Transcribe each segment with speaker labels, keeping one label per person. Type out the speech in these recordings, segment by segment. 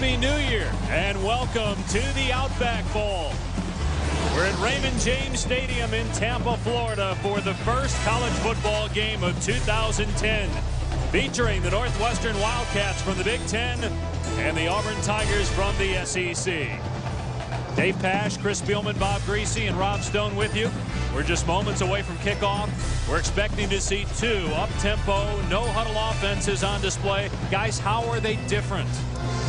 Speaker 1: Happy New Year and welcome to the Outback Bowl. We're at Raymond James Stadium in Tampa, Florida for the first college football game of 2010, featuring the Northwestern Wildcats from the Big Ten and the Auburn Tigers from the SEC. Dave Pasch, Chris Spielman, Bob Greasy, and Rob Stone with you. We're just moments away from kickoff. We're expecting to see two up-tempo, no-huddle offenses on display. Guys, how are they different?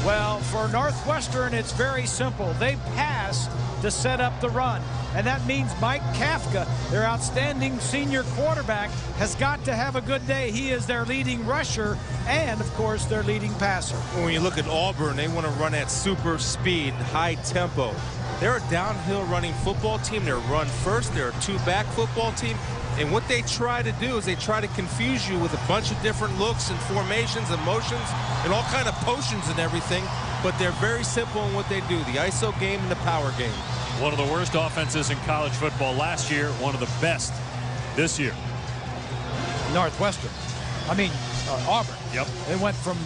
Speaker 2: Well, for Northwestern, it's very simple. They pass to set up the run. And that means Mike Kafka, their outstanding senior quarterback, has got to have a good day. He is their leading rusher and, of course, their leading passer.
Speaker 3: When you look at Auburn, they want to run at super speed, high tempo. They're a downhill running football team. They're run first. They're a two-back football team. And what they try to do is they try to confuse you with a bunch of different looks and formations and motions and all kind of potions and everything. But they're very simple in what they do, the ISO game and the power game.
Speaker 1: One of the worst offenses in college football last year, one of the best this year.
Speaker 2: Northwestern. I mean, Auburn.
Speaker 1: Yep.
Speaker 2: They went from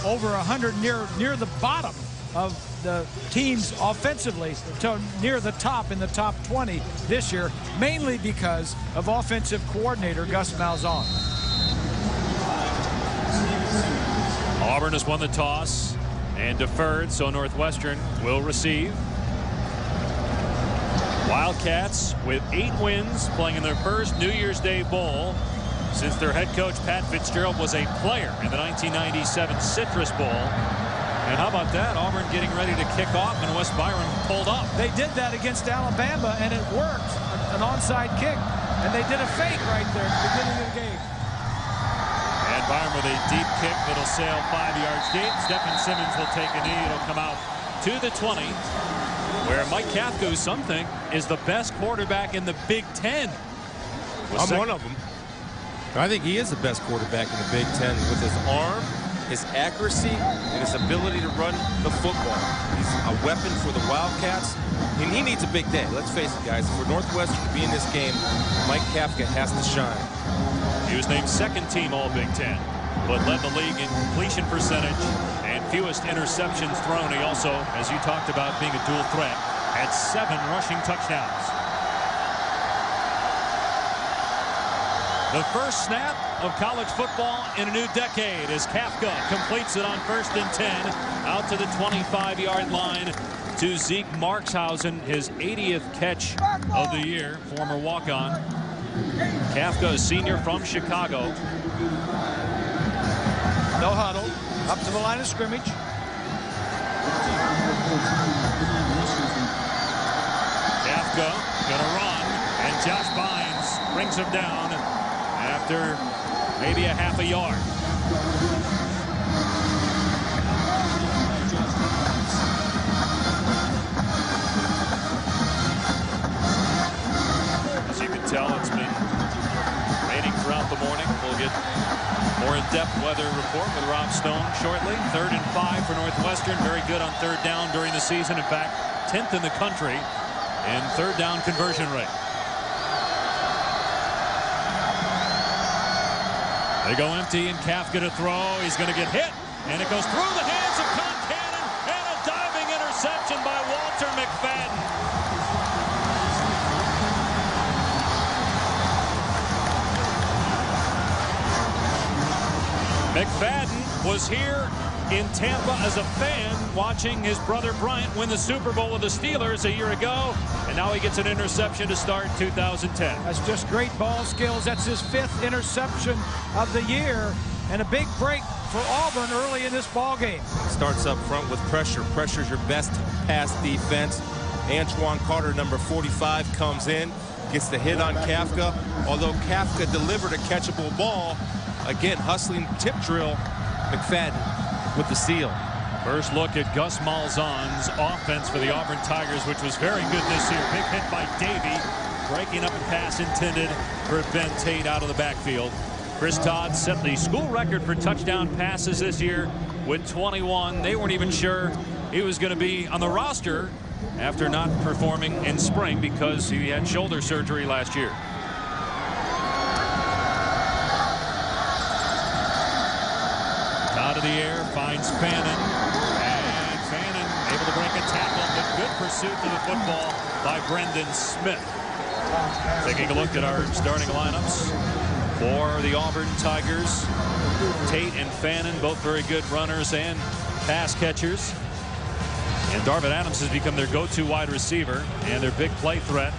Speaker 2: over 100 near the bottom of the teams offensively to near the top in the top 20 this year, mainly because of offensive coordinator Gus Malzahn.
Speaker 1: Auburn has won the toss and deferred, so Northwestern will receive. Wildcats with 8 wins, playing in their first New Year's Day Bowl since their head coach Pat Fitzgerald was a player in the 1997 Citrus Bowl. And how about that? Auburn getting ready to kick off and West Byron pulled up.
Speaker 2: They did that against Alabama and it worked. An onside kick. And they did a fake right there at the beginning of the game.
Speaker 1: And Byron with a deep kick that'll sail 5 yards deep. Stephen Simmons will take a knee. It'll come out to the 20. Where Mike Kafka, who some think is the best quarterback in the Big Ten.
Speaker 3: I'm one of them. I think he is the best quarterback in the Big Ten with his arm, his accuracy, and his ability to run the football. He's a weapon for the Wildcats, and he needs a big day. Let's face it, guys. For Northwestern to be in this game, Mike Kafka has to shine.
Speaker 1: He was named second team All-Big Ten, but led the league in completion percentage and fewest interceptions thrown. He also, as you talked about, being a dual threat, had 7 rushing touchdowns. The first snap of college football in a new decade as Kafka completes it on 1st and 10 out to the 25-yard line to Zeke Markshausen, his 80th catch of the year, former walk-on. Kafka, a senior from Chicago.
Speaker 2: No huddle. Up to the line of scrimmage.
Speaker 1: Kafka gonna run, and Josh Bynes brings him down after maybe a half a yard. As you can tell, it's been raining throughout the morning. We'll get more in-depth weather report with Rob Stone shortly. 3rd and 5 for Northwestern. Very good on 3rd down during the season. In fact, 10th in the country in 3rd down conversion rate. They go empty and Kafka to throw. He's going to get hit, and it goes through the hands of Concannon, and a diving interception by Walter McFadden. McFadden was here in Tampa as a fan watching his brother Bryant win the Super Bowl with the Steelers a year ago, and now he gets an interception to start 2010.
Speaker 2: That's just great ball skills. That's his 5th interception of the year, and a big break for Auburn early in this ball game.
Speaker 3: Starts up front with pressure. Pressure's your best pass defense. Antoine Carter, number 45, comes in, gets the hit on Kafka. Although Kafka delivered a catchable ball, again, hustling tip drill, McFadden with the seal.
Speaker 1: First look at Gus Malzahn's offense for the Auburn Tigers, which was very good this year. Big hit by Davey, breaking up a pass intended for Ben Tate out of the backfield. Chris Todd set the school record for touchdown passes this year with 21. They weren't even sure he was going to be on the roster after not performing in spring because he had shoulder surgery last year. Out of the air, finds Fannin, and able to break a tackle, but good pursuit to the football by Brendan Smith. Taking a look at our starting lineups for the Auburn Tigers. Tate and Fannin, both very good runners and pass catchers. And Darvin Adams has become their go-to wide receiver and their big play threat.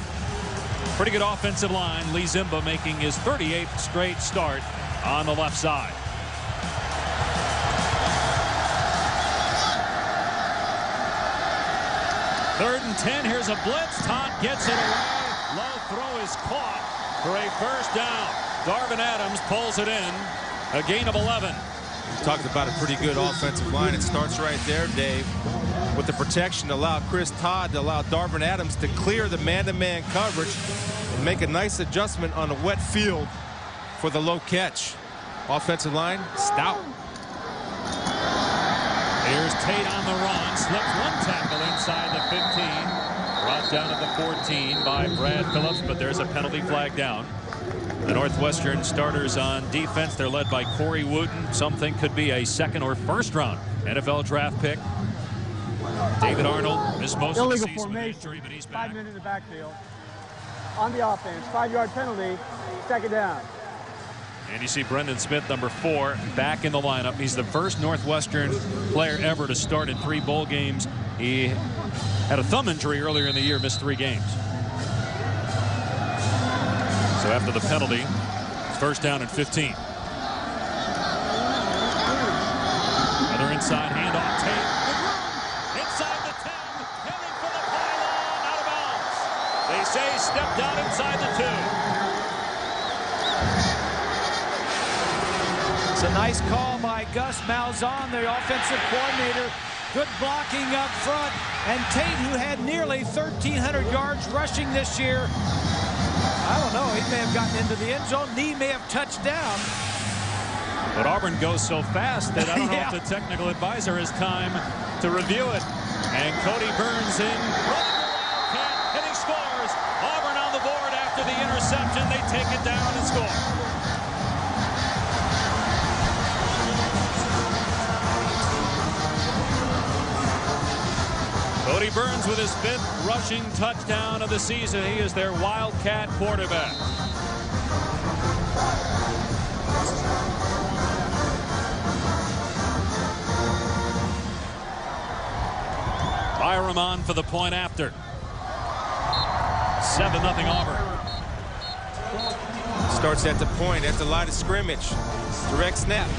Speaker 1: Pretty good offensive line. Lee Zimba making his 38th straight start on the left side. Third and 10. Here's a blitz. Todd gets it away. Low throw is caught for a first down. Darvin Adams pulls it in. A gain of 11.
Speaker 3: We talked about a pretty good offensive line. It starts right there, Dave, with the protection to allow Chris Todd to allow Darvin Adams to clear the man-to-man coverage and make a nice adjustment on a wet field for the low catch. Offensive line, stout.
Speaker 1: Here's Tate on the run. Slips one tackle inside the 15. Brought down at the 14 by Brad Phillips, but there's a penalty flag down. The Northwestern starters on defense, they're led by Corey Wooten. Something could be a second or first round NFL draft pick. David Arnold missed most of the season with injury, but he's back.
Speaker 4: 5 men in the backfield. On the offense, 5-yard penalty, second down.
Speaker 1: And you see Brendan Smith, number 4, back in the lineup. He's the first Northwestern player ever to start in 3 bowl games. He had a thumb injury earlier in the year, missed 3 games. So after the penalty, first down and 15. Another inside handoff. Tate. Inside the 10. Heading for the pylon. Out of bounds. They say stepped out inside the 2.
Speaker 2: It's a nice call by Gus Malzahn, the offensive coordinator. Good blocking up front. And Tate, who had nearly 1,300 yards rushing this year, I don't know, he may have gotten into the end zone. Knee may have touched down.
Speaker 1: But Auburn goes so fast that I don't know if the technical advisor has time to review it. And Cody Burns in, running the Wildcat, and he scores. Auburn on the board after the interception. They take it down and score. Cody Burns with his 5th rushing touchdown of the season. He is their Wildcat quarterback. Byram on for the point after. 7-0 Auburn.
Speaker 3: Starts at the point, at the line of scrimmage. Direct snap.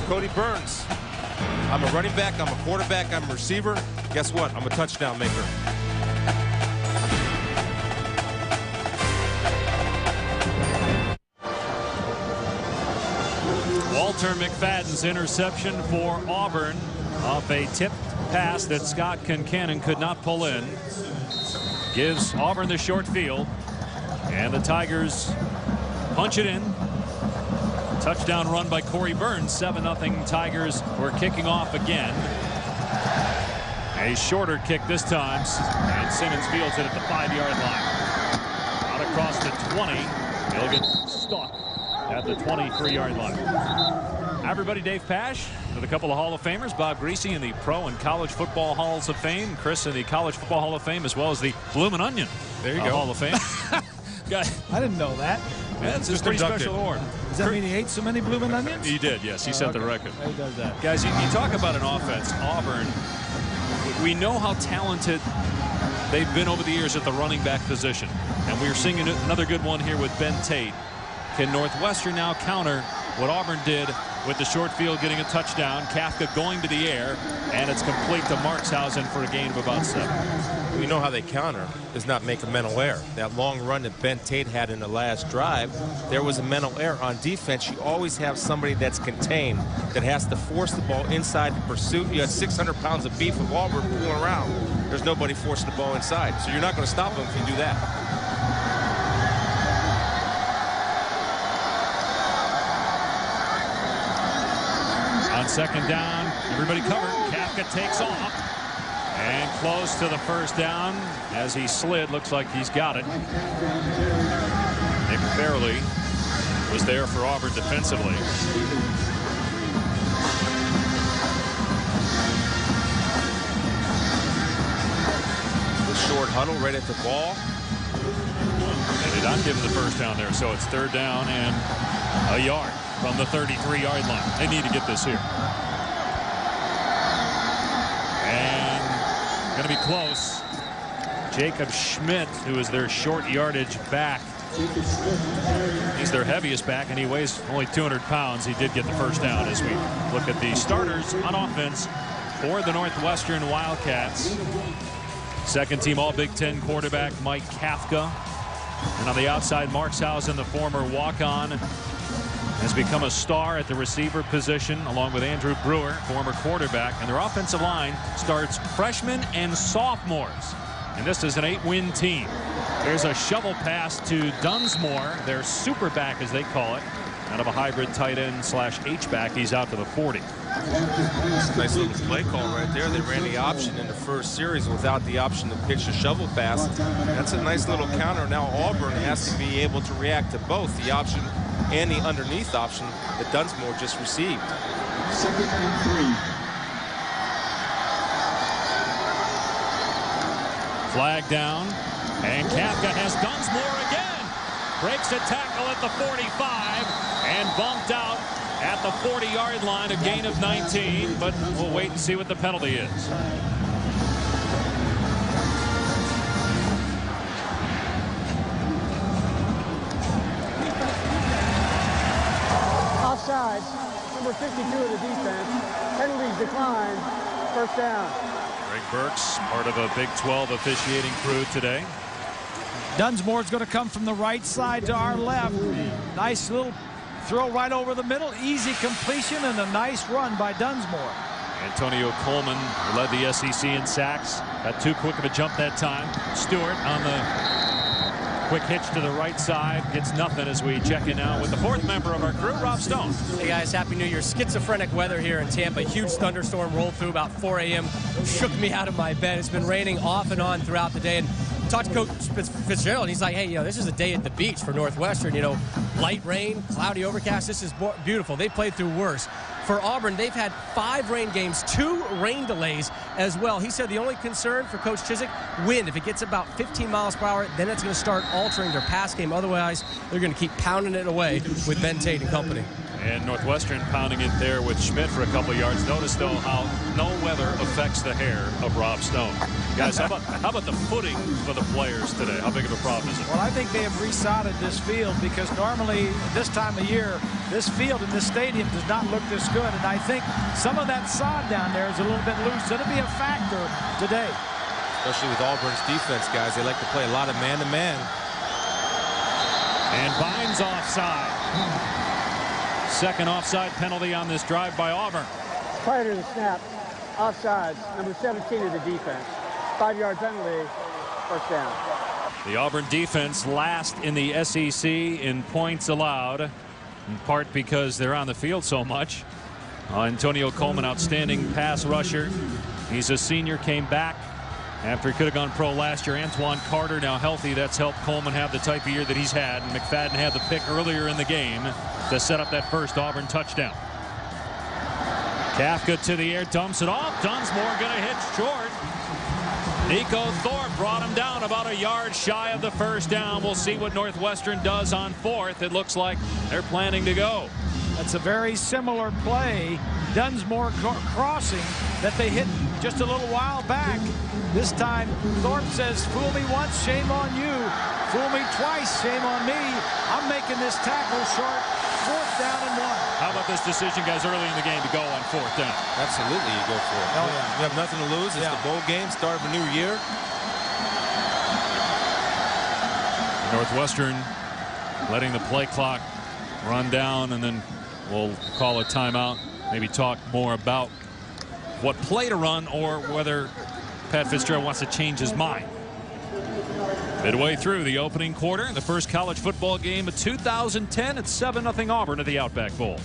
Speaker 3: Cody Burns. I'm a running back, I'm a quarterback, I'm a receiver. Guess what? I'm a touchdown maker.
Speaker 1: Walter McFadden's interception for Auburn off a tipped pass that Scott Concannon could not pull in. Gives Auburn the short field. And the Tigers punch it in. Touchdown run by Corey Burns. 7-0 Tigers. We're kicking off again. A shorter kick this time. And Simmons fields it at the 5-yard line. Out across the 20. He'll get stuck at the 23-yard line. Hi, everybody. Dave Pasch with a couple of Hall of Famers. Bob Greasy in the Pro and College Football Halls of Fame. Chris in the College Football Hall of Fame, as well as the Bloomin' Onion Hall of Fame.
Speaker 2: I didn't know that.
Speaker 1: Yeah, it's a pretty special award.
Speaker 2: Does that mean he ate so many blooming onions?
Speaker 1: He did, yes. He set the record.
Speaker 2: He does that.
Speaker 1: Guys, you talk about an offense. Auburn, we know how talented they've been over the years at the running back position. And we're seeing another good one here with Ben Tate. Can Northwestern now counter what Auburn did with the short field getting a touchdown? Kafka going to the air, and it's complete to Markshausen for a gain of about 7.
Speaker 3: We know how they counter is not make a mental error. That long run that Ben Tate had in the last drive, there was a mental error. On defense, you always have somebody that's contained, that has to force the ball inside the pursuit. You had 600 pounds of beef of Auburn pulling around. There's nobody forcing the ball inside. So you're not going to stop them if you do that.
Speaker 1: On second down, everybody covered. Kafka takes off. And close to the first down as he slid. Looks like he's got it. Nick Fairley was there for Auburn defensively.
Speaker 3: huddle right at the ball.
Speaker 1: They did not give him the first down there, so it's 3rd down and a yard from the 33-yard line. They need to get this here. And going to be close. Jacob Schmidt, who is their short yardage back. He's their heaviest back, and he weighs only 200 pounds. He did get the first down as we look at the starters on offense for the Northwestern Wildcats. Second team All Big Ten quarterback Mike Kafka. And on the outside, Markshausen, the former walk-on, has become a star at the receiver position, along with Andrew Brewer, former quarterback. And their offensive line starts freshmen and sophomores. And this is an 8-win team. There's a shovel pass to Dunsmore, their super back, as they call it, out of a hybrid tight end / H-back. He's out to the 40.
Speaker 3: Nice little play call right there. They ran the option in the first series without the option to pitch a shovel pass. That's a nice little counter. Now Auburn has to be able to react to both the option and the underneath option that Dunsmore just received.
Speaker 5: 2nd and 3.
Speaker 1: Flag down, and Kafka has Dunsmore again. Breaks a tackle at the 45 and bumped out at the 40-yard line, a gain of 19, but we'll wait and see what the penalty is.
Speaker 4: Offsides, number 52 of the defense. Penalties decline. 1st down.
Speaker 1: Greg Burks, part of a Big 12 officiating crew today.
Speaker 2: Dunsmore's going to come from the right side to our left. Nice little throw right over the middle. Easy completion and a nice run by Dunsmore.
Speaker 1: Antonio Coleman led the SEC in sacks. Got too quick of a jump that time. Stewart on the quick hitch to the right side. Gets nothing as we check in now with the 4th member of our crew, Rob Stone.
Speaker 6: Hey guys, Happy New Year. Schizophrenic weather here in Tampa. Huge thunderstorm rolled through about 4 a.m. Shook me out of my bed. It's been raining off and on throughout the day. And talked to Coach Fitzgerald. He's like, hey, this is a day at the beach for Northwestern. Light rain, cloudy overcast. This is beautiful. They played through worse. For Auburn, they've had 5 rain games, 2 rain delays as well. He said the only concern for Coach Chiswick, wind. If it gets about 15 miles per hour, then it's going to start altering their pass game. Otherwise, they're going to keep pounding it away with Ben Tate and company.
Speaker 1: And Northwestern pounding it there with Schmidt for a couple yards. Notice, though, how no weather affects the hair of Rob Stone. Guys, how about the footing for the players today? How big of a problem is it?
Speaker 2: Well, I think they have resodded this field because normally this time of year, this field in this stadium does not look this good. And I think some of that sod down there is a little bit loose. It'll be a factor today.
Speaker 3: Especially with Auburn's defense, guys. They like to play a lot of man-to-man.
Speaker 1: And Bynes offside. Second offside penalty on this drive by Auburn.
Speaker 4: Prior to the snap, offsides, number 17 of the defense. 5-yard penalty, 1st down.
Speaker 1: The Auburn defense last in the SEC in points allowed, in part because they're on the field so much. Antonio Coleman, outstanding pass rusher. He's a senior, came back after he could have gone pro last year. Antoine Carter now healthy. That's helped Coleman have the type of year that he's had. And McFadden had the pick earlier in the game to set up that first Auburn touchdown. Kafka to the air, dumps it off. Dunsmore going to hit short. Nico Thorpe brought him down about a yard shy of the first down. We'll see what Northwestern does on 4th. It looks like they're planning to go.
Speaker 2: That's a very similar play. Dunsmore crossing that they hit just a little while back. This time, Thorpe says, fool me once, shame on you. Fool me twice, shame on me. I'm making this tackle short. 4th down and 1.
Speaker 1: How about this decision, guys, early in the game to go on 4th down?
Speaker 3: Absolutely, you go for it.
Speaker 2: Oh, yeah.
Speaker 3: You have nothing to lose. It's the bowl game, start of a new year.
Speaker 1: Northwestern letting the play clock run down, and then we'll call a timeout. Maybe talk more about what play to run or whether Pat Fitzgerald wants to change his mind. Midway through the opening quarter, the first college football game of 2010. It's 7-0 Auburn at the Outback Bowl.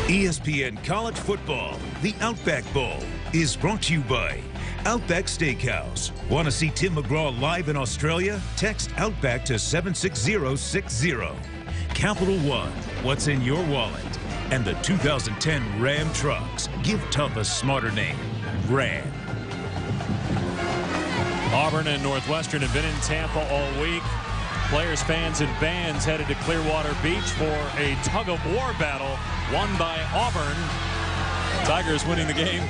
Speaker 7: ESPN College Football, the Outback Bowl, is brought to you by Outback Steakhouse. Want to see Tim McGraw live in Australia? Text Outback to 76060. Capital One, what's in your wallet? and the 2010 Ram trucks. Give tough a smarter name. Ram.
Speaker 1: Auburn and Northwestern have been in Tampa all week. Players, fans, and bands headed to Clearwater Beach for a tug-of-war battle won by Auburn. Tigers winning the game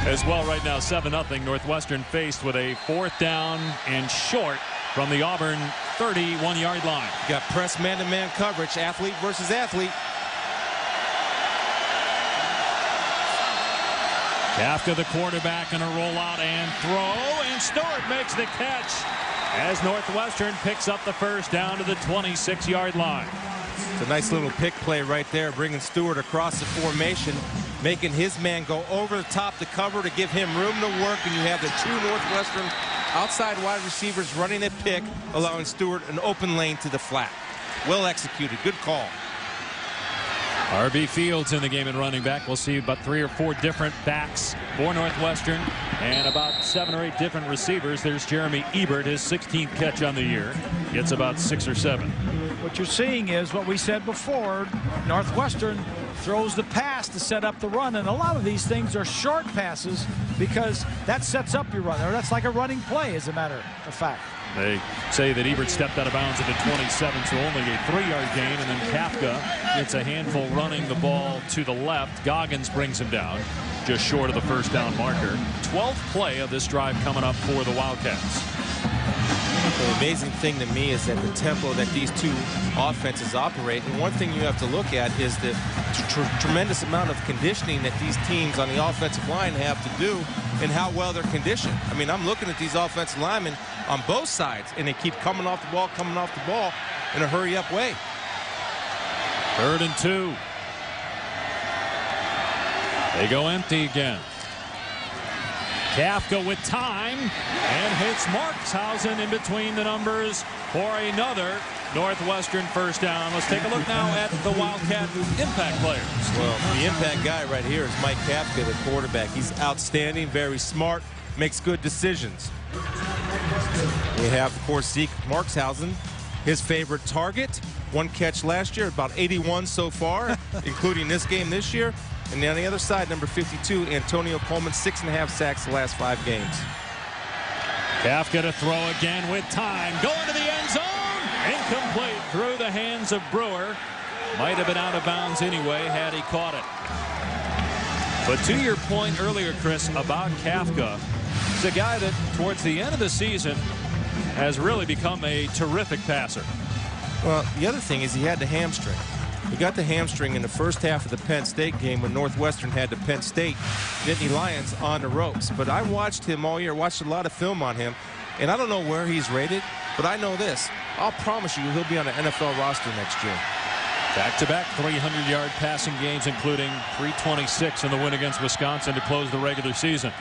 Speaker 1: as well right now, 7-0. Northwestern faced with a 4th down and short from the Auburn 31-yard line.
Speaker 3: Got press man-to-man coverage, athlete versus athlete.
Speaker 1: Kafka, the quarterback, and a rollout and throw, and Stewart makes the catch as Northwestern picks up the first down to the 26-yard line.
Speaker 3: It's a nice little pick play right there, bringing Stewart across the formation, making his man go over the top to cover to give him room to work, and you have the 2 Northwestern outside wide receivers running a pick, allowing Stewart an open lane to the flat. Well executed. Good call.
Speaker 1: R.B. Fields in the game at running back. We'll see about 3 or 4 different backs for Northwestern and about 7 or 8 different receivers. There's Jeremy Ebert, his 16th catch on the year. Gets about 6 or 7.
Speaker 2: What you're seeing is what we said before. Northwestern throws the pass to set up the run, and a lot of these things are short passes because that sets up your run. Or that's like a running play, as a matter of fact.
Speaker 1: They say that Ebert stepped out of bounds at the 27, so only a 3-yard gain, and then Kafka gets a handful running the ball to the left. Goggins brings him down just short of the first down marker. 12th play of this drive coming up for the Wildcats.
Speaker 3: The amazing thing to me is that the tempo that these 2 offenses operate, and one thing you have to look at is the tremendous amount of conditioning that these teams on the offensive line have to do and how well they're conditioned. I mean, I'm looking at these offensive linemen on both sides, and they keep coming off the ball in a hurry-up way.
Speaker 1: 3rd and 2. They go empty again. Kafka with time and hits Markshausen in between the numbers for another Northwestern first down. Let's take a look now at the Wildcat impact players.
Speaker 3: Well, the impact guy right here is Mike Kafka, the quarterback. He's outstanding, very smart, makes good decisions. We have, of course, Zeke Markshausen, his favorite target. 1 catch last year, about 81 so far, including this game this year. And on the other side, number 52, Antonio Coleman, 6.5 sacks the last 5 games.
Speaker 1: Kafka to throw again with time. Going to the end zone. Incomplete through the hands of Brewer. Might have been out of bounds anyway had he caught it. But to your point earlier, Chris, about Kafka, he's a guy that towards the end of the season has really become a terrific passer.
Speaker 3: Well, the other thing is he had the hamstring. He got the hamstring in the first half of the Penn State game when Northwestern had the Penn State Nittany Lions on the ropes. But I watched him all year, watched a lot of film on him, and I don't know where he's rated, but I know this. I'll promise you he'll be on an NFL roster next year.
Speaker 1: Back-to-back 300-yard passing games, including 326 in the win against Wisconsin to close the regular season.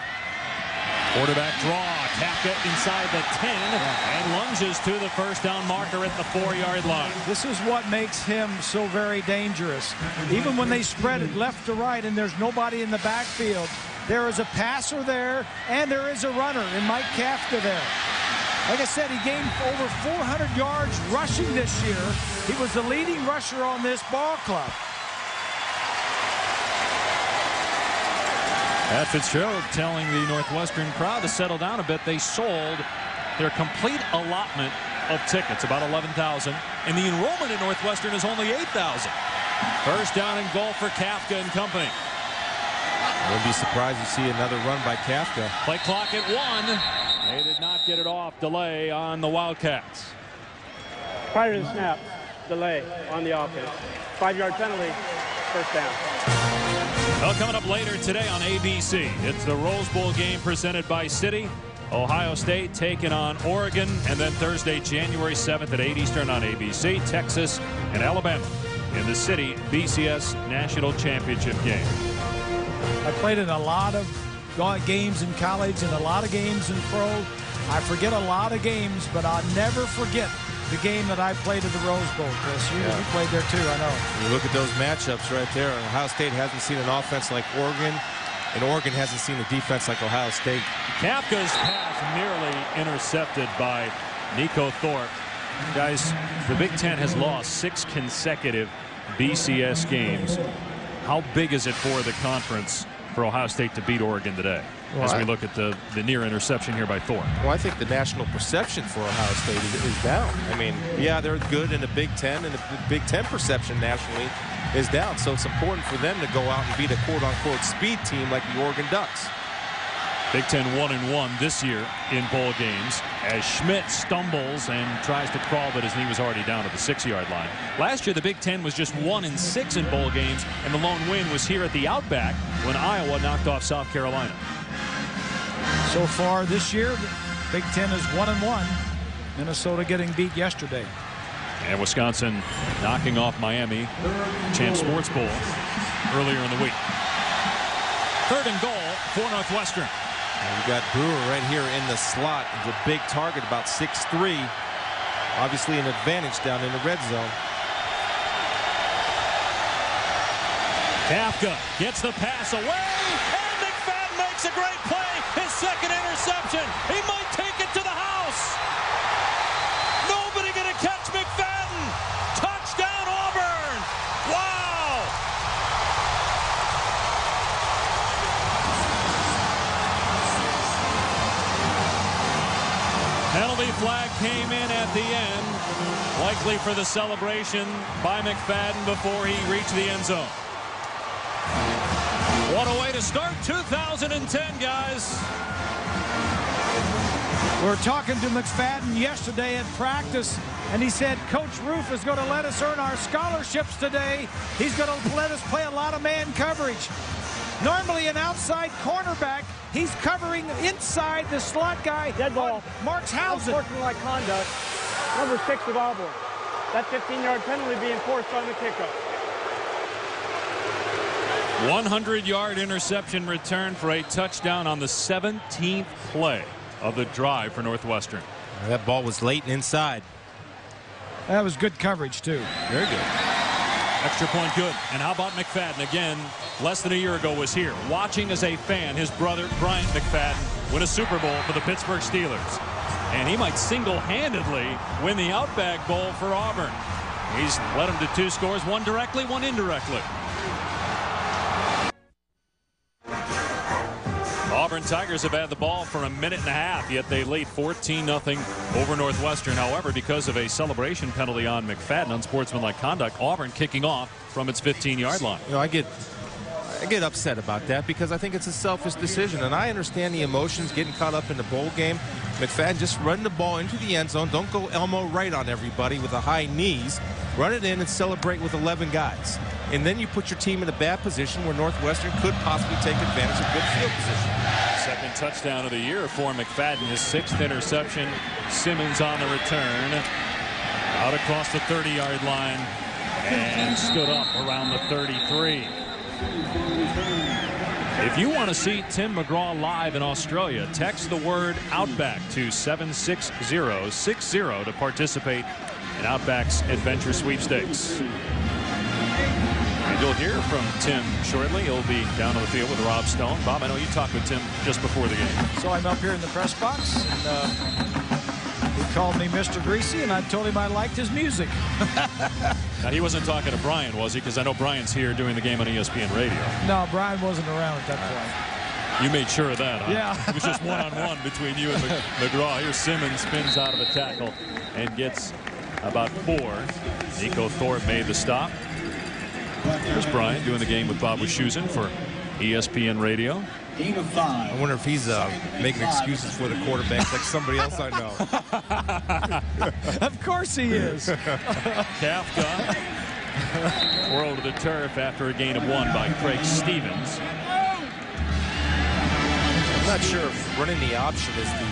Speaker 1: Quarterback draw. Kafka inside the 10 and lunges to the first down marker at the 4-yard line.
Speaker 2: This is what makes him so very dangerous. Even when they spread it left to right and there's nobody in the backfield, there is a passer there and there is a runner in Mike Kafka there. Like I said, he gained over 400 yards rushing this year. He was the leading rusher on this ball club.
Speaker 1: Pat Fitzgerald telling the Northwestern crowd to settle down a bit. They sold their complete allotment of tickets, about 11,000, and the enrollment at Northwestern is only 8,000. First down and goal for Kafka and company.
Speaker 3: I wouldn't be surprised to see another run by Kafka.
Speaker 1: Play clock at 1. They did not get it off. Delay on the Wildcats.
Speaker 4: Prior to the snap, delay on the offense. 5-yard penalty, first down.
Speaker 1: Well, coming up later today on ABC, it's the Rose Bowl game presented by Citi. Ohio State taking on Oregon, and then Thursday, January 7th at 8 Eastern on ABC, Texas and Alabama in the Citi BCS National Championship game.
Speaker 2: I played in a lot of games in college and a lot of games in pro. I forget a lot of games, but I'll never forget the game that I played at the Rose Bowl, Chris. You played there too, I know.
Speaker 3: You look at those matchups right there. Ohio State hasn't seen an offense like Oregon, and Oregon hasn't seen a defense like Ohio State.
Speaker 1: Kafka's pass nearly intercepted by Nico Thorpe. Guys, the Big Ten has lost 6 consecutive BCS games. How big is it for the conference for Ohio State to beat Oregon today? As we look at the near interception here by Thorpe.
Speaker 3: Well, I think the national perception for Ohio State is down. I mean, yeah, they're good in the Big Ten, and the Big Ten perception nationally is down. So it's important for them to go out and beat a quote-unquote speed team like the Oregon Ducks.
Speaker 1: Big Ten 1-1 this year in bowl games as Schmidt stumbles and tries to crawl, but his knee was already down at the 6-yard line. Last year, the Big Ten was just 1-6 in bowl games, and the lone win was here at the Outback when Iowa knocked off South Carolina.
Speaker 2: So far this year, the Big Ten is 1-1. Minnesota getting beat yesterday.
Speaker 1: And Wisconsin knocking off Miami, Champ Sports Bowl, earlier in the week. 3rd and goal for Northwestern.
Speaker 3: And you got Brewer right here in the slot. He's a big target, about 6'3". Obviously an advantage down in the red zone.
Speaker 1: Kafka gets the pass away, and McFadden makes a great play. His 2nd interception. He might take it to the house. Nobody going to catch McFadden. Touchdown, Auburn. Wow. Penalty flag came in at the end, likely for the celebration by McFadden before he reached the end zone. What a way to start 2010, guys.
Speaker 2: We're talking to McFadden yesterday at practice, and he said Coach Roof is going to let us earn our scholarships today. He's going to let us play a lot of man coverage. Normally an outside cornerback, he's covering inside the slot guy.
Speaker 4: Dead ball.
Speaker 2: Marks Housen.
Speaker 4: Unsportsmanlike conduct. Number 6 of Auburn. That 15-yard penalty being forced on the kickoff.
Speaker 1: 100-yard interception return for a touchdown on the 17th play of the drive for Northwestern.
Speaker 3: That ball was late and inside.
Speaker 2: That was good coverage, too.
Speaker 3: Very good.
Speaker 1: Extra point good. And how about McFadden? Again, less than a year ago was here, watching as a fan his brother Bryant McFadden win a Super Bowl for the Pittsburgh Steelers. And he might single-handedly win the Outback Bowl for Auburn. He's led them to 2 scores, one directly, one indirectly. Auburn Tigers have had the ball for a minute and a half, yet they lead 14-0 over Northwestern. However, because of a celebration penalty on McFadden, unsportsmanlike conduct, Auburn kicking off from its 15-yard line.
Speaker 3: You know, I get upset about that because I think it's a selfish decision, and I understand the emotions getting caught up in the bowl game. McFadden just run the ball into the end zone. Don't go Elmo right on everybody with the high knees. Run it in and celebrate with 11 guys. And then you put your team in a bad position where Northwestern could possibly take advantage of good field position.
Speaker 1: 2nd touchdown of the year for McFadden, his 6th interception. Simmons on the return. Out across the 30-yard line and stood up around the 33. If you want to see Tim McGraw live in Australia, text the word Outback to 76060 to participate in Outback's Adventure Sweepstakes. And you'll hear from Tim shortly. He'll be down on the field with Rob Stone. Bob, I know you talked with Tim just before the game.
Speaker 2: So I'm up here in the press box, and he called me Mr. Greasy, and I told him I liked his music.
Speaker 1: Now, he wasn't talking to Brian, was he? Because I know Brian's here doing the game on ESPN Radio.
Speaker 2: No, Brian wasn't around at that point.
Speaker 1: You made sure of that, huh?
Speaker 2: Yeah.
Speaker 1: It was just one-on-one between you and McGraw. Here Simmons spins out of a tackle and gets about 4. Nico Thorpe made the stop. Here's Brian doing the game with Bob Wischusen for ESPN Radio.
Speaker 3: I wonder if he's making excuses for the quarterback like somebody else I know.
Speaker 2: Of course he is.
Speaker 1: Kafka whirled to the turf after a gain of 1 by Craig Stevens.
Speaker 3: I'm not sure if running the option is the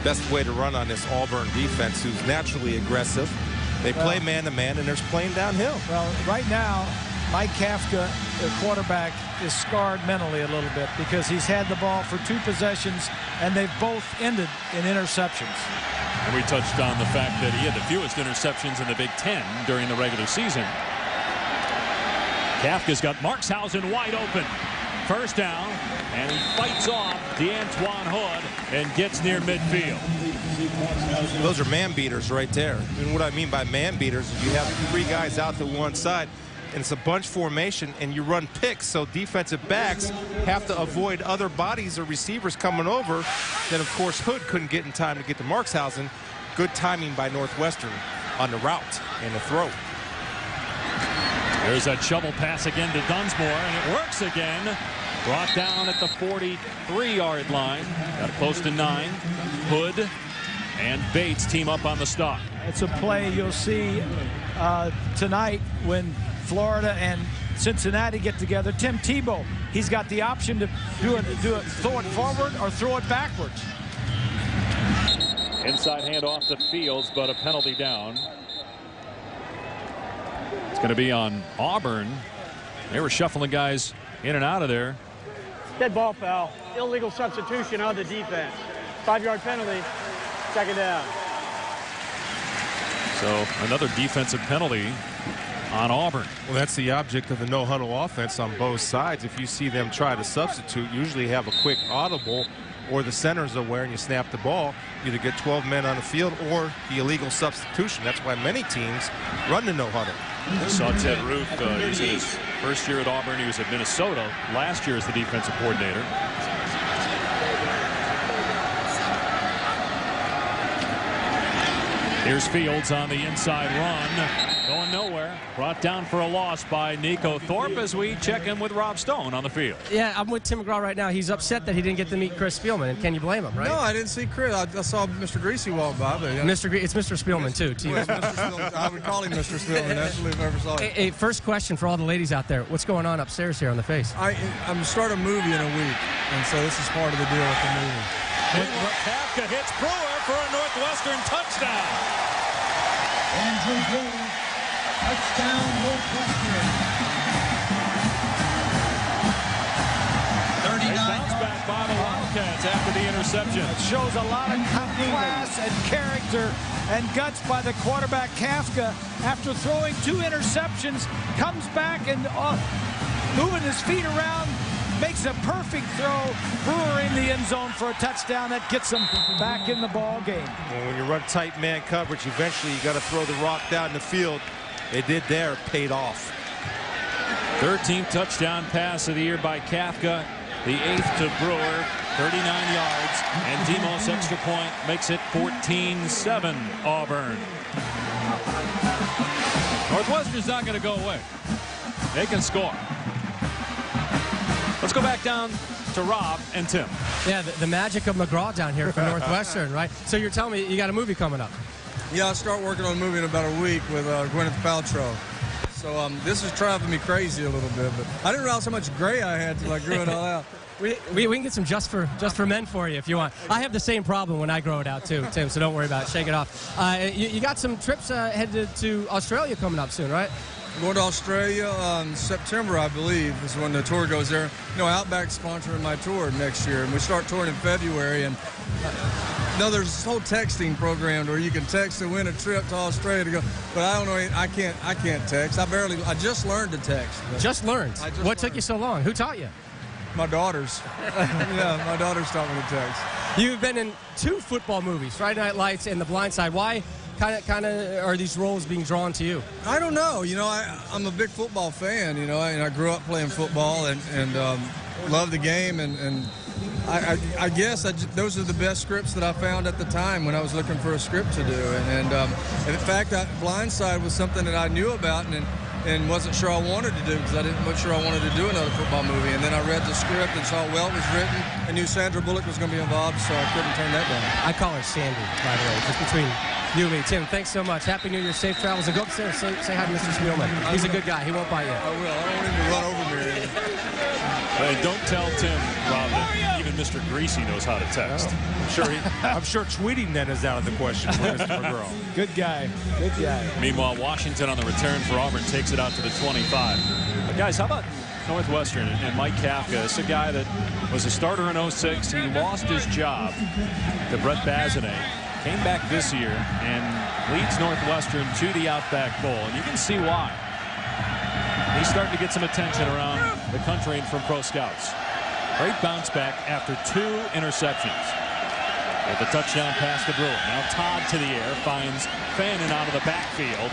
Speaker 3: best way to run on this Auburn defense, who's naturally aggressive. They play man-to-man, and there's playing downhill.
Speaker 2: Well, right now, Mike Kafka, the quarterback, is scarred mentally a little bit because he's had the ball for 2 possessions, and they've both ended in interceptions.
Speaker 1: And we touched on the fact that he had the fewest interceptions in the Big Ten during the regular season. Kafka's got Markshausen wide open. 1st down, and he fights off DeAntoine Hood and gets near midfield.
Speaker 3: Those are man beaters right there. And what I mean by man beaters is you have 3 guys out to one side. and it's a bunch formation, and you run picks, so defensive backs have to avoid other bodies or receivers coming over. Then, of course, Hood couldn't get in time to get to Markshausen. Good timing by Northwestern on the route and the throw.
Speaker 1: There's a shovel pass again to Dunsmore, and it works again. Brought down at the 43-yard line. Got close to 9. Hood and Bates team up on the stop.
Speaker 2: It's a play you'll see tonight when Florida and Cincinnati get together. Tim Tebow, he's got the option to throw it forward or throw it backwards.
Speaker 1: Inside handoff to Fields, but a penalty down. It's going to be on Auburn. They were shuffling guys in and out of there.
Speaker 4: Dead ball foul. Illegal substitution on the defense. 5-yard penalty. Second down.
Speaker 1: So another defensive penalty on Auburn.
Speaker 3: Well, that's the object of the no-huddle offense on both sides. If you see them try to substitute, usually have a quick audible, or the center's aware and you snap the ball, either get 12 men on the field or the illegal substitution. That's why many teams run the no-huddle.
Speaker 1: I saw Ted Ruth. He was in his first year at Auburn. He was at Minnesota last year as the defensive coordinator. Here's Fields on the inside run. Going nowhere. Brought down for a loss by Nico Thorpe as we check in with Rob Stone on the field.
Speaker 6: Yeah, I'm with Tim McGraw right now. He's upset that he didn't get to meet Chris Spielman, and can you blame him, right?
Speaker 8: No, I didn't see Chris. I saw Mr. Greasy walk by. But,
Speaker 6: it's Mr. Spielman, too.
Speaker 8: Well, Mr. Spielman. I would call him Mr. Spielman. Absolutely, if I ever saw him.
Speaker 6: Hey, first question for all the ladies out there. What's going on upstairs here on the face?
Speaker 8: I'm starting a movie in a week, and so this is part of the deal with the movie.
Speaker 1: Kafka hits Brewer for a Northwestern touchdown.
Speaker 5: Andrew Brewer, touchdown Northwestern. 39
Speaker 1: bounce back by the Wildcats after the interception.
Speaker 2: It shows a lot of class and character and guts by the quarterback Kafka. After throwing 2 interceptions, comes back and moving his feet around, makes a perfect throw. Brewer in the end zone for a touchdown that gets him back in the ball game.
Speaker 3: Well, when you run tight man coverage, eventually you got to throw the rock down the field. They did there, paid off.
Speaker 1: 13th touchdown pass of the year by Kafka. The 8th to Brewer, 39 yards, and Demos extra point makes it 14-7 Auburn. Northwestern's not going to go away. They can score. Let's go back down to Rob and Tim.
Speaker 6: Yeah, the magic of McGraw down here for Northwestern, right? So you're telling me you got a movie coming up?
Speaker 8: Yeah, I'll start working on a movie in about a week with Gwyneth Paltrow. So this is driving me crazy a little bit, but I didn't realize how much gray I had till I grew it all out.
Speaker 6: We can get some just for men for you if you want. I have the same problem when I grow it out too, Tim, so don't worry about it. Shake it off. You got some trips headed to Australia coming up soon, right?
Speaker 8: Going to Australia September, I believe, is when the tour goes there. You know, Outback's sponsoring my tour next year, and we start touring in February. And there's this whole texting program where you can text to win a trip to Australia to go. But I don't know. I can't text. I just learned to text.
Speaker 6: Just learned. What took you so long? Who taught you?
Speaker 8: My daughters. Yeah, my daughters taught me to text.
Speaker 6: You've been in 2 football movies, Friday Night Lights and The Blind Side. Why? Kind of are these roles being drawn to you?
Speaker 8: I don't know. You know, I'm a big football fan, you know, and I grew up playing football and love the game. And I guess those are the best scripts that I found at the time when I was looking for a script to do. And in fact, Blindside was something that I knew about and wasn't sure I wanted to do because I wasn't sure I wanted to do another football movie. And then I read the script and saw well it was written. I knew Sandra Bullock was going to be involved, so I couldn't turn that down.
Speaker 6: I call her Sandy, by the way, just between you and me. Tim, thanks so much. Happy New Year, safe travels, and go upstairs say hi to Mr. Spielman. He's a good guy. He won't bite you.
Speaker 8: I will. I don't want him to run over me.
Speaker 1: Don't tell Tim, Rob, that even Mr. Greasy knows how to text.
Speaker 3: I'm sure tweeting then is out of the question for Mr. McGraw.
Speaker 2: Good guy. Good guy.
Speaker 1: Meanwhile, Washington on the return for Auburn takes it out to the 25. But guys, how about Northwestern and Mike Kafka? It's a guy that was a starter in 06. He lost his job to Brett Bazinet. Came back this year and leads Northwestern to the Outback Bowl. And you can see why. He's starting to get some attention around the country and from pro scouts. Great bounce back after 2 interceptions. With a touchdown pass to Brewer. Now Todd to the air, finds Fannin out of the backfield.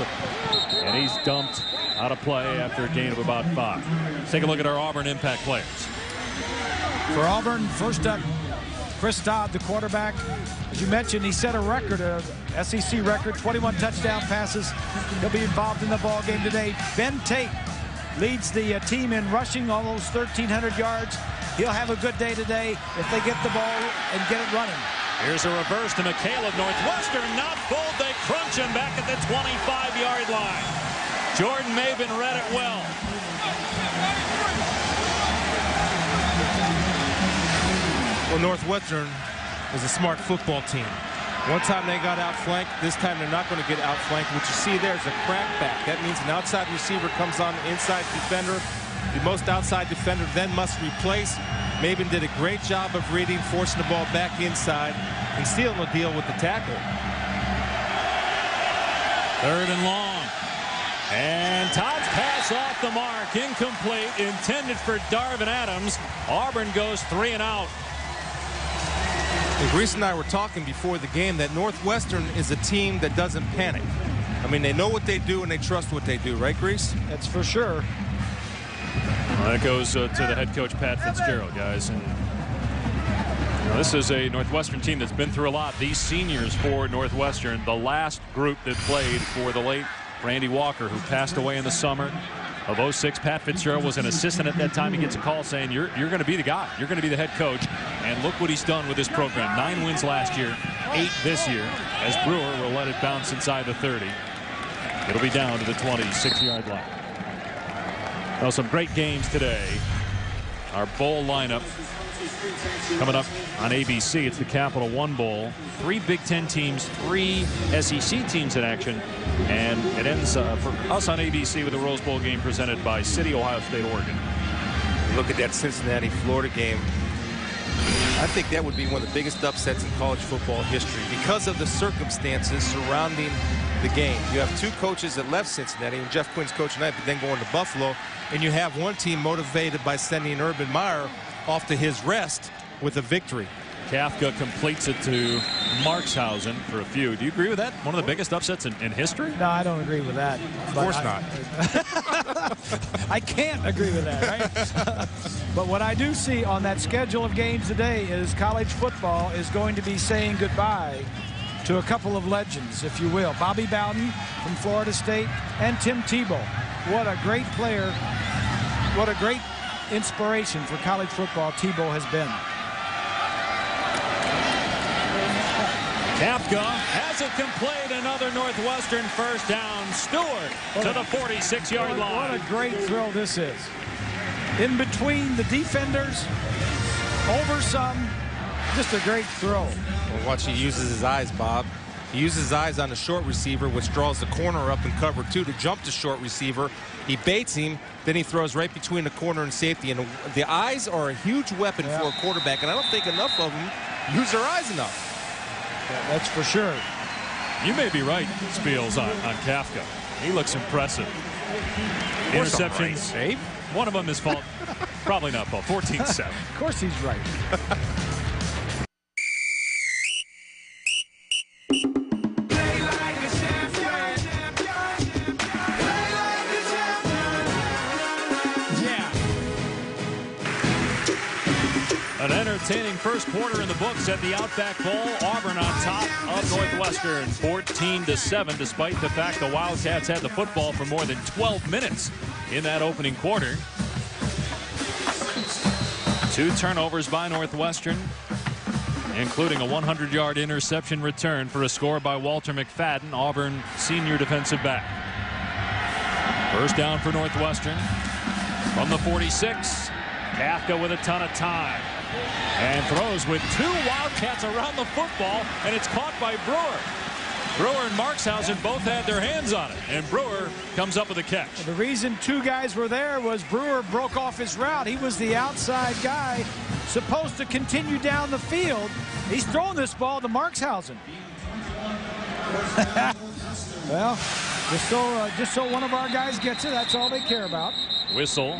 Speaker 1: And he's dumped out of play after a gain of about 5. Let's take a look at our Auburn impact players.
Speaker 2: For Auburn, first up, Chris Dodd, the quarterback. As you mentioned, he set a record, a SEC record, 21 touchdown passes. He'll be involved in the ball game today. Ben Tate leads the team in rushing, almost 1,300 yards. He'll have a good day today if they get the ball and get it running.
Speaker 1: Here's a reverse to McHale of Northwestern. Not fooled. They crunch him back at the 25-yard line. Jordan Maben read it well.
Speaker 3: Well, Northwestern is a smart football team. One time they got outflanked. This time they're not going to get outflanked. What you see there is a crackback. That means an outside receiver comes on the inside defender. The most outside defender then must replace. Maben did a great job of reading, forcing the ball back inside, and sealing the deal with the tackle.
Speaker 1: 3rd and long. And Todd's pass off the mark. Incomplete. Intended for Darvin Adams. Auburn goes 3 and out.
Speaker 3: Reese and I were talking before the game that Northwestern is a team that doesn't panic. I mean, they know what they do and they trust what they do, right, Reese?
Speaker 2: That's for sure.
Speaker 1: Well, that goes to the head coach, Pat Fitzgerald, guys. And this is a Northwestern team that's been through a lot. These seniors for Northwestern, the last group that played for the late Randy Walker, who passed away in the summer of 06. Pat Fitzgerald was an assistant at that time. He gets a call saying, you're going to be the guy. You're going to be the head coach. And look what he's done with this program. 9 wins last year, 8 this year, as Brewer will let it bounce inside the 30. It'll be down to the 26-yard line. Well, some great games today. Our bowl lineup coming up on ABC. It's the Capital One Bowl. 3 Big Ten teams, 3 SEC teams in action. And it ends for us on ABC with the Rose Bowl game presented by City, Ohio State, Oregon.
Speaker 3: Look at that Cincinnati-Florida game. I think that would be one of the biggest upsets in college football history because of the circumstances surrounding the game. You have 2 coaches that left Cincinnati, and Jeff Quinn's coaching that, but then going to Buffalo. And you have one team motivated by sending Urban Meyer off to his rest with a victory.
Speaker 1: Kafka completes it to Markshausen for a few. Do you agree with that? One of the biggest upsets in history?
Speaker 2: No, I don't agree with that.
Speaker 3: Of course not.
Speaker 2: I can't agree with that, right? But what I do see on that schedule of games today is college football is going to be saying goodbye to a couple of legends, if you will. Bobby Bowden from Florida State and Tim Tebow. What a great player. What a great inspiration for college football Tebow has been.
Speaker 1: Kafka has it complete. Another Northwestern first down. Stewart to the 46-yard line.
Speaker 2: What a great throw this is. In between the defenders, over some, just a great throw.
Speaker 3: Well, watch, he uses his eyes, Bob. He uses his eyes on the short receiver, which draws the corner up in cover 2 to jump to short receiver. He baits him, then he throws right between the corner and safety. And the eyes are a huge weapon for a quarterback, and I don't think enough of them use their eyes enough.
Speaker 2: Yeah, that's for sure.
Speaker 1: You may be right, Spiels, on Kafka. He looks impressive. Interceptions.
Speaker 3: Right,
Speaker 1: one of them is fault. Probably not fault. 14-7.
Speaker 2: Of course he's right.
Speaker 1: An entertaining first quarter in the books at the Outback Bowl. Auburn on top of Northwestern 14-7, despite the fact the Wildcats had the football for more than 12 minutes in that opening quarter. 2 turnovers by Northwestern, including a 100-yard interception return for a score by Walter McFadden, Auburn senior defensive back. First down for Northwestern from the 46. Kafka with a ton of time. And throws with 2 Wildcats around the football, and it's caught by Brewer. Brewer and Markshausen both had their hands on it, and Brewer comes up with a catch.
Speaker 2: The reason 2 guys were there was Brewer broke off his route. He was the outside guy supposed to continue down the field. He's throwing this ball to Markshausen. Well, just so one of our guys gets it, that's all they care about.
Speaker 1: Whistle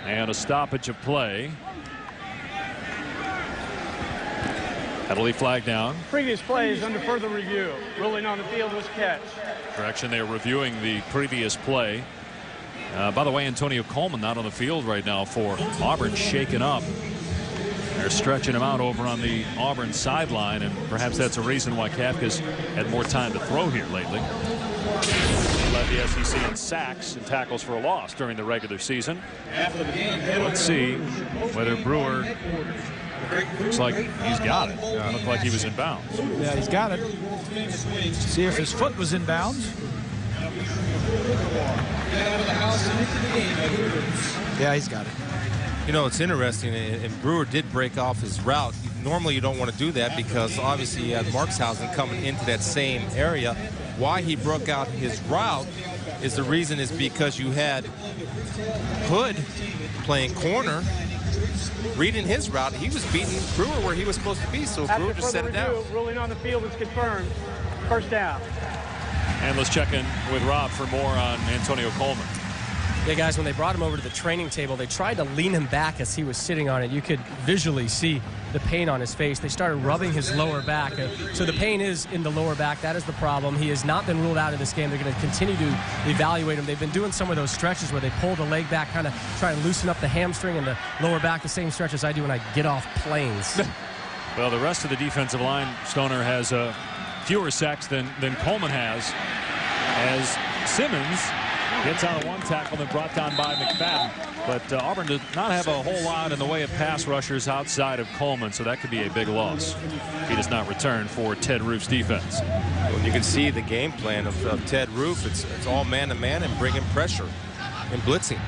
Speaker 1: and a stoppage of play. Penalty flag down.
Speaker 4: Previous play is under further review. Ruling on the field was catch.
Speaker 1: Correction, they're reviewing the previous play. By the way, Antonio Coleman not on the field right now for Auburn, shaken up. They're stretching him out over on the Auburn sideline, and perhaps that's a reason why Kafka's had more time to throw here lately. He led the SEC in sacks and tackles for a loss during the regular season. Let's see whether Brewer looks like he's got it. It looked like he was in bounds.
Speaker 2: Yeah, he's got it. See if his foot was in bounds. Yeah, he's got it.
Speaker 3: You know, it's interesting, and Brewer did break off his route. Normally you don't want to do that because obviously you had Markshausen coming into that same area. Why he broke out his route is the reason is because you had Hood playing corner, reading his route. He was beating Brewer where he was supposed to be, so Brewer just set it down.
Speaker 4: Ruling on the field is confirmed. First down.
Speaker 1: And let's check in with Rob for more on Antonio Coleman.
Speaker 6: Yeah, guys, when they brought him over to the training table, they tried to lean him back as he was sitting on it. You could visually see the pain on his face. They started rubbing his lower back. So the pain is in the lower back. That is the problem. He has not been ruled out of this game. They're going to continue to evaluate him. They've been doing some of those stretches where they pull the leg back, kind of try to loosen up the hamstring and the lower back, the same stretch as I do when I get off planes.
Speaker 1: Well, the rest of the defensive line, Stoner, has fewer sacks than Coleman has, as Simmons gets out of one tackle and brought down by McFadden. But Auburn does not have a whole lot in the way of pass rushers outside of Coleman, so that could be a big loss if he does not return for Ted Roof's defense.
Speaker 3: Well, you can see the game plan of Ted Roof. It's all man-to-man and bringing pressure and blitzing.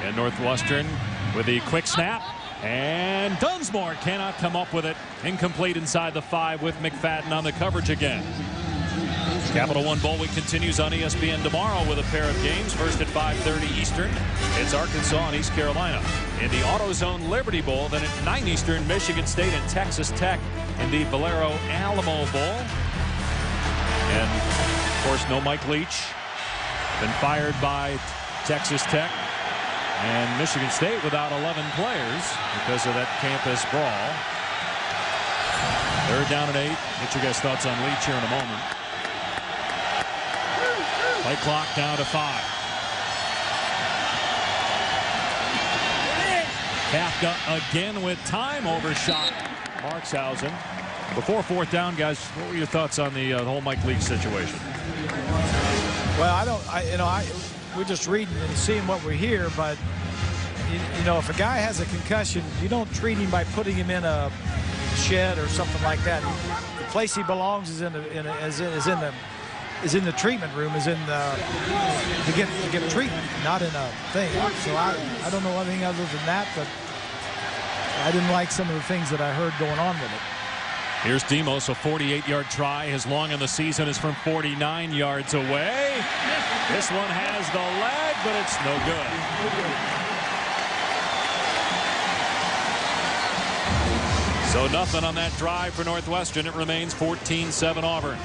Speaker 1: And Northwestern with the quick snap. And Dunsmore cannot come up with it. Incomplete inside the 5 with McFadden on the coverage again. Capital One Bowl Week continues on ESPN tomorrow with a pair of games. First at 5:30 Eastern, it's Arkansas and East Carolina. In the AutoZone Liberty Bowl, then at 9 Eastern, Michigan State and Texas Tech in the Valero Alamo Bowl. And, of course, no Mike Leach. Been fired by Texas Tech. And Michigan State without 11 players because of that campus brawl. Third down and 8. Get your guys' thoughts on Leach here in a moment. Play clock down to 5. Kafka again with time, overshot Markshausen. Before fourth down, guys, what were your thoughts on the whole Mike Leach situation?
Speaker 2: Well, we're just reading and seeing what we hear, but you know, if a guy has a concussion, you don't treat him by putting him in a shed or something like that. The place he belongs is in the treatment room, is in to get treatment, not in a thing. So I don't know anything other than that, but I didn't like some of the things that I heard going on with it.
Speaker 1: Here's Demos, a 48-yard try. His long in the season is from 49 yards away. This one has the leg, but it's no good. So nothing on that drive for Northwestern. It remains 14-7 Auburn.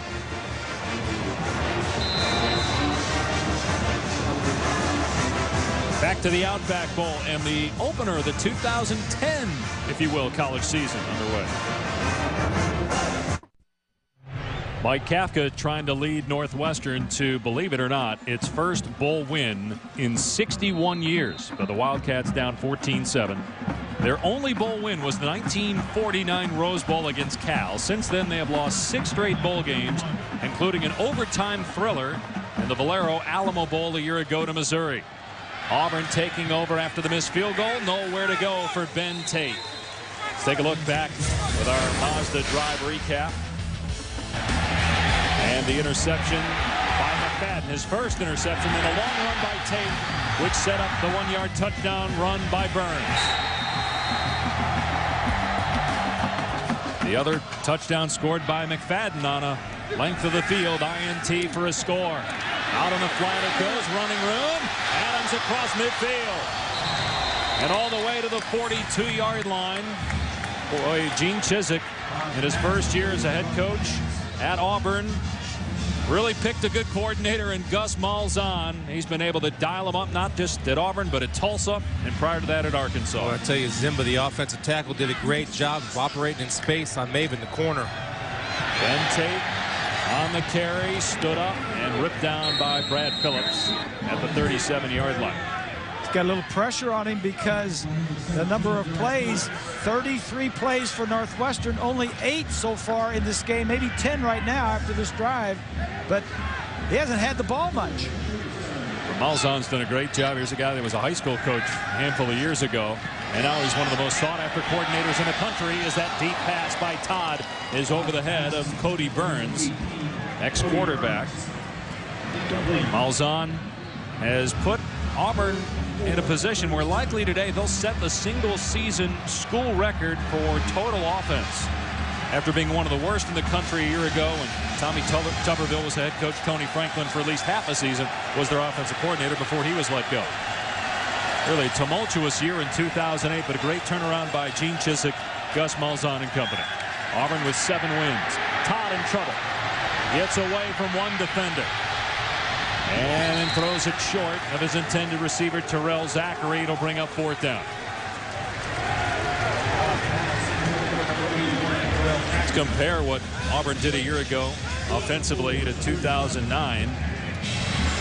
Speaker 1: Back to the Outback Bowl and the opener of the 2010, if you will, college season underway. Mike Kafka trying to lead Northwestern to, believe it or not, its first bowl win in 61 years. But the Wildcats down 14-7. Their only bowl win was the 1949 Rose Bowl against Cal. Since then, they have lost 6 straight bowl games, including an overtime thriller in the Valero Alamo Bowl a year ago to Missouri. Auburn taking over after the missed field goal. Nowhere to go for Ben Tate. Let's take a look back with our Mazda Drive recap. And the interception by McFadden, his first interception, then a long run by Tate, which set up the 1-yard touchdown run by Burns. The other touchdown scored by McFadden on a length of the field, INT for a score. Out on the flat it goes, running room. Adams across midfield. And all the way to the 42-yard line. Boy, Gene Chizik, in his first year as a head coach at Auburn, really picked a good coordinator in Gus Malzahn. He's been able to dial him up, not just at Auburn, but at Tulsa, and prior to that at Arkansas.
Speaker 3: Well, I tell you, Zimba, the offensive tackle, did a great job of operating in space on Maven, the corner.
Speaker 1: Ben Tate on the carry, stood up and ripped down by Brad Phillips at the 37-yard line.
Speaker 2: got a little pressure on him because the number of plays, 33 plays for Northwestern, only 8 so far in this game, maybe 10 right now after this drive, but he hasn't had the ball much.
Speaker 1: Malzahn's done a great job. Here's a guy that was a high school coach a handful of years ago, and now he's one of the most sought-after coordinators in the country, as that deep pass by Todd is over the head of Cody Burns, ex-quarterback. Malzahn has put Auburn in a position where likely today they'll set the single-season school record for total offense, after being one of the worst in the country a year ago when Tommy Tuberville was the head coach. Tony Franklin, for at least half a season, was their offensive coordinator before he was let go. Really a tumultuous year in 2008, but a great turnaround by Gene Chizik, Gus Malzahn and company. Auburn with 7 wins. Todd in trouble. Gets away from one defender and throws it short of his intended receiver, Terrell Zachary. It'll bring up 4th down. Let's compare what Auburn did a year ago offensively to 2009.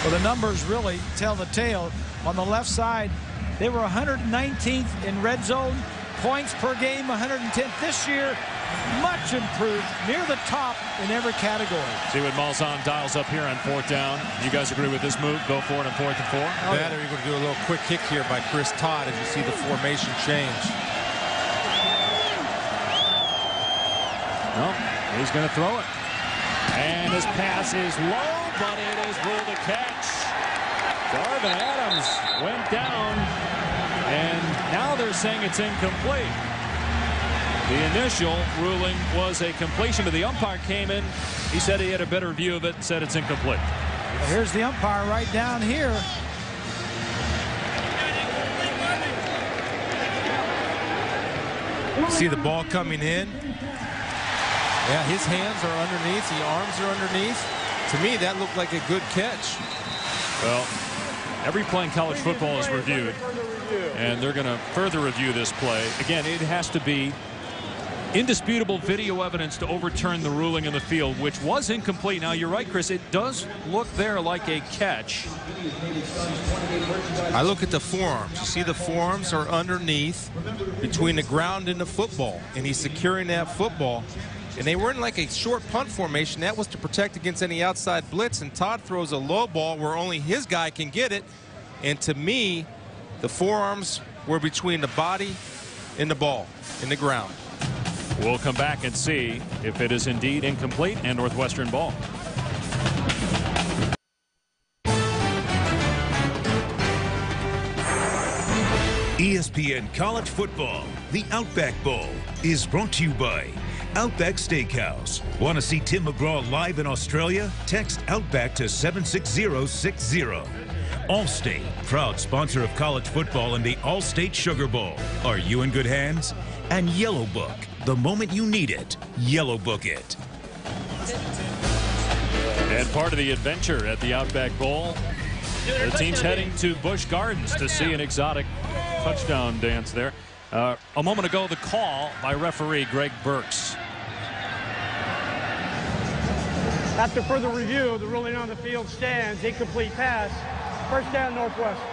Speaker 2: Well, the numbers really tell the tale. On the left side, they were 119th in red zone. Points per game, 110th. This year, much improved, near the top in every category. See what Malzahn dials up here on 4th down. You guys agree with this move? Go for it on 4th and 4?
Speaker 3: That, or you're going to do a little quick kick here by Chris Todd as you see the formation change.
Speaker 1: No, he's going to throw it. And his pass is low, but it is ruled a catch. Darvin Adams went down, and now they're saying it's incomplete. The initial ruling was a completion, but the umpire came in. He said he had a better view of it and said it's incomplete.
Speaker 2: Here's the umpire right down here.
Speaker 3: See the ball coming in. Yeah, his hands are underneath, the arms are underneath. To me, that looked like a good catch.
Speaker 1: Well, every play in college football is reviewed, and they're going to further review this play. Again, it has to be indisputable video evidence to overturn the ruling in the field, which was incomplete. Now, you're right, Chris, it does look there like a catch.
Speaker 3: I look at the forearms. You see the forearms are underneath between the ground and the football, and he's securing that football. And they were in like a short punt formation. That was to protect against any outside blitz, and Todd throws a low ball where only his guy can get it. And to me, the forearms were between the body and the ball in the ground.
Speaker 1: We'll come back and see if it is indeed incomplete and Northwestern ball.
Speaker 7: ESPN College Football, the Outback Bowl, is brought to you by Outback Steakhouse. Want to see Tim McGraw live in Australia? Text Outback to 76060. Allstate, proud sponsor of college football and the Allstate Sugar Bowl. Are you in good hands? And Yellow Book, the moment you need it, Yellow Book it.
Speaker 1: And part of the adventure at the Outback Bowl, the team's heading to Busch Gardens to see an exotic touchdown dance there. A moment ago, the call by referee Greg Burks.
Speaker 4: After further review, the ruling on the field stands. Incomplete pass. 1st down, Northwestern.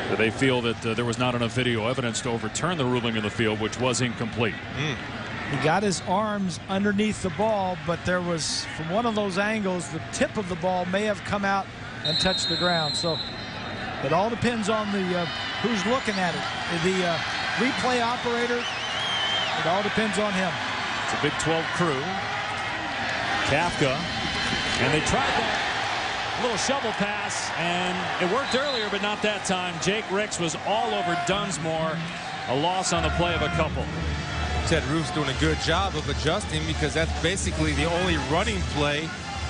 Speaker 1: So they feel that there was not enough video evidence to overturn the ruling in the field, which was incomplete.
Speaker 2: He got his arms underneath the ball, but there was, from one of those angles, the tip of the ball may have come out and touched the ground. So it all depends on the who's looking at it. The replay operator, it all depends on him.
Speaker 1: It's a Big 12 crew. Kafka, and they tried that little shovel pass, and it worked earlier, but not that time. Jake Ricks was all over Dunsmore. A loss on the play of a couple.
Speaker 3: Ted Roof's doing a good job of adjusting, because that's basically the only running play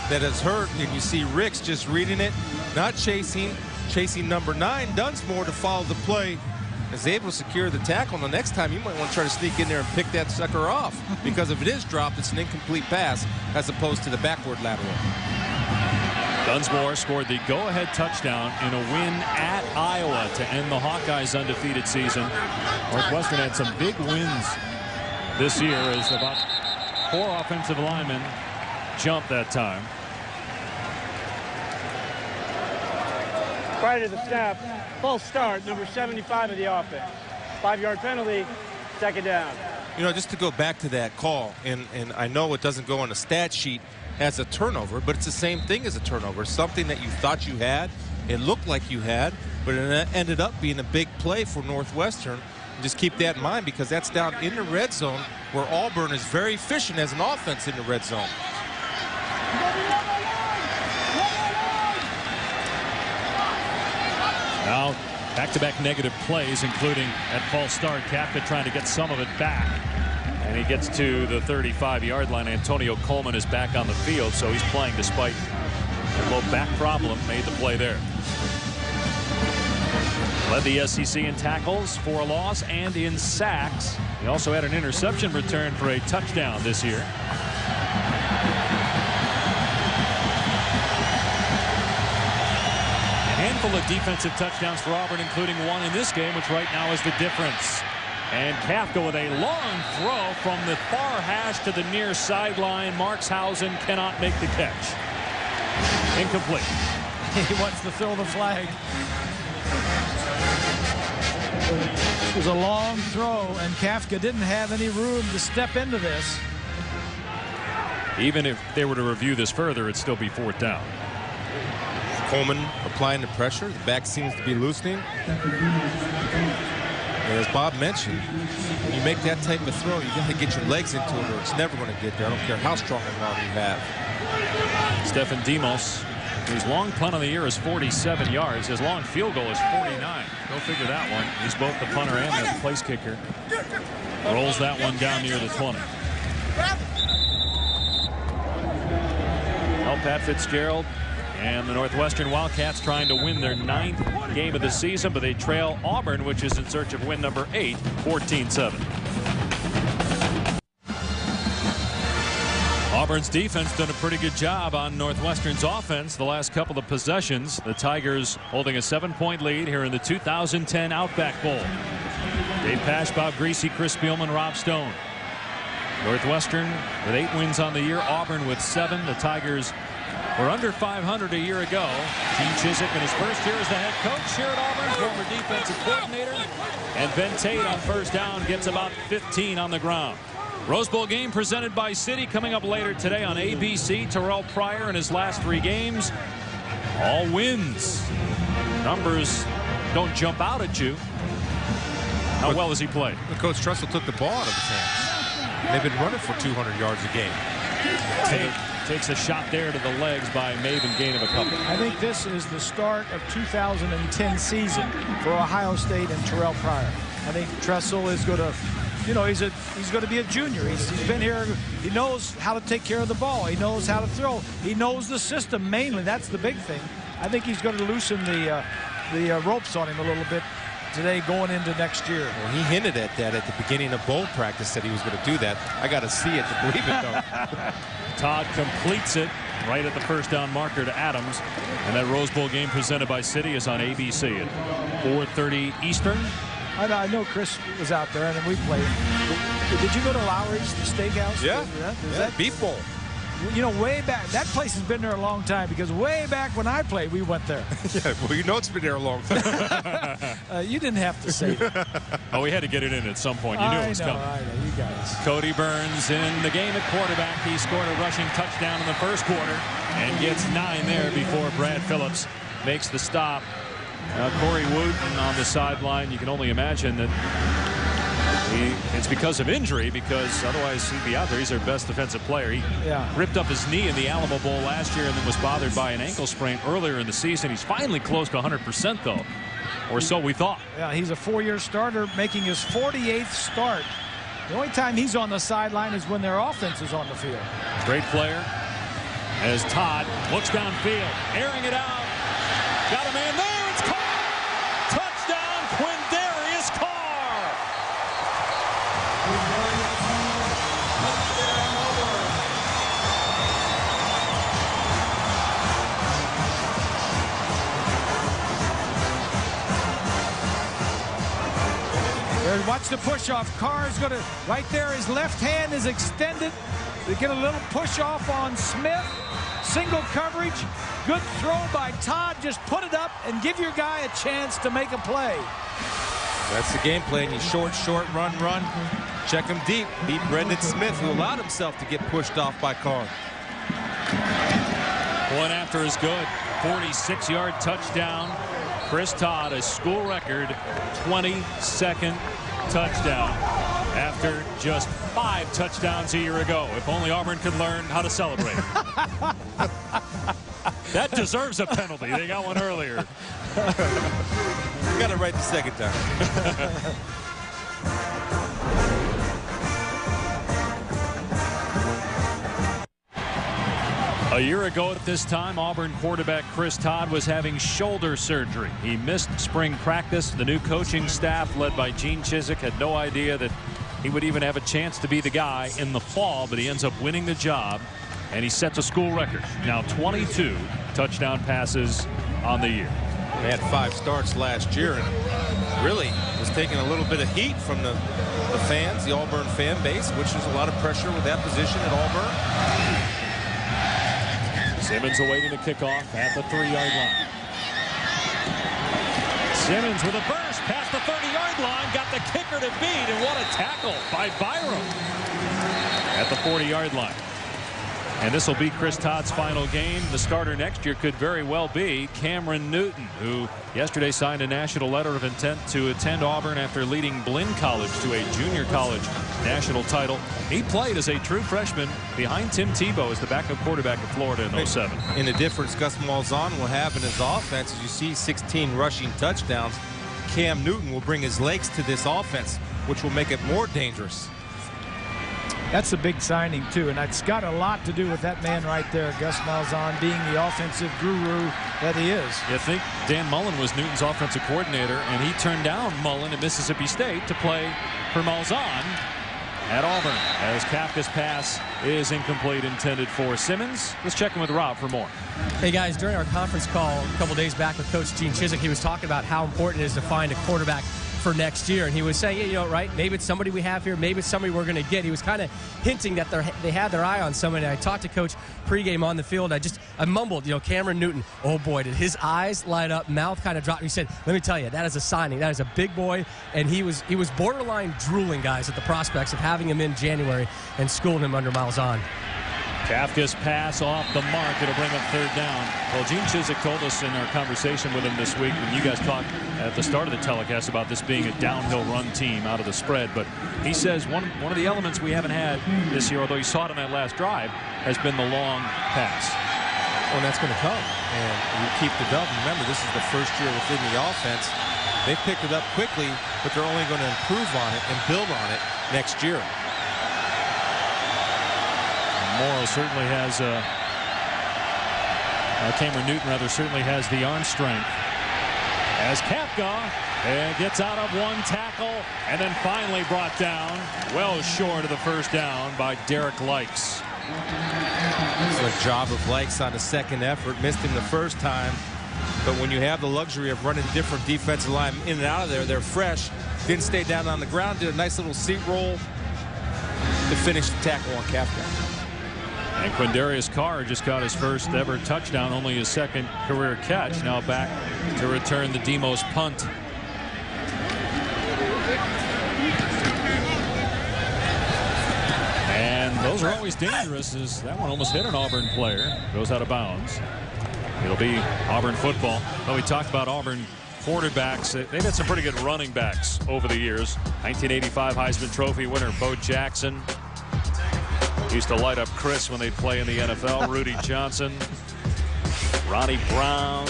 Speaker 3: that has hurt. And you see Ricks just reading it, not chasing number 9, Dunsmore, to follow the play. Is able to secure the tackle. And the next time you might want to try to sneak in there and pick that sucker off, because if it is dropped, it's an incomplete pass as opposed to the backward lateral.
Speaker 1: Dunsmore scored the go-ahead touchdown in a win at Iowa to end the Hawkeyes' undefeated season. Northwestern had some big wins this year as about 4 offensive linemen jumped that time.
Speaker 4: Prior to the snap, false start, number 75 of the offense. 5-yard penalty, second down.
Speaker 3: You know, just to go back to that call, and I know it doesn't go on the stat sheet as a turnover, but it's the same thing as a turnover. Something that you thought you had, it looked like you had, but it ended up being a big play for Northwestern. Just keep that in mind, because that's down in the red zone, where Auburn is very efficient as an offense in the red zone.
Speaker 1: Now, back-to-back negative plays, including at false start. Kafka trying to get some of it back. And he gets to the 35-yard line. Antonio Coleman is back on the field, so he's playing despite a low back problem. Made the play there. Led the SEC in tackles for a loss and in sacks. He also had an interception return for a touchdown this year. A handful of defensive touchdowns for Auburn, including one in this game, which right now is the difference. And Kafka with a long throw from the far hash to the near sideline. Markshausen cannot make the catch. Incomplete.
Speaker 2: He wants to throw the flag. It was a long throw, and Kafka didn't have any room to step into this.
Speaker 1: Even if they were to review this further, it'd still be fourth down.
Speaker 3: Coleman applying the pressure. The back seems to be loosening. And as Bob mentioned, when you make that type of throw, you got to get your legs into it, or it's never going to get there. I don't care how strong an arm you have.
Speaker 1: Stephen Demos, whose long punt of the year is 47 yards. His long field goal is 49. Go figure that one. He's both the punter and the place kicker. Rolls that one down near the 20. Well, Pat Fitzgerald and the Northwestern Wildcats trying to win their 9th game of the season, but they trail Auburn, which is in search of win number 8, 14-7. Auburn's defense done a pretty good job on Northwestern's offense the last couple of possessions. The Tigers holding a 7-point lead here in the 2010 Outback Bowl. Dave Pasch, Bob Greasy, Chris Spielman, Rob Stone. Northwestern with 8 wins on the year. Auburn with 7. The Tigers were under 500 a year ago. Gene Chizik in his first year as the head coach here at Auburn, former defensive coordinator. And Ben Tate on first down gets about 15 on the ground. Rose Bowl game presented by Citi coming up later today on ABC. Terrell Pryor in his last 3 games, all wins. Numbers don't jump out at you. How well has he played?
Speaker 3: Coach Tressel took the ball out of his hands. They've been running for 200 yards a game.
Speaker 1: Takes a shot there to the legs by Maven, gain of a couple.
Speaker 2: I think this is the start of 2010 season for Ohio State and Terrell Pryor. I think Tressel is going to, you know, he's going to be a junior. He's been here. He knows how to take care of the ball. He knows how to throw. He knows the system mainly. That's the big thing. I think he's going to loosen the ropes on him a little bit today going into next year.
Speaker 3: Well, he hinted at that at the beginning of bowl practice, that he was going to do that. I got to see it to believe it, though.
Speaker 1: Todd completes it right at the first down marker to Adams. And that Rose Bowl game presented by Citi is on ABC at 4:30 Eastern.
Speaker 2: I know Chris was out there, and we played. Did you go to Lowry's, the steakhouse?
Speaker 3: Yeah.
Speaker 2: Is that
Speaker 3: Beef Bowl.
Speaker 2: You know, way back, that place has been there a long time, because way back when I played, we went there.
Speaker 3: Yeah, well, you know it's been there a long time.
Speaker 2: You didn't have to say that.
Speaker 1: Oh, we had to get it in at some point. You knew it was coming.
Speaker 2: I know, you guys.
Speaker 1: Cody Burns in the game at quarterback. He scored a rushing touchdown in the first quarter and gets 9 there before Brad Phillips makes the stop. Corey Wooten on the sideline. You can only imagine that it's because of injury, because otherwise he'd be out there. He's their best defensive player. He ripped up his knee in the Alamo Bowl last year and then was bothered by an ankle sprain earlier in the season. He's finally close to 100% though, or so we thought.
Speaker 2: Yeah, he's a 4-year starter making his 48th start. The only time he's on the sideline is when their offense is on the field.
Speaker 1: Great player as Todd looks downfield, airing it out. Got a man there. It's caught. Touchdown, Quindarius Carr.
Speaker 2: Watch the push off. Carr's going to, right there, his left hand is extended. They get a little push off on Smith. Single coverage. Good throw by Todd. Just put it up and give your guy a chance to make a play.
Speaker 3: That's the game plan. You short, run. Check him deep. Beat Brendan Smith, who allowed himself to get pushed off by Carr.
Speaker 1: One after is good. 46-yard touchdown. Chris Todd, a school record 22nd touchdown after just 5 touchdowns a year ago. If only Auburn could learn how to celebrate. That deserves a penalty. They got one earlier.
Speaker 3: Got it right the second time.
Speaker 1: A year ago at this time, Auburn quarterback Chris Todd was having shoulder surgery. He missed spring practice. The new coaching staff, led by Gene Chizik, had no idea that he would even have a chance to be the guy in the fall, but he ends up winning the job, and he sets a school record. Now 22 touchdown passes on the year.
Speaker 3: They had 5 starts last year and really was taking a little bit of heat from the fans, the Auburn fan base, which is a lot of pressure with that position at Auburn.
Speaker 1: Simmons awaiting the kickoff at the 3-yard line. Simmons with a burst past the 30-yard line, got the kicker to beat, and what a tackle by Byram at the 40-yard line. And this will be Chris Todd's final game. The starter next year could very well be Cameron Newton, who yesterday signed a national letter of intent to attend Auburn after leading Blinn College to a junior college national title. He played as a true freshman behind Tim Tebow as the backup quarterback of Florida in 07.
Speaker 3: In the difference Gus Malzahn will have in his offense, as you see 16 rushing touchdowns, Cam Newton will bring his legs to this offense, which will make it more dangerous.
Speaker 2: That's a big signing, too, and it's got a lot to do with that man right there, Gus Malzahn, being the offensive guru that he is.
Speaker 1: You think Dan Mullen was Newton's offensive coordinator, and he turned down Mullen at Mississippi State to play for Malzahn at Auburn, as Kafka's pass is incomplete, intended for Simmons. Let's check in with Rob for more.
Speaker 6: Hey, guys, during our conference call a couple days back with Coach Gene Chizik, he was talking about how important it is to find a quarterback for next year, and he was saying, you know, right, maybe it's somebody we have here, maybe it's somebody we're going to get. He was kind of hinting that they had their eye on somebody. I talked to Coach pregame on the field. I mumbled, you know, Cameron Newton. Oh boy, did his eyes light up, mouth kind of dropped. He said, let me tell you, that is a signing. That is a big boy, and he was borderline drooling, guys, at the prospects of having him in January and schooling him under Malzahn.
Speaker 1: Kafka's pass off the mark. It'll bring up 3rd down. Well, Gene Chizik told us in our conversation with him this week, when you guys talked at the start of the telecast about this being a downhill run team out of the spread, but he says one of the elements we haven't had this year, although you saw it on that last drive, has been the long pass.
Speaker 3: Well, that's going to come, and you keep the dub. Remember, this is the first year within the offense. They picked it up quickly, but they're only going to improve on it and build on it next year.
Speaker 1: Morrow certainly has Cameron Newton rather certainly has the arm strength, as Kafka gets out of one tackle and then finally brought down well short of the 1st down by Derek Likes.
Speaker 3: Excellent job of Likes on the 2nd effort. Missed him the 1st time, but when you have the luxury of running different defensive line in and out of there, they're fresh. Didn't stay down on the ground, did a nice little seat roll to finish the tackle on Kafka.
Speaker 1: And Quindarius Carr just got his first ever touchdown, only his 2nd career catch. Now back to return the Demos punt. And those are always dangerous, as that one almost hit an Auburn player. Goes out of bounds. It'll be Auburn football. Well, we talked about Auburn quarterbacks. They've had some pretty good running backs over the years. 1985 Heisman Trophy winner Bo Jackson used to light up Chris when they'd play in the NFL. Rudy Johnson, Ronnie Brown,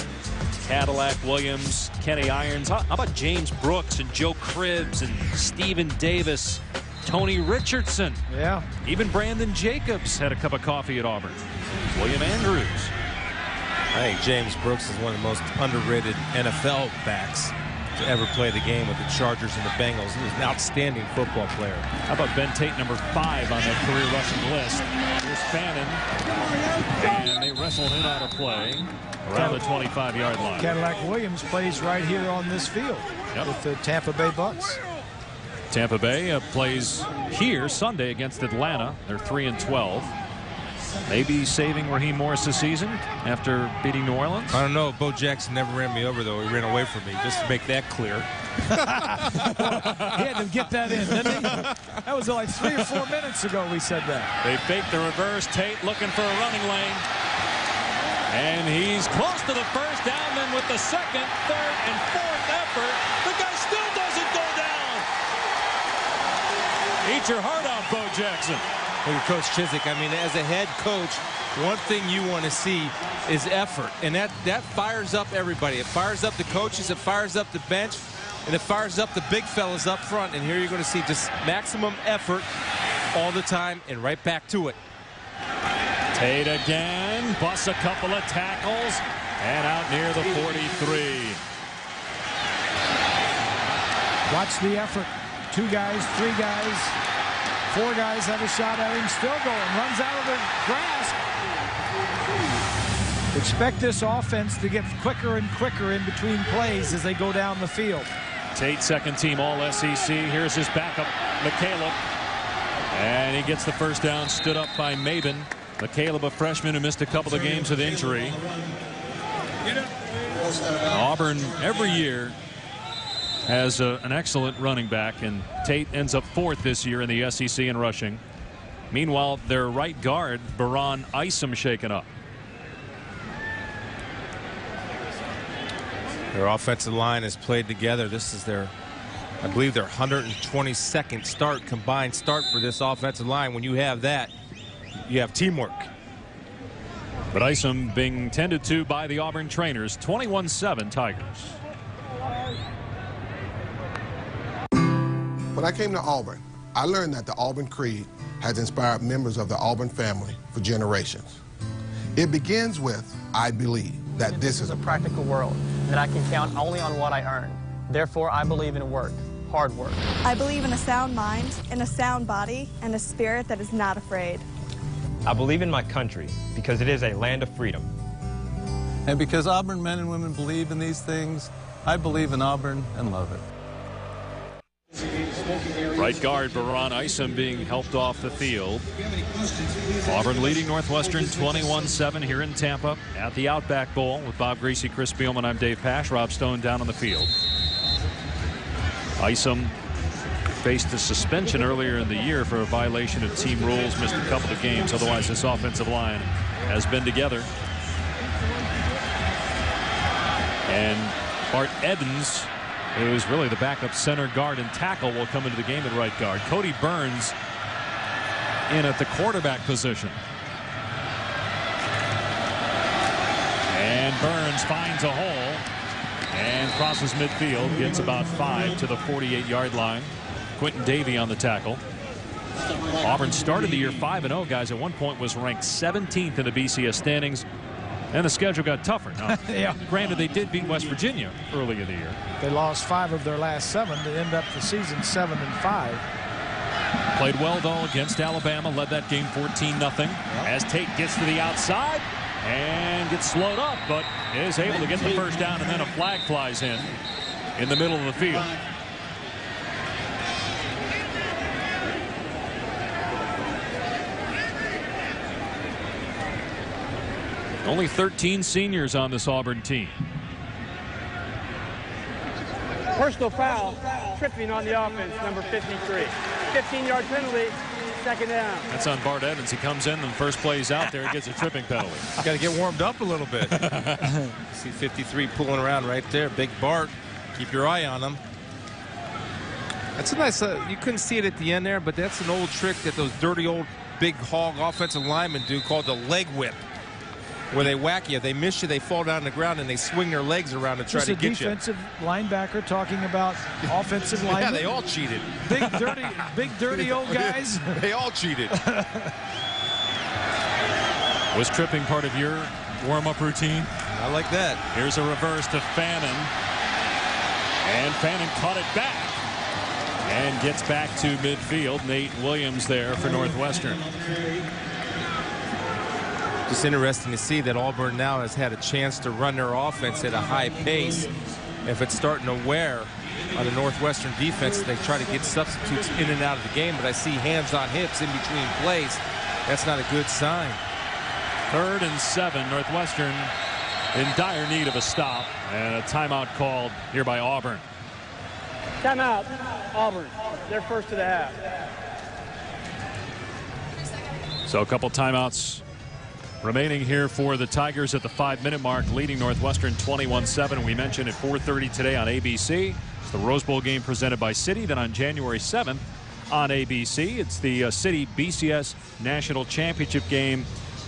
Speaker 1: Cadillac Williams, Kenny Irons. How about James Brooks and Joe Cribbs and Stephen Davis, Tony Richardson?
Speaker 2: Yeah.
Speaker 1: Even Brandon Jacobs had a cup of coffee at Auburn. William Andrews.
Speaker 3: I think James Brooks is one of the most underrated NFL backs to ever play the game with the Chargers and the Bengals. He was an outstanding football player.
Speaker 1: How about Ben Tate, number 5 on that career rushing list? Here's Fannin, and they wrestled him out of play around the 25-yard line.
Speaker 2: Cadillac Williams plays right here on this field with the Tampa Bay Bucks.
Speaker 1: Tampa Bay plays here Sunday against Atlanta. They're 3-12. Maybe saving Raheem Morris's season after beating New Orleans?
Speaker 3: I don't know. Bo Jackson never ran me over, though. He ran away from me, just to make that clear.
Speaker 2: He had to get that in, didn't he? That was like 3 or 4 minutes ago we said that.
Speaker 1: They fake the reverse. Tate looking for a running lane. And he's close to the first down. Then with the second, third, and fourth effort, the guy still doesn't go down. Eat your heart out, Bo Jackson.
Speaker 3: Look at Coach Chiswick. I mean, as a head coach, one thing you want to see is effort. And that fires up everybody. It fires up the coaches. It fires up the bench. And it fires up the big fellas up front. And here you're going to see just maximum effort all the time and right back to it.
Speaker 1: Tate again. Busts a couple of tackles. And out near the 43.
Speaker 2: Watch the effort. 2 guys, 3 guys. 4 guys have a shot at him, still going, runs out of the grasp. Expect this offense to get quicker and quicker in between plays as they go down the field.
Speaker 1: Tate, second team All-SEC. Here's his backup, McCaleb. And he gets the first down, stood up by Maben. McCaleb, a freshman who missed a couple of games with injury. Auburn every year has an excellent running back, and Tate ends up 4th this year in the SEC in rushing. Meanwhile, their right guard, Baron Isom, shaken up.
Speaker 3: Their offensive line has played together. This is their, I believe, their 122nd combined start for this offensive line. When you have that, you have teamwork.
Speaker 1: But Isom being tended to by the Auburn trainers. 21-7 Tigers.
Speaker 9: When I came to Auburn, I learned that the Auburn Creed has inspired members of the Auburn family for generations. It begins with, I believe that this is
Speaker 10: a practical world, that I can count only on what I earn. Therefore, I believe in work, hard work.
Speaker 11: I believe in a sound mind, in a sound body, and a spirit that is not afraid.
Speaker 12: I believe in my country because it is a land of freedom.
Speaker 13: And because Auburn men and women believe in these things, I believe in Auburn and love it.
Speaker 1: Right guard Baron Isom being helped off the field. Auburn leading Northwestern 21-7 here in Tampa at the Outback Bowl with Bob Greasy, Chris Spielman. I'm Dave Pasch. Rob Stone down on the field. Isom faced a suspension earlier in the year for a violation of team rules, missed a couple of games. Otherwise, this offensive line has been together. And Bart Evans, who's really the backup center guard and tackle, will come into the game at right guard. Cody Burns in at the quarterback position. And Burns finds a hole and crosses midfield, gets about 5 to the 48-yard line. Quentin Davey on the tackle. Auburn started the year 5-0, guys. At one point was ranked 17th in the BCS standings. And the schedule got tougher. Now,
Speaker 2: yeah.
Speaker 1: Granted, they did beat West Virginia early in the year.
Speaker 2: They lost 5 of their last 7 to end up the season 7-5.
Speaker 1: Played well, though, against Alabama. Led that game 14-0. As Tate gets to the outside and gets slowed up, but is able to get the first down, and then a flag flies in the middle of the field. Only 13 seniors on this Auburn team.
Speaker 4: Personal foul, tripping on the offense, number 53. 15-yard penalty, second down.
Speaker 1: That's on Bart Evans. He comes in, and the first play he's out there, he gets a tripping penalty.
Speaker 3: Got to get warmed up a little bit. See 53 pulling around right there. Big Bart. Keep your eye on him. That's a nice, you couldn't see it at the end there, but that's an old trick that those dirty old big hog offensive linemen do called the leg whip. Where they whack you, they miss you, they fall down on the ground, and they swing their legs around to try to get you.
Speaker 2: Defensive linebacker talking about offensive linemen.
Speaker 3: Yeah, they all cheated.
Speaker 2: Big dirty old guys.
Speaker 3: They all cheated.
Speaker 1: Was tripping part of your warm-up routine?
Speaker 3: I like that.
Speaker 1: Here's a reverse to Fannin. And Fannin caught it back. And gets back to midfield. Nate Williams there for Northwestern.
Speaker 3: Just interesting to see that Auburn now has had a chance to run their offense at a high pace. If it's starting to wear on the Northwestern defense, they try to get substitutes in and out of the game. But I see hands on hips in between plays. That's not a good sign.
Speaker 1: 3rd and 7. Northwestern in dire need of a stop, and a timeout called here by Auburn.
Speaker 4: Timeout, Auburn. They're first to the half.
Speaker 1: So a couple timeouts remaining here for the Tigers at the 5-minute mark, leading Northwestern 21-7. We mentioned at 4:30 today on ABC. It's the Rose Bowl game presented by Citi. Then on January 7th on ABC, it's the Citi BCS National Championship game.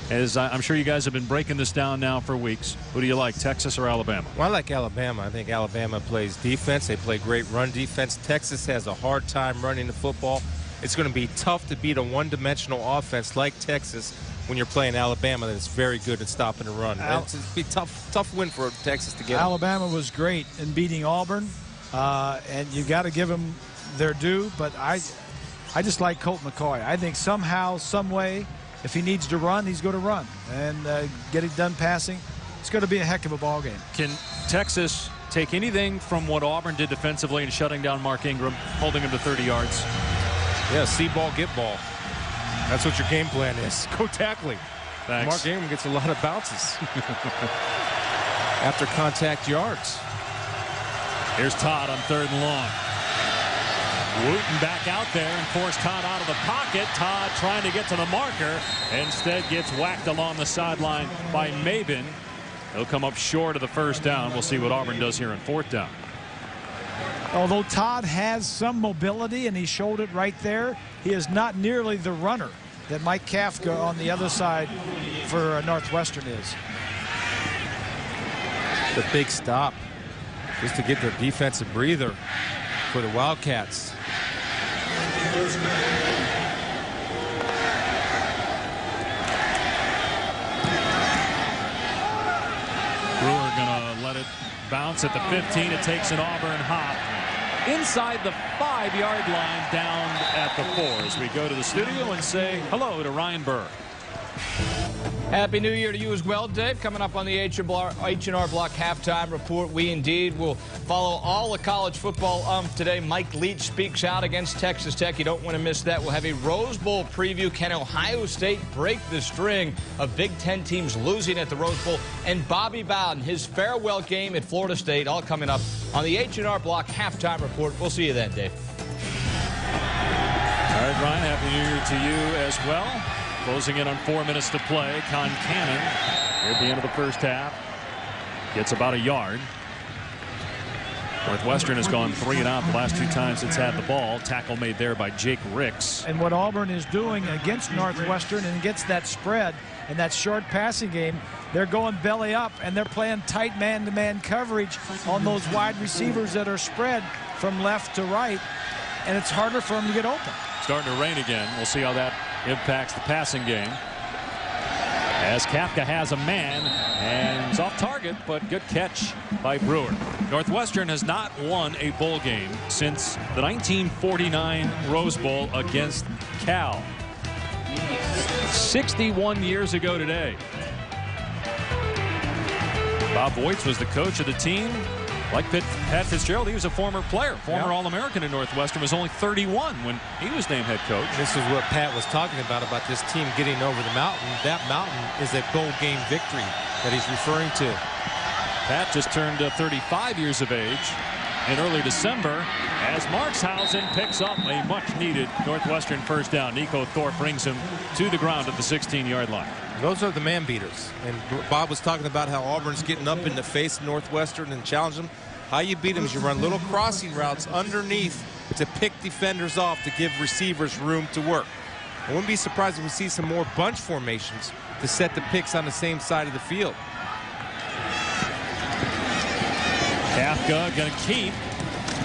Speaker 1: As I'm sure you guys have been breaking this down now for weeks. Who do you like, Texas or Alabama?
Speaker 3: Well, I like Alabama. I think Alabama plays defense. They play great run defense. Texas has a hard time running the football. It's going to be tough to beat a one-dimensional offense like Texas when you're playing Alabama that's very good at stopping the run. It's going to be tough win for Texas to get.
Speaker 2: Alabama was great in beating Auburn, and you got to give them their due. But I just like Colt McCoy. I think somehow, some way, if he needs to run, he's going to run and get it done passing. It's going to be a heck of a ball game.
Speaker 1: Can Texas take anything from what Auburn did defensively in shutting down Mark Ingram, holding him to 30 yards?
Speaker 3: Yeah, see ball, get ball. That's what your game plan is. Go tackling.
Speaker 1: Thanks.
Speaker 3: Mark Ingram gets a lot of bounces after contact yards.
Speaker 1: Here's Todd on 3rd and long. Wooten back out there and forced Todd out of the pocket. Todd trying to get to the marker. Instead gets whacked along the sideline by Mabin. He'll come up short of the 1st down. We'll see what Auburn does here on 4th down.
Speaker 2: Although Todd has some mobility and he showed it right there, he is not nearly the runner that Mike Kafka on the other side for Northwestern is.
Speaker 3: The big stop just to get their defensive breather for the Wildcats.
Speaker 1: Brewer gonna let it bounce at the 15. It takes an Auburn hop inside the 5-yard line down at the 4 as we go to the studio and say hello to Ryan Burr.
Speaker 14: Happy New Year to you as well, Dave. Coming up on the H&R Block halftime report, we indeed will follow all the college football today. Mike Leach speaks out against Texas Tech. You don't want to miss that. We'll have a Rose Bowl preview. Can Ohio State break the string of Big Ten teams losing at the Rose Bowl? And Bobby Bowden, his farewell game at Florida State, all coming up on the H&R Block halftime report. We'll see you then, Dave.
Speaker 1: All right, Ryan, Happy New Year to you as well. Closing in on 4 minutes to play. Concannon at the end of the 1st half gets about a yard. Northwestern has gone 3 and out the last 2 times it's had the ball. Tackle made there by Jake Ricks.
Speaker 2: And what Auburn is doing against Northwestern and against that spread and that short passing game, they're going belly up and they're playing tight man-to-man coverage on those wide receivers that are spread from left to right, and it's harder for them to get open.
Speaker 1: Starting to rain again. We'll see how that impacts the passing game. As Kafka has a man and is off target, but good catch by Brewer. Northwestern has not won a bowl game since the 1949 Rose Bowl against Cal. 61 years ago today. Bob Voits was the coach of the team. Like Pat Fitzgerald, he was a former player, former All-American in Northwestern, was only 31 when he was named head coach.
Speaker 3: This is what Pat was talking about this team getting over the mountain. That mountain is a bowl game victory that he's referring to.
Speaker 1: Pat just turned 35 years of age in early December as Markshausen picks up a much-needed Northwestern 1st down. Nico Thorpe brings him to the ground at the 16-yard line.
Speaker 3: Those are the man beaters. And Bob was talking about how Auburn's getting up in the face of Northwestern and challenge them. How you beat them is you run little crossing routes underneath to pick defenders off to give receivers room to work. I wouldn't be surprised if we see some more bunch formations to set the picks on the same side of the field.
Speaker 1: Kafka going to keep.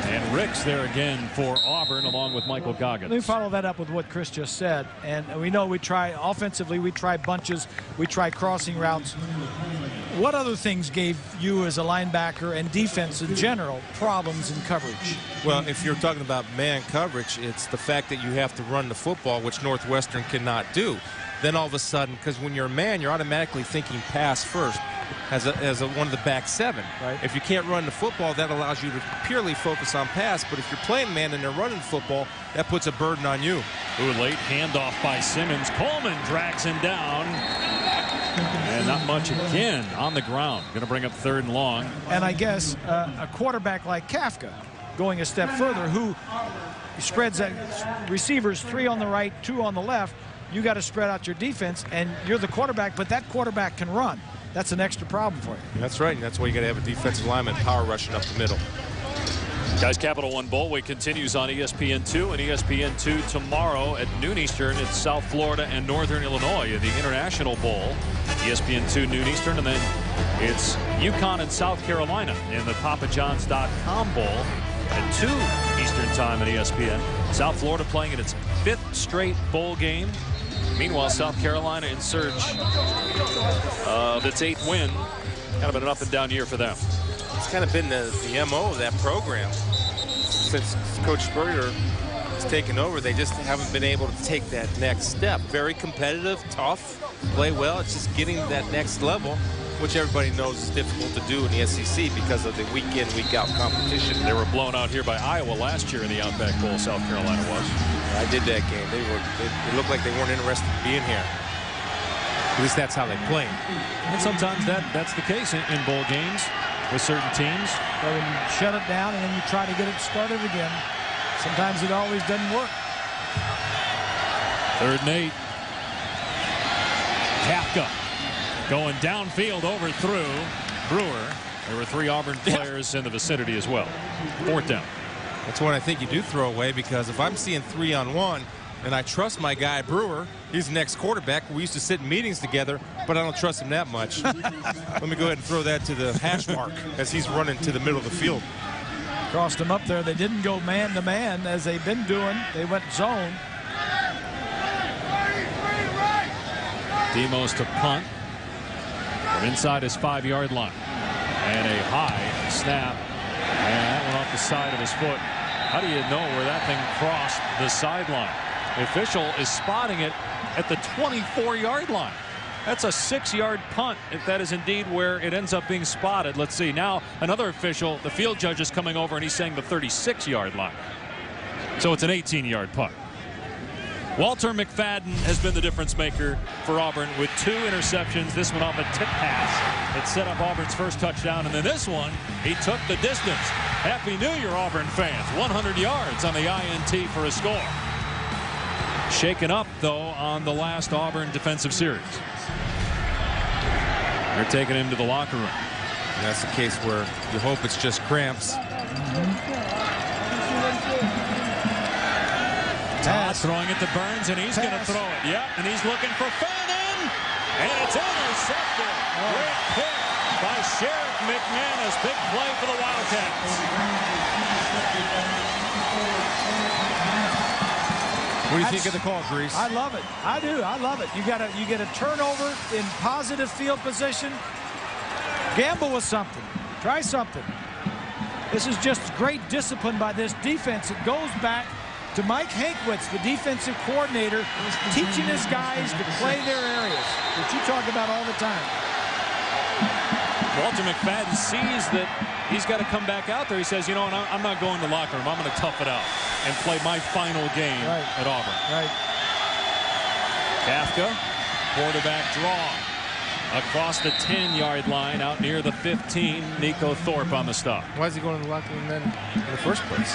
Speaker 1: And Ricks there again for Auburn along with Michael Goggins.
Speaker 2: Let me follow that up with what Chris just said. And we know we try offensively, we try bunches, we try crossing routes. What other things gave you as a linebacker and defense in general problems in coverage?
Speaker 3: Well, if you're talking about man coverage, it's the fact that you have to run the football, which Northwestern cannot do. Then all of a sudden, because when you're a man, you're automatically thinking pass first as one of the back 7.
Speaker 2: Right.
Speaker 3: If you can't run the football, that allows you to purely focus on pass. But if you're playing man and they're running football, that puts a burden on you.
Speaker 1: Ooh, late handoff by Simmons. Coleman drags him down. And not much again on the ground. Going to bring up 3rd and long.
Speaker 2: And I guess a quarterback like Kafka going a step further, who spreads that receivers 3 on the right, 2 on the left. You got to spread out your defense, and you're the quarterback, but that quarterback can run. That's an extra problem for you.
Speaker 3: That's right, and that's why you got to have a defensive lineman power rushing up the middle.
Speaker 1: Guys, Capital One Bowl Week continues on ESPN2 and ESPN2 tomorrow at noon Eastern. It's South Florida and Northern Illinois in the International Bowl. ESPN2 noon Eastern, and then it's UConn and South Carolina in the PapaJohns.com Bowl at 2 Eastern time at ESPN. South Florida playing in its 5th straight bowl game. Meanwhile, South Carolina in search of its 8th win. Kind of been an up and down year for them.
Speaker 3: It's kind of been the MO of that program. Since Coach Spurrier has taken over, they just haven't been able to take that next step. Very competitive, tough, play well. It's just getting to that next level, which everybody knows is difficult to do in the SEC because of the week-in, week-out competition.
Speaker 1: They were blown out here by Iowa last year in the Outback Bowl, South Carolina was.
Speaker 3: I did that game. They looked like they weren't interested in being here. At least that's how they play.
Speaker 1: And sometimes that's the case in bowl games with certain teams.
Speaker 2: So when you shut it down and then you try to get it started again, sometimes it always doesn't work.
Speaker 1: 3rd and 8. Kafka going downfield, overthrew Brewer. There were 3 Auburn players in the vicinity as well. 4th down.
Speaker 3: That's one I think you do throw away, because if I'm seeing 3-on-1 and I trust my guy Brewer, he's the next quarterback. We used to sit in meetings together, but I don't trust him that much. Let me go ahead and throw that to the hash mark as he's running to the middle of the field.
Speaker 2: Crossed him up there. They didn't go man-to-man as they've been doing. They went zone.
Speaker 1: Demos to punt from inside his 5-yard line. And a high snap. And that went off the side of his foot. How do you know where that thing crossed the sideline? The official is spotting it at the 24-yard line. That's a 6-yard punt, if that is indeed where it ends up being spotted. Let's see. Now another official, the field judge, is coming over, and he's saying the 36-yard line. So it's an 18-yard punt. Walter McFadden has been the difference maker for Auburn with 2 interceptions. This one off a tip pass. It set up Auburn's first touchdown, and then this one, he took the distance. Happy New Year, Auburn fans. 100 yards on the INT for a score. Shaken up, though, on the last Auburn defensive series. They're taking him to the locker room.
Speaker 3: And that's the case where you hope it's just cramps.
Speaker 1: Todd throwing it to Burns, and he's going to throw it. Yep, and he's looking for Fannin, and it's intercepted. Great pick by Sheriff McManus. Big play for the Wildcats.
Speaker 3: What do you think of the call, Grease?
Speaker 2: I love it. I do. I love it. You get a turnover in positive field position. Gamble with something. Try something. This is just great discipline by this defense. It goes back to Mike Hankwitz, the defensive coordinator, teaching his guys to play their areas, which you talk about all the time.
Speaker 1: Walter McFadden sees that he's got to come back out there. He says, you know, I'm not going to the locker room. I'm going to tough it out and play my final game at Auburn.
Speaker 2: Right.
Speaker 1: Kafka, quarterback draw. Across the 10-yard line, out near the 15, Nico Thorpe on the stop.
Speaker 3: Why is he going to the locker room then in the first place?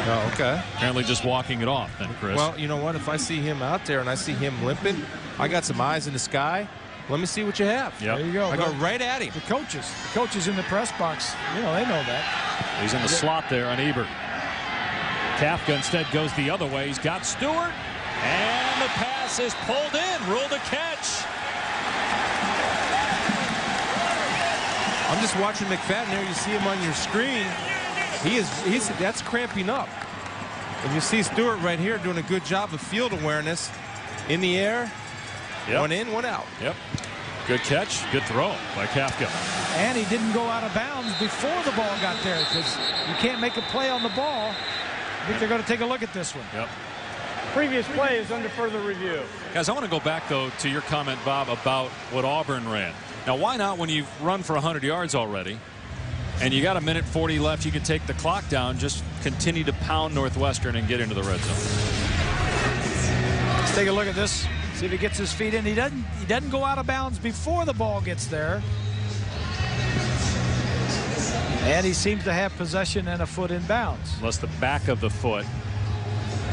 Speaker 3: Oh, okay.
Speaker 1: Apparently just walking it off then, Chris.
Speaker 3: Well, you know what? If I see him out there and I see him limping, I got some eyes in the sky. Let me see what you have.
Speaker 1: Yep.
Speaker 2: There you go.
Speaker 3: I go right at him.
Speaker 2: The coaches in the press box, you know, they know that.
Speaker 1: He's in the slot there on Ebert. Kafka instead goes the other way. He's got Stewart, and the pass is pulled in. Ruled a catch.
Speaker 3: I'm just watching McFadden there. You see him on your screen. That's cramping up. And you see Stewart right here doing a good job of field awareness. In the air, one in, one out.
Speaker 1: Yep. Good catch, good throw by Kafka.
Speaker 2: And he didn't go out of bounds before the ball got there, because you can't make a play on the ball. I think they're going to take a look at this one.
Speaker 1: Yep.
Speaker 4: Previous play is under further review.
Speaker 1: Guys, I want to go back, though, to your comment, Bob, about what Auburn ran. Now, why not, when you've run for 100 yards already and you got 1:40 left, you can take the clock down, just continue to pound Northwestern and get into the red zone.
Speaker 2: Let's take a look at this, see if he gets his feet in. He he doesn't go out of bounds before the ball gets there. And he seems to have possession and a foot in bounds.
Speaker 1: Unless the back of the foot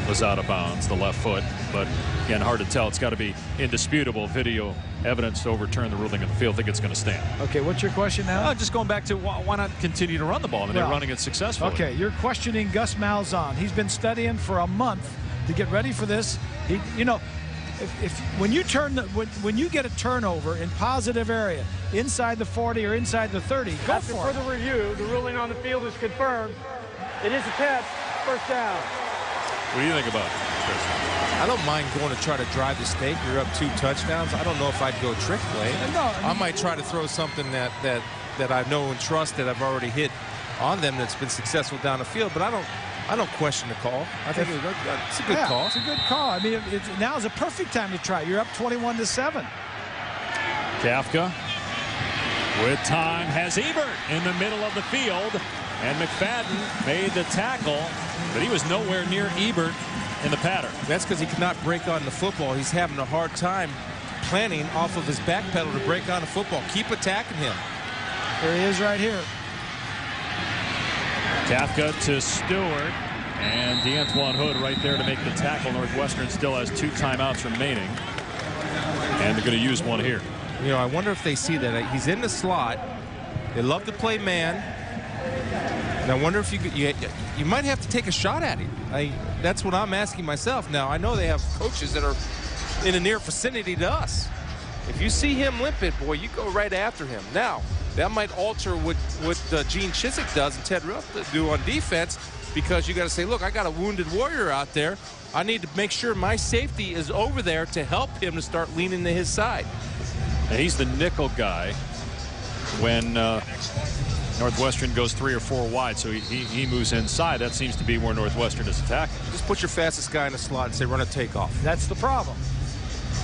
Speaker 1: was out of bounds, the left foot. But again, hard to tell. It's got to be indisputable video evidence to overturn the ruling of the field. I think it's going to stand.
Speaker 2: Okay, what's your question now?
Speaker 1: Just going back to why not continue to run the ball? I mean, they're running it successfully.
Speaker 2: Okay, you're questioning Gus Malzahn. He's been studying for a month to get ready for this. You know, when you when you get a turnover in positive area inside the 40 or inside the 30, go
Speaker 4: After
Speaker 2: for it.
Speaker 4: further review, the ruling on the field is confirmed. It is a catch. First down.
Speaker 1: What do you think about it, Chris?
Speaker 3: I don't mind going to try to drive the stake. You're up 2 touchdowns. I don't know if I'd go trick play.
Speaker 2: No,
Speaker 3: I might try to throw something that I know and trust that I've already hit on them that's been successful down the field. But I don't question the call. I think it's a good call.
Speaker 2: It's a good call. I mean, now is a perfect time to try. You're up 21-7.
Speaker 1: Kafka with time has Ebert in the middle of the field. And McFadden made the tackle, but he was nowhere near Ebert in the pattern.
Speaker 3: That's because he could not break on the football. He's having a hard time planning off of his back pedal to break on the football. Keep attacking him.
Speaker 2: There he is right here.
Speaker 1: Kafka to Stewart, and DeAntoine Hood right there to make the tackle. Northwestern still has 2 timeouts remaining, and they're going to use one here.
Speaker 3: You know, I wonder if they see that he's in the slot. They love to play man. And I wonder if you might have to take a shot at him. That's what I'm asking myself. Now, I know they have coaches that are in a near vicinity to us. If you see him limping, boy, you go right after him. Now, that might alter what Gene Chizik does and Ted Rupp do on defense, because you got to say, look, I got a wounded warrior out there. I need to make sure my safety is over there to help him to start leaning to his side.
Speaker 1: And he's the nickel guy when Northwestern goes 3 or 4 wide, so he moves inside. That seems to be where Northwestern is attacking.
Speaker 3: Just put your fastest guy in the slot and say run a takeoff.
Speaker 2: That's the problem.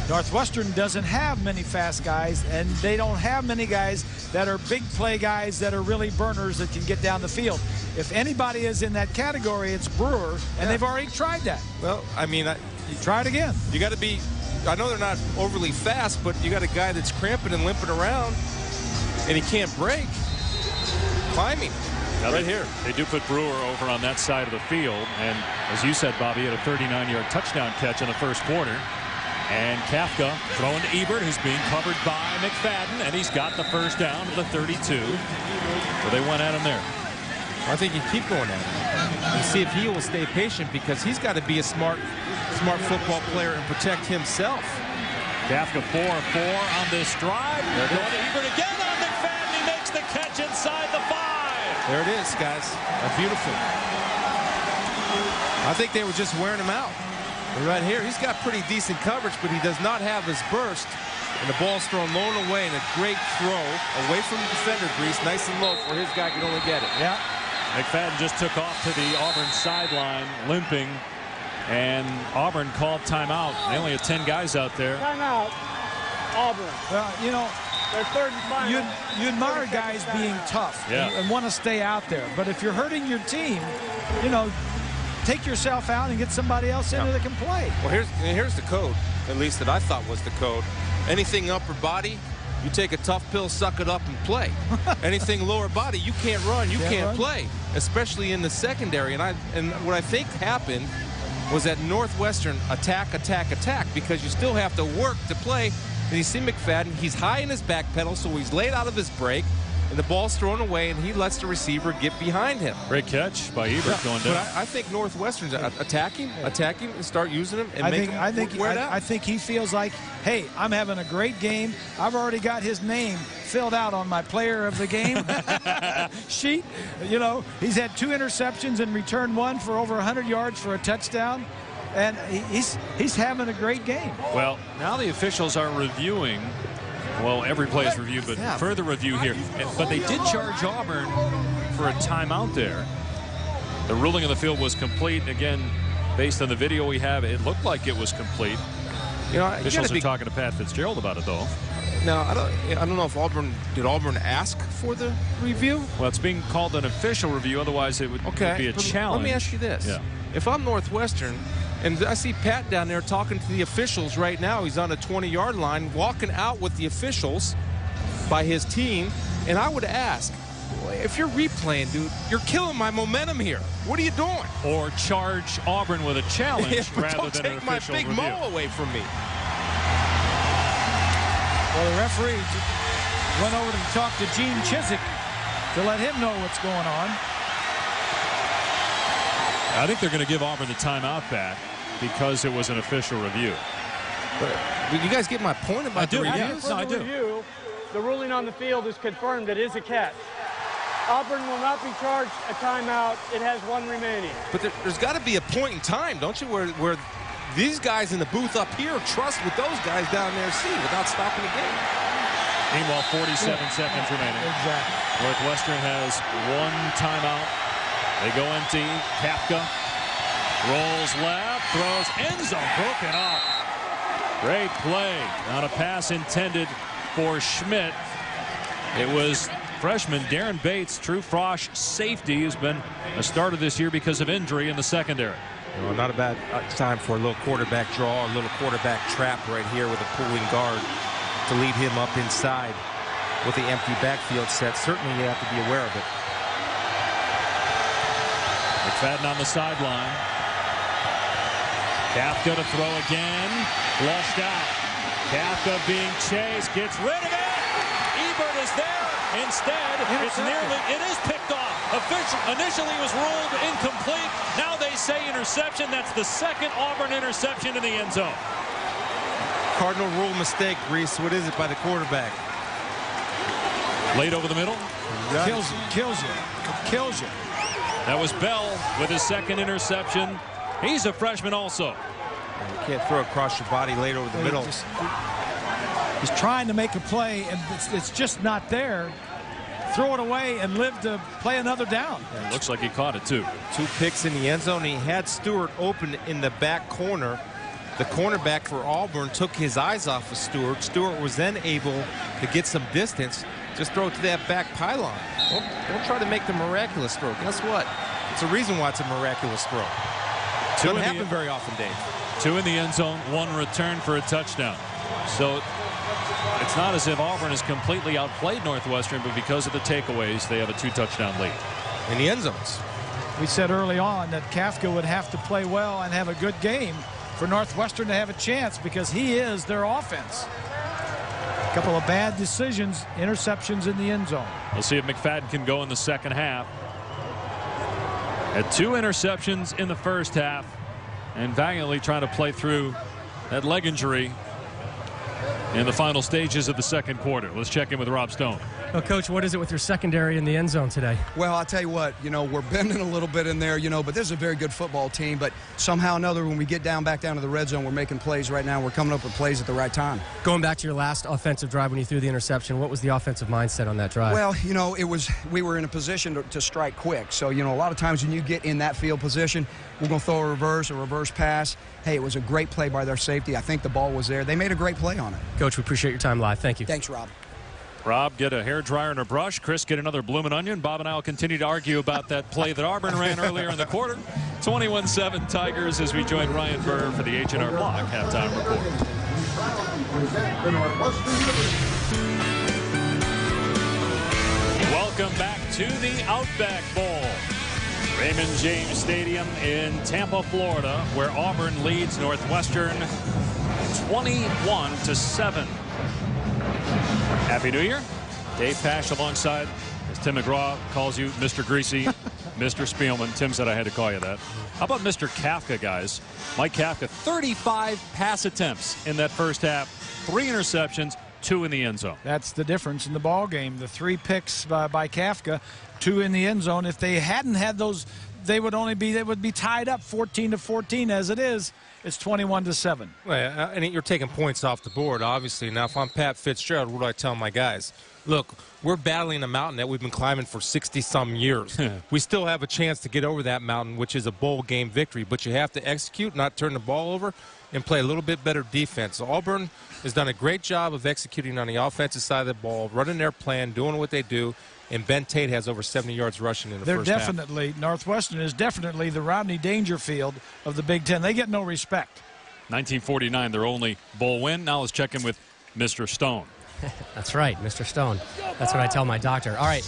Speaker 2: Northwestern doesn't have many fast guys, and they don't have many guys that are big play guys that are really burners that can get down the field. If anybody is in that category, it's Brewer, and they've already tried that.
Speaker 3: Well, I mean,
Speaker 2: you try it again.
Speaker 3: You got to be, I know they're not overly fast, but you got a guy that's cramping and limping around, and he can't break. Climbing.
Speaker 1: Now
Speaker 3: right here.
Speaker 1: They do put Brewer over on that side of the field, and as you said, Bobby, had a 39-yard touchdown catch in the first quarter. And Kafka throwing to Ebert, who's being covered by McFadden, and he's got the first down to the 32. So they went at him there.
Speaker 3: I think you keep going at him and see if he will stay patient, because he's got to be a smart football player and protect himself.
Speaker 1: Kafka 4-4 on this drive. They're going to Ebert again on McFadden. He makes the catch inside the 5.
Speaker 3: There it is, guys. Beautiful. I think they were just wearing him out. Right here, he's got pretty decent coverage, but he does not have his burst. And the ball's thrown low and away, and a great throw away from the defender, Grease, nice and low for his guy can only get it.
Speaker 1: Yeah. McFadden just took off to the Auburn sideline, limping, and Auburn called timeout. They only had 10 guys out there.
Speaker 4: Timeout, Auburn.
Speaker 2: Well, you know,
Speaker 4: they're third and final.
Speaker 2: You admire guys being tough and want to stay out there. But if you're hurting your team, you know, take yourself out and get somebody else in there that can play.
Speaker 3: Well, here's the code, at least that I thought was the code. Anything upper body, you take a tough pill, suck it up, and play. Anything lower body, you can't run, you can't play, especially in the secondary. And what I think happened was that Northwestern attack, because you still have to work to play. And you see McFadden, he's high in his back pedal, so he's laid out of his break. And the ball's thrown away, and he lets the receiver get behind him.
Speaker 1: Great catch by Ebert going down.
Speaker 3: But I think Northwestern's attacking, and start using him and
Speaker 2: I think he feels like, hey, I'm having a great game. I've already got his name filled out on my player of the game sheet. You know, he's had 2 interceptions and returned 1 for over 100 yards for a touchdown. And he's having a great game.
Speaker 1: Well, now the officials are reviewing. Well, every play is reviewed, but further review here. But they did charge Auburn for a timeout there. The ruling of the field was complete. Again, based on the video we have, it looked like it was complete.
Speaker 3: You know,
Speaker 1: officials are talking to Pat Fitzgerald about it, though.
Speaker 3: Now, I don't know if Auburn ask for the review?
Speaker 1: Well, it's being called an official review. Otherwise, it would be a challenge.
Speaker 3: Let me ask you this. If I'm Northwestern, And I see Pat down there talking to the officials right now. He's on the 20-yard line, walking out with the officials by his team. And I would ask, if you're replaying, dude, you're killing my momentum here. What are you doing?
Speaker 1: Or charge Auburn with a challenge rather than an official review.
Speaker 3: Don't take my big mo away from me.
Speaker 2: Well, the referee went over to talk to Gene Chizik to let him know what's going on.
Speaker 1: I think they're going to give Auburn the timeout back because it was an official review.
Speaker 3: Did you guys get my point about the reviews?
Speaker 4: No, I do. The ruling on the field is confirmed. It is a catch. Auburn will not be charged a timeout. It has one remaining.
Speaker 3: But there's got to be a point in time, don't you, where these guys in the booth up here trust what those guys down there see without stopping the game.
Speaker 1: Meanwhile, 47 seconds remaining.
Speaker 2: Exactly.
Speaker 1: Northwestern has one timeout. They go empty. Kafka rolls left, throws end zone, broken up. Great play on a pass intended for Schmidt. It was freshman Darren Bates, true Frosh safety, who's been a starter this year because of injury in the secondary.
Speaker 3: Well, not a bad time for a little quarterback draw, a little quarterback trap right here with a pulling guard to lead him up inside with the empty backfield set. Certainly you have to be aware of it.
Speaker 1: McFadden on the sideline. Kafka to throw again. Flushed out. Kafka being chased. Gets rid of it. Ebert is there. Instead, it is picked off. Initially was ruled incomplete. Now they say interception. That's the second Auburn interception in the end zone.
Speaker 3: Cardinal rule mistake, Reese. What is it by the quarterback?
Speaker 1: Late over the middle.
Speaker 2: Kills you. Kills you.
Speaker 1: That was Bell with his second interception. He's a freshman also.
Speaker 3: You can't throw across your body late over the middle.
Speaker 2: He's trying to make a play, and it's just not there. Throw it away and live to play another down.
Speaker 1: Yeah, looks like he caught it, too.
Speaker 3: 2 picks in the end zone. He had Stewart open in the back corner. The cornerback for Auburn took his eyes off of Stewart. Stewart was then able to get some distance. Just throw it to that back pylon. Don't try to make the miraculous throw. Guess what? It's a reason why it's a miraculous throw. Doesn't happen very often, Dave.
Speaker 1: 2 in the end zone, 1 return for a touchdown. So it's not as if Auburn has completely outplayed Northwestern, but because of the takeaways, they have a 2-touchdown lead.
Speaker 3: In the end zones.
Speaker 2: We said early on that Kafka would have to play well and have a good game for Northwestern to have a chance because he is their offense. A couple of bad decisions, interceptions in the end zone.
Speaker 1: We'll see if McFadden can go in the second half. Had 2 interceptions in the first half and valiantly trying to play through that leg injury in the final stages of the second quarter. Let's check in with Rob Stone.
Speaker 6: Well, Coach, what is it with your secondary in the end zone today?
Speaker 15: Well, I'll tell you what, we're bending a little bit in there, but this is a very good football team. But somehow or another, when we get back down to the red zone, we're making plays right now. We're coming up with plays at the right time.
Speaker 6: Going back to your last offensive drive when you threw the interception, what was the offensive mindset on that drive?
Speaker 15: Well, we were in a position to strike quick. So, a lot of times when you get in that field position, we're going to throw a reverse pass. Hey, it was a great play by their safety. I think the ball was there. They made a great play on it.
Speaker 6: Coach, we appreciate your time live. Thank you.
Speaker 15: Thanks, Rob.
Speaker 1: Rob, get a hairdryer and a brush. Chris, get another bloomin' onion. Bob and I will continue to argue about that play that Auburn ran earlier in the quarter. 21-7 Tigers as we join Ryan Burr for the H&R Block halftime report. Welcome back to the Outback Bowl. Raymond James Stadium in Tampa, Florida, where Auburn leads Northwestern 21-7. Happy New Year. Dave Pasch alongside, as Tim McGraw calls you, Mr. Greasy, Mr. Spielman. Tim said I had to call you that. How about Mr. Kafka, guys? Mike Kafka, 35 pass attempts in that first half, 3 interceptions, 2 in the end zone.
Speaker 2: That's the difference in the ball game. The 3 picks by Kafka, 2 in the end zone. If they hadn't had those, they would be tied up 14-14 as it is. It's 21-7.
Speaker 3: Well, and you're taking points off the board, obviously. Now, if I'm Pat Fitzgerald, what do I tell my guys? Look, we're battling a mountain that we've been climbing for 60-some years. We still have a chance to get over that mountain, which is a bowl game victory. But you have to execute, not turn the ball over, and play a little bit better defense. Auburn has done a great job of executing on the offensive side of the ball, running their plan, doing what they do. and Ben Tate has over 70 yards rushing in the
Speaker 2: They're
Speaker 3: first half.
Speaker 2: definitely, Northwestern is definitely the Rodney Dangerfield of the Big Ten. They get no respect.
Speaker 1: 1949, their only bowl win. Now let's check in with Mr. Stone.
Speaker 6: That's right, Mr. Stone. That's what I tell my doctor. All right,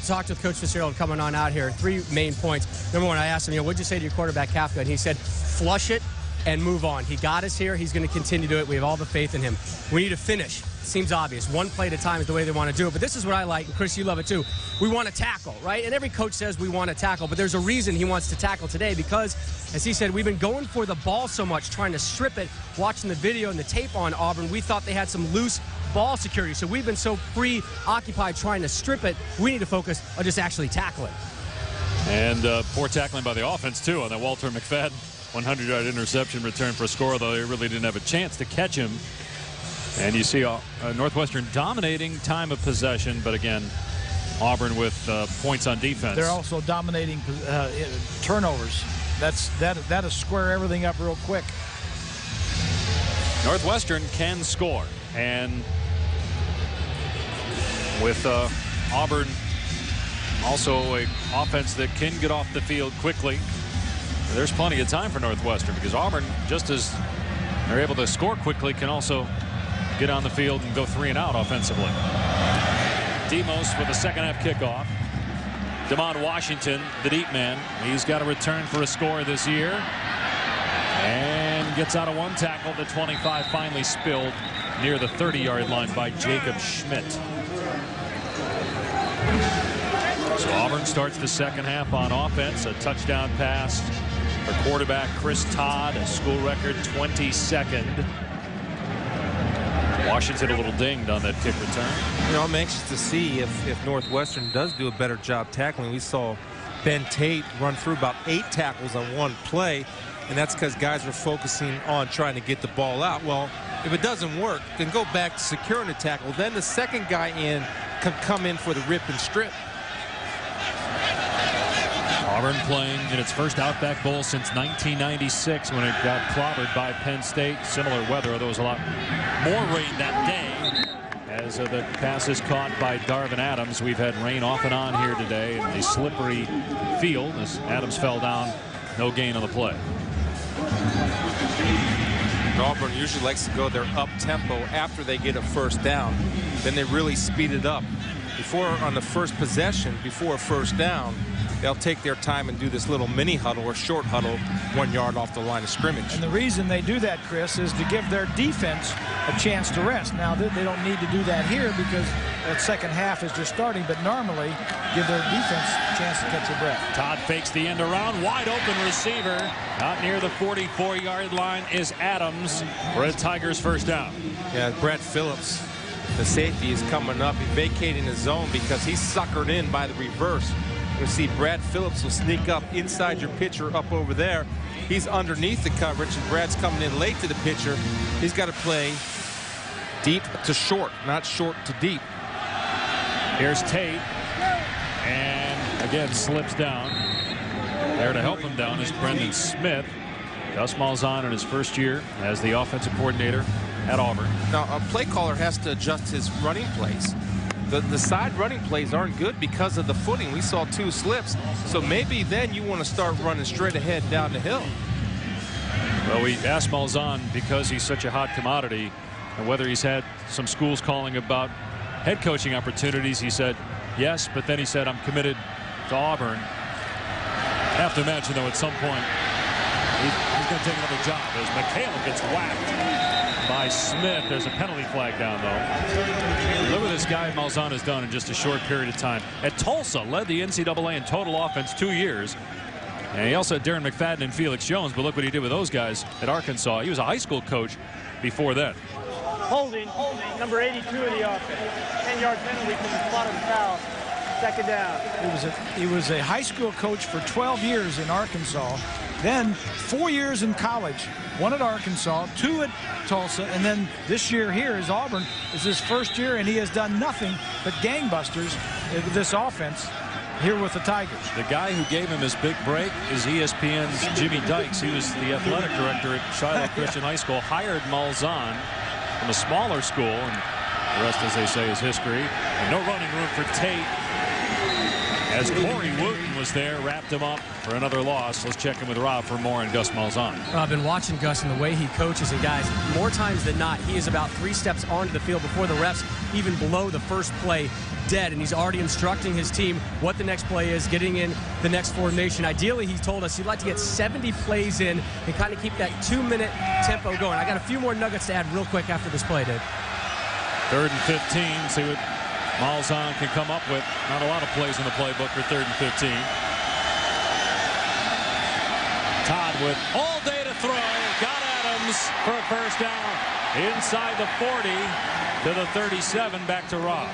Speaker 6: talked with Coach Fitzgerald coming on out here. 3 main points. Number one, I asked him, what'd you say to your quarterback, Kafka? And he said, flush it and move on. He got us here. He's going to continue to do it. We have all the faith in him. We need to finish. It seems obvious. One play at a time is the way they want to do it. But this is what I like, and Chris, you love it too. We want to tackle, right? And every coach says we want to tackle, but there's a reason he wants to tackle today because, as he said, we've been going for the ball so much, trying to strip it, watching the video and the tape on Auburn. We thought they had some loose ball security, so we've been so preoccupied trying to strip it. We need to focus on just actually tackling.
Speaker 1: And poor tackling by the offense, too, on that Walter McFadden 100-yard interception return for a score, though they really didn't have a chance to catch him. And you see Northwestern dominating time of possession, but again, Auburn with points on defense.
Speaker 2: They're also dominating turnovers. That'll square everything up real quick.
Speaker 1: Northwestern can score, and with Auburn also an offense that can get off the field quickly, there's plenty of time for Northwestern because Auburn, just as they're able to score quickly, can also get on the field and go 3 and out offensively. Demos with a second-half kickoff. Damon Washington, the deep man, he's got a return for a score this year. And gets out of one tackle. The 25 finally spilled near the 30-yard line by Jacob Schmidt. So Auburn starts the second half on offense. A touchdown pass for quarterback Chris Todd, a school record 22nd. Washington a little dinged on that kick return.
Speaker 3: I'm anxious to see if Northwestern does do a better job tackling. We saw Ben Tate run through about 8 tackles on one play, and that's because guys are focusing on trying to get the ball out. Well, if it doesn't work, then go back to securing the tackle. Then the second guy in can come in for the rip and strip.
Speaker 1: Auburn playing in its first Outback Bowl since 1996 when it got clobbered by Penn State. Similar weather, although there was a lot more rain that day. As the pass is caught by Darvin Adams. We've had rain off and on here today in the slippery field as Adams fell down. No gain on the play.
Speaker 3: Auburn usually likes to go their up-tempo after they get a first down. Then they really speed it up. Before, on the first possession, before a first down, they'll take their time and do this little mini huddle or short huddle 1 yard off the line of scrimmage.
Speaker 2: And the reason they do that, Chris, is to give their defense a chance to rest. Now, they don't need to do that here because that second half is just starting, but normally give their defense a chance to catch their breath.
Speaker 1: Todd fakes the end around. Wide open receiver. Out near the 44-yard line is Adams for a Tigers first down.
Speaker 3: Yeah, Brad Phillips, the safety, is coming up. He's vacating his zone because he's suckered in by the reverse. You'll see Brad Phillips will sneak up inside your pitcher up over there. He's underneath the coverage, and Brad's coming in late to the pitcher. He's got to play deep to short, not short to deep.
Speaker 1: Here's Tate, and again slips down. There to help him down is Brendan Smith. Gus Malzahn in his first year as the offensive coordinator at Auburn.
Speaker 3: Now, a play caller has to adjust his running plays. The side running plays aren't good because of the footing. We saw 2 slips, so maybe then you want to start running straight ahead down the hill.
Speaker 1: Well, we asked Malzahn, because he's such a hot commodity, and whether he's had some schools calling about head coaching opportunities. He said yes, but then he said, I'm committed to Auburn. I have to imagine, though, at some point he's going to take another job as McHale gets whacked by Smith. There's a penalty flag down, though. Look what this guy Malzahn has done in just a short period of time. At Tulsa, led the NCAA in total offense 2 years. And he also had Darren McFadden and Felix Jones, but look what he did with those guys at Arkansas. He was a high school coach before that.
Speaker 4: Holding, number 82 in the offense. 10-yard penalty from the spot of the foul. Second down.
Speaker 2: He was a high school coach for 12 years in Arkansas. Then 4 years in college. 1 at Arkansas, 2 at Tulsa, and then this year here is Auburn. Is his first year, and he has done nothing but gangbusters with this offense here with the Tigers.
Speaker 1: The guy who gave him his big break is ESPN's Jimmy Dykes. He was the athletic director at Shiloh Christian High School, hired Malzahn from a smaller school, and the rest, as they say, is history. And no running room for Tate As Corey Wooten was there, wrapped him up for another loss. Let's check in with Rob for more on Gus Malzahn.
Speaker 6: I've been watching Gus and the way he coaches, and guys, more times than not, he is about 3 steps onto the field before the refs even blow the first play dead, and he's already instructing his team what the next play is, getting in the next formation. Ideally, he told us he'd like to get 70 plays in and kind of keep that 2-minute tempo going. I got a few more nuggets to add real quick after this play, Dave.
Speaker 1: 3rd and 15. See what Malzahn can come up with. Not a lot of plays in the playbook for 3rd and 15. Todd with all day to throw. Got Adams for a first down. Inside the 40 to the 37. Back to Rob.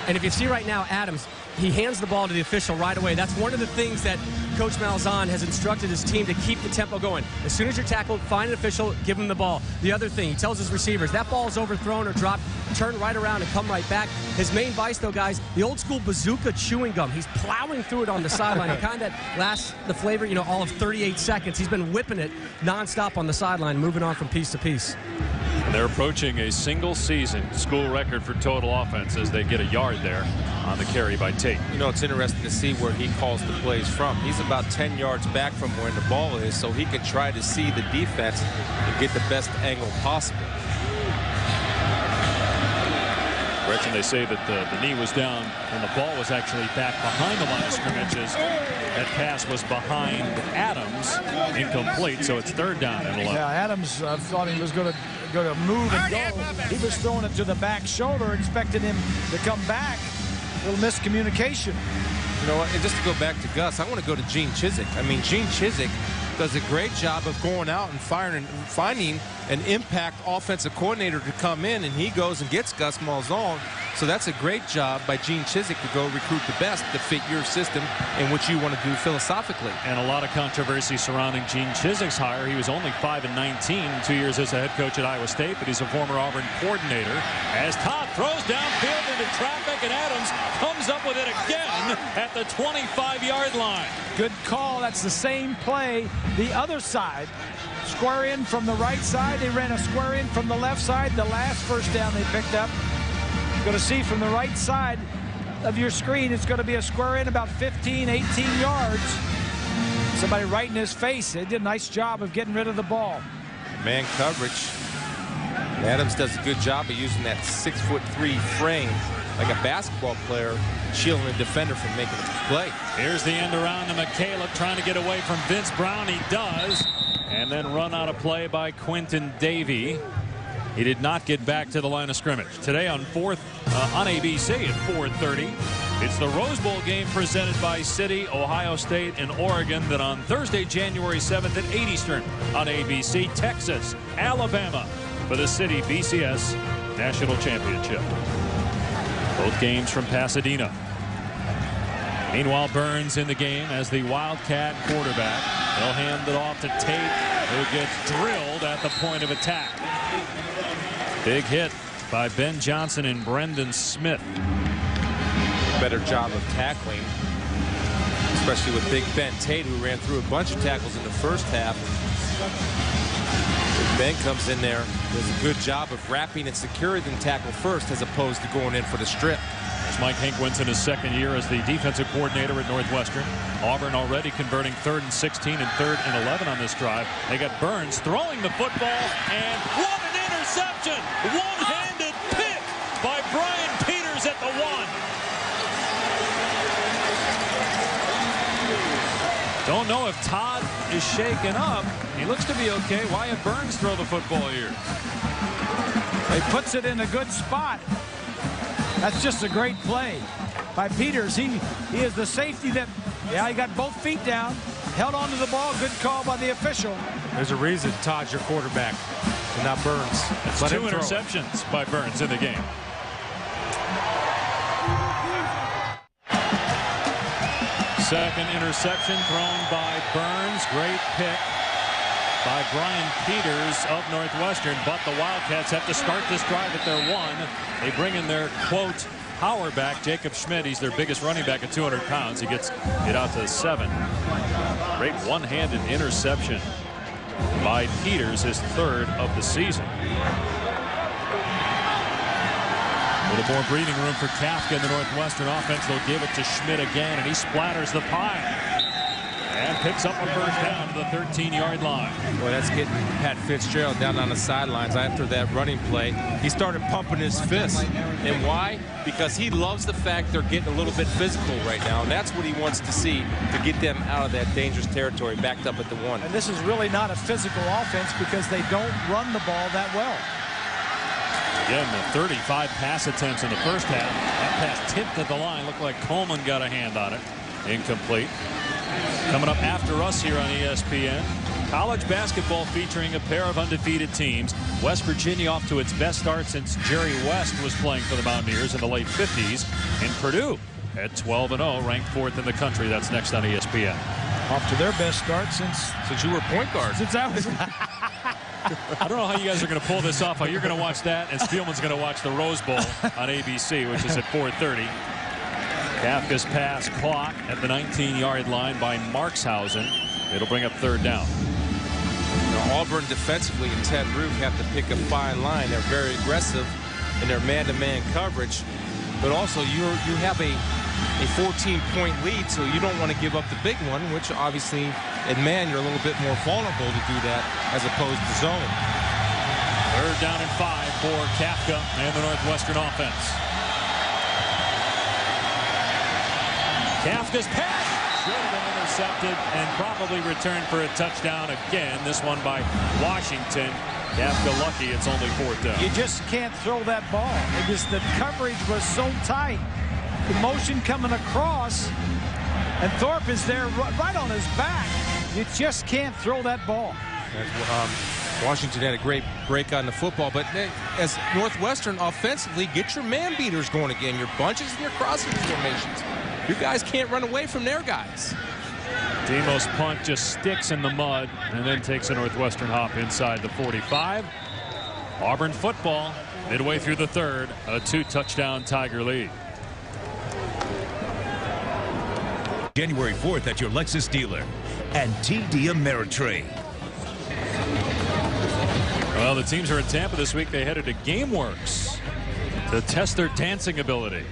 Speaker 6: And if you see right now, Adams, he hands the ball to the official right away. That's one of the things that Coach Malzahn has instructed his team to keep the tempo going. As soon as you're tackled, find an official, give him the ball. The other thing, he tells his receivers, that ball's overthrown or dropped, turn right around and come right back. His main vice, though, guys, the old school bazooka chewing gum. He's plowing through it on the sideline. It kind of lasts the flavor, you know, all of 38 seconds. He's been whipping it nonstop on the sideline, moving on from piece to piece.
Speaker 1: They're approaching a single-season school record for total offense as they get a yard there on the carry by Tate.
Speaker 3: You know, it's interesting to see where he calls the plays from. He's about 10 yards back from where the ball is, so he can try to see the defense and get the best angle possible.
Speaker 1: Gretchen, they say that the knee was down and the ball was actually back behind the line of scrimmages. That pass was behind Adams, incomplete, so it's 3rd down and 11.
Speaker 2: Yeah, Adams thought he was going to move and go. He was throwing it to the back shoulder, expecting him to come back. A little miscommunication.
Speaker 3: You know what, and just to go back to Gus, I want to go to Gene Chizik. I mean, Gene Chizik does a great job of going out and firing and finding an impact offensive coordinator to come in, and he goes and gets Gus Malzahn. So that's a great job by Gene Chizik to go recruit the best to fit your system and what you want to do philosophically.
Speaker 1: And a lot of controversy surrounding Gene Chizik's hire. He was only 5-19 2 years as a head coach at Iowa State, but he's a former Auburn coordinator. As Todd throws downfield into traffic, and Adams comes up with it again at the 25-yard line.
Speaker 2: Good call. That's the same play. The other side, square in from the right side. They ran a square in from the left side. The last first down they picked up. You're going to see from the right side of your screen, it's going to be a square in about 15, 18 yards. Somebody right in his face. They did a nice job of getting rid of the ball.
Speaker 3: Man coverage. Adams does a good job of using that 6'3" frame like a basketball player, shielding the defender from making a play.
Speaker 1: Here's the end around to McCaleb trying to get away from Vince Brown. He does. And then run out of play by Quentin Davey. He did not get back to the line of scrimmage. Today on ABC at 4:30. It's the Rose Bowl game presented by City, Ohio State, and Oregon. Then on Thursday, January 7th at 8 Eastern on ABC, Texas, Alabama for the City BCS National Championship. Both games from Pasadena. Meanwhile, Burns in the game as the Wildcat quarterback. They'll hand it off to Tate, who gets drilled at the point of attack. Big hit by Ben Johnson and Brendan Smith.
Speaker 3: Better job of tackling, especially with Big Ben Tate, who ran through a bunch of tackles in the first half. Ben comes in there, does a good job of wrapping and securing the tackle first as opposed to going in for the strip.
Speaker 1: There's Mike Hinkwitz in his 2nd year as the defensive coordinator at Northwestern. Auburn already converting 3rd and 16 and 3rd and 11 on this drive. They got Burns throwing the football, and what an interception! One-handed pick by Brian Peters at the 1. Don't know if Todd is shaken up. He looks to be okay. Why have Burns throw the football here?
Speaker 2: He puts it in a good spot. That's just a great play by Peters. He is the safety that, yeah, he got both feet down, held onto the ball. Good call by the official.
Speaker 3: There's a reason Todd's your quarterback and not Burns.
Speaker 1: That's 2 interceptions by Burns in the game. Second interception thrown by Burns. Great pick by Brian Peters of Northwestern, but the Wildcats have to start this drive at their 1. They bring in their, quote, power back, Jacob Schmidt. He's their biggest running back at 200 pounds. He gets it out to 7. Great one-handed interception by Peters, his 3rd of the season. A little more breathing room for Kafka in the Northwestern offense. They'll give it to Schmidt again, and he splatters the pile. And picks up a first down to the 13-yard line.
Speaker 3: Boy, that's getting Pat Fitzgerald down on the sidelines after that running play. He started pumping his fist. And why? Because he loves the fact they're getting a little bit physical right now. And that's what he wants to see to get them out of that dangerous territory, backed up at the 1.
Speaker 2: And this is really not a physical offense because they don't run the ball that well.
Speaker 1: Again, the 35 pass attempts in the first half. That pass tipped at the line. Looked like Coleman got a hand on it. Incomplete. Coming up after us here on ESPN, college basketball featuring a pair of undefeated teams. West Virginia off to its best start since Jerry West was playing for the Mountaineers in the late 50s. And Purdue at 12-0, ranked 4th in the country. That's next on ESPN.
Speaker 2: Off to their best start since
Speaker 3: you were point guard.
Speaker 2: Since I was.
Speaker 1: I don't know how you guys are going to pull this off. How you're going to watch that, and Spielman's going to watch the Rose Bowl on ABC, which is at 4:30. Kafka's pass caught at the 19-yard line by Markshausen. It'll bring up 3rd down.
Speaker 3: Now, Auburn defensively and Ted Root have to pick a fine line. They're very aggressive in their man-to-man coverage, but also you have a 14-point lead, so you don't want to give up the big one, which obviously in man you're a little bit more vulnerable to do that as opposed to zone.
Speaker 1: 3rd down and 5 for Kafka and the Northwestern offense. Kafka's pass should have been intercepted and probably returned for a touchdown again. This one by Washington. Kafka lucky it's only 4th down.
Speaker 2: You just can't throw that ball. The coverage was so tight. The motion coming across, and Thorpe is there right on his back. You just can't throw that ball.
Speaker 3: Washington had a great break on the football, but as Northwestern offensively, get your man beaters going again. Your bunches and your crossing formations. You guys can't run away from their guys.
Speaker 1: Demos' punt just sticks in the mud and then takes a Northwestern hop inside the 45. Auburn football midway through the 3rd, a 2-touchdown Tiger lead.
Speaker 7: January 4th at your Lexus dealer and TD Ameritrade.
Speaker 1: Well, the teams are in Tampa this week. They headed to GameWorks to test their dancing ability.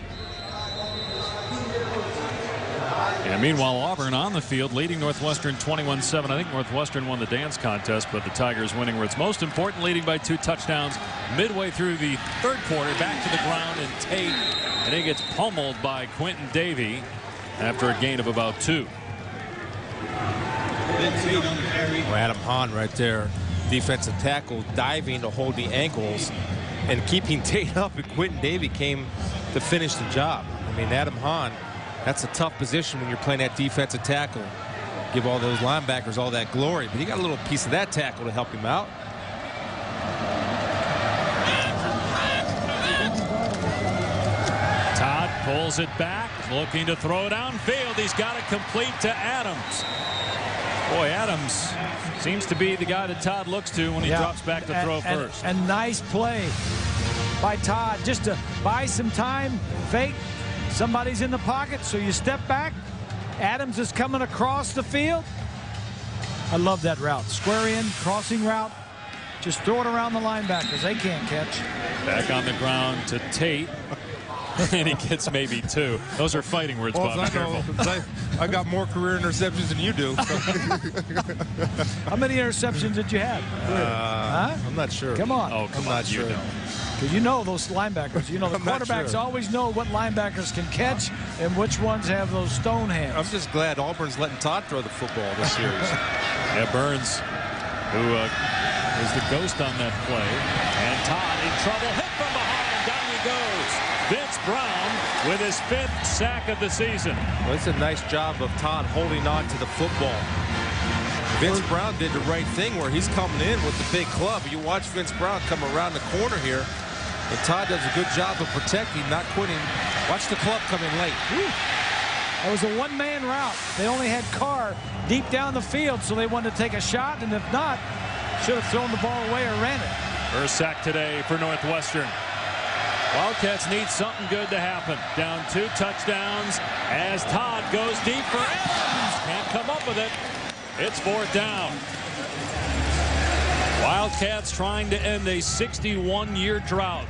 Speaker 1: And meanwhile, Auburn on the field leading Northwestern 21-7. I think Northwestern won the dance contest, but the Tigers winning where it's most important, leading by 2 touchdowns midway through the 3rd quarter. Back to the ground, and Tate, and he gets pummeled by Quentin Davey after a gain of about 2.
Speaker 3: Well, Adam Hahn right there, defensive tackle, diving to hold the ankles and keeping Tate up, and Quentin Davey came to finish the job. I mean, Adam Hahn, that's a tough position when you're playing that defensive tackle. Give all those linebackers all that glory, but he got a little piece of that tackle to help him out.
Speaker 1: Todd pulls it back, looking to throw downfield. He's got it complete to Adams. Boy, Adams seems to be the guy that Todd looks to when he drops back to throw first.
Speaker 2: And nice play by Todd just to buy some time, fake. Somebody's in the pocket, so you step back. Adams is coming across the field. I love that route. Square in, crossing route. Just throw it around the linebackers. They can't catch.
Speaker 1: Back on the ground to Tate. And he gets maybe 2. Those are fighting words, Bob. Be careful.
Speaker 3: I got more career interceptions than you do.
Speaker 2: How many interceptions did you have?
Speaker 3: I'm not sure.
Speaker 2: Come on.
Speaker 1: Oh, come on. You know.
Speaker 2: Because you know those linebackers. You know the quarterbacks always know what linebackers can catch and which ones have those stone hands.
Speaker 3: I'm just glad Auburn's letting Todd throw the football this series.
Speaker 1: Yeah, Burns, who is the ghost on that play. And Todd in trouble. Hit from behind. Down he goes. Vince Brown with his 5th sack of the season.
Speaker 3: Well, it's a nice job of Todd holding on to the football. Vince Brown did the right thing where he's coming in with the big club. You watch Vince Brown come around the corner here, and Todd does a good job of protecting, not quitting. Watch the club coming late.
Speaker 2: Whew. That was a one-man route. They only had Carr deep down the field, so they wanted to take a shot, and if not, should have thrown the ball away or ran it.
Speaker 1: First sack today for Northwestern. Wildcats need something good to happen. Down 2 touchdowns as Todd goes deep for Adams. Can't come up with it. It's 4th down. Wildcats trying to end a 61-year drought.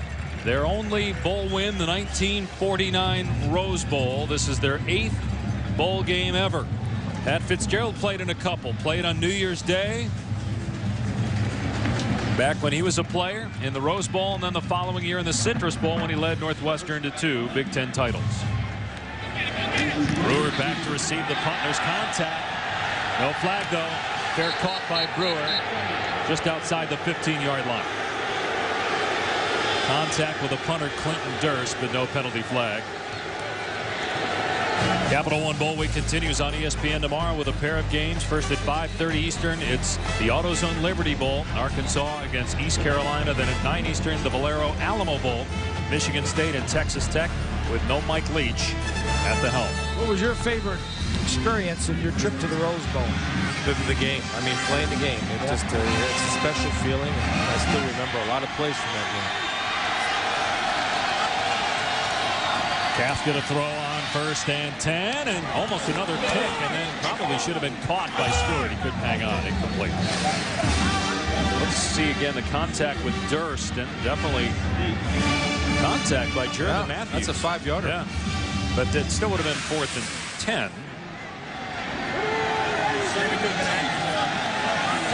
Speaker 1: Their only bowl win, the 1949 Rose Bowl. This is their 8th bowl game ever. Pat Fitzgerald played in a couple. Played on New Year's Day back when he was a player in the Rose Bowl, and then the following year in the Citrus Bowl when he led Northwestern to 2 Big Ten titles. Brewer back to receive the punt. There's contact. No flag, though. Fair caught by Brewer just outside the 15-yard line. Contact with the punter Clinton Durst, but no penalty flag. Capital One Bowl Week continues on ESPN tomorrow with a pair of games. First at 5:30 Eastern, it's the AutoZone Liberty Bowl, Arkansas against East Carolina. Then at 9 Eastern, the Valero Alamo Bowl, Michigan State and Texas Tech, with no Mike Leach at the helm.
Speaker 2: What was your favorite experience in your trip to the Rose Bowl?
Speaker 3: The game. I mean, playing the game. It just it's a special feeling. I still remember a lot of plays from that game.
Speaker 1: Kafka to throw on 1st and 10, and almost another pick, and then probably should have been caught by Stewart. He couldn't hang on. Incomplete. Let's see again the contact with Durst, and definitely contact by Jeremy Matthews.
Speaker 3: That's a 5-yarder.
Speaker 1: Yeah, but it still would have been 4th and 10.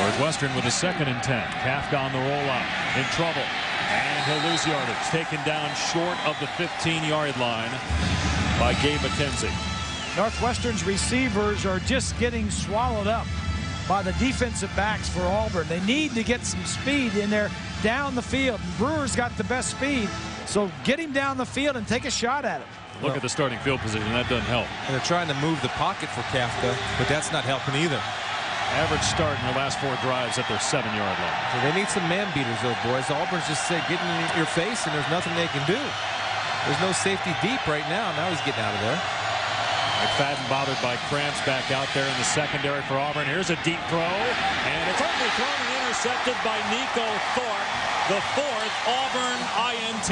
Speaker 1: Northwestern with a 2nd and 10. Kafka on the rollout, in trouble. And he'll lose yardage. Taken down short of the 15-yard line by Gabe McKenzie.
Speaker 2: Northwestern's receivers are just getting swallowed up by the defensive backs for Auburn. They need to get some speed in there down the field. Brewer's got the best speed, so get him down the field and take a shot at him.
Speaker 1: Look at the starting field position. That doesn't help.
Speaker 3: And they're trying to move the pocket for Kafka, but that's not helping either.
Speaker 1: Average start in their last 4 drives at their 7-yard line.
Speaker 3: So they need some man beaters, though, boys. Auburn's just getting in your face, and there's nothing they can do. There's no safety deep right now. Now he's getting out of there.
Speaker 1: McFadden bothered by cramps back out there in the secondary for Auburn. Here's a deep throw, and it's only thrown and intercepted by Nico Thorpe, the 4th Auburn INT.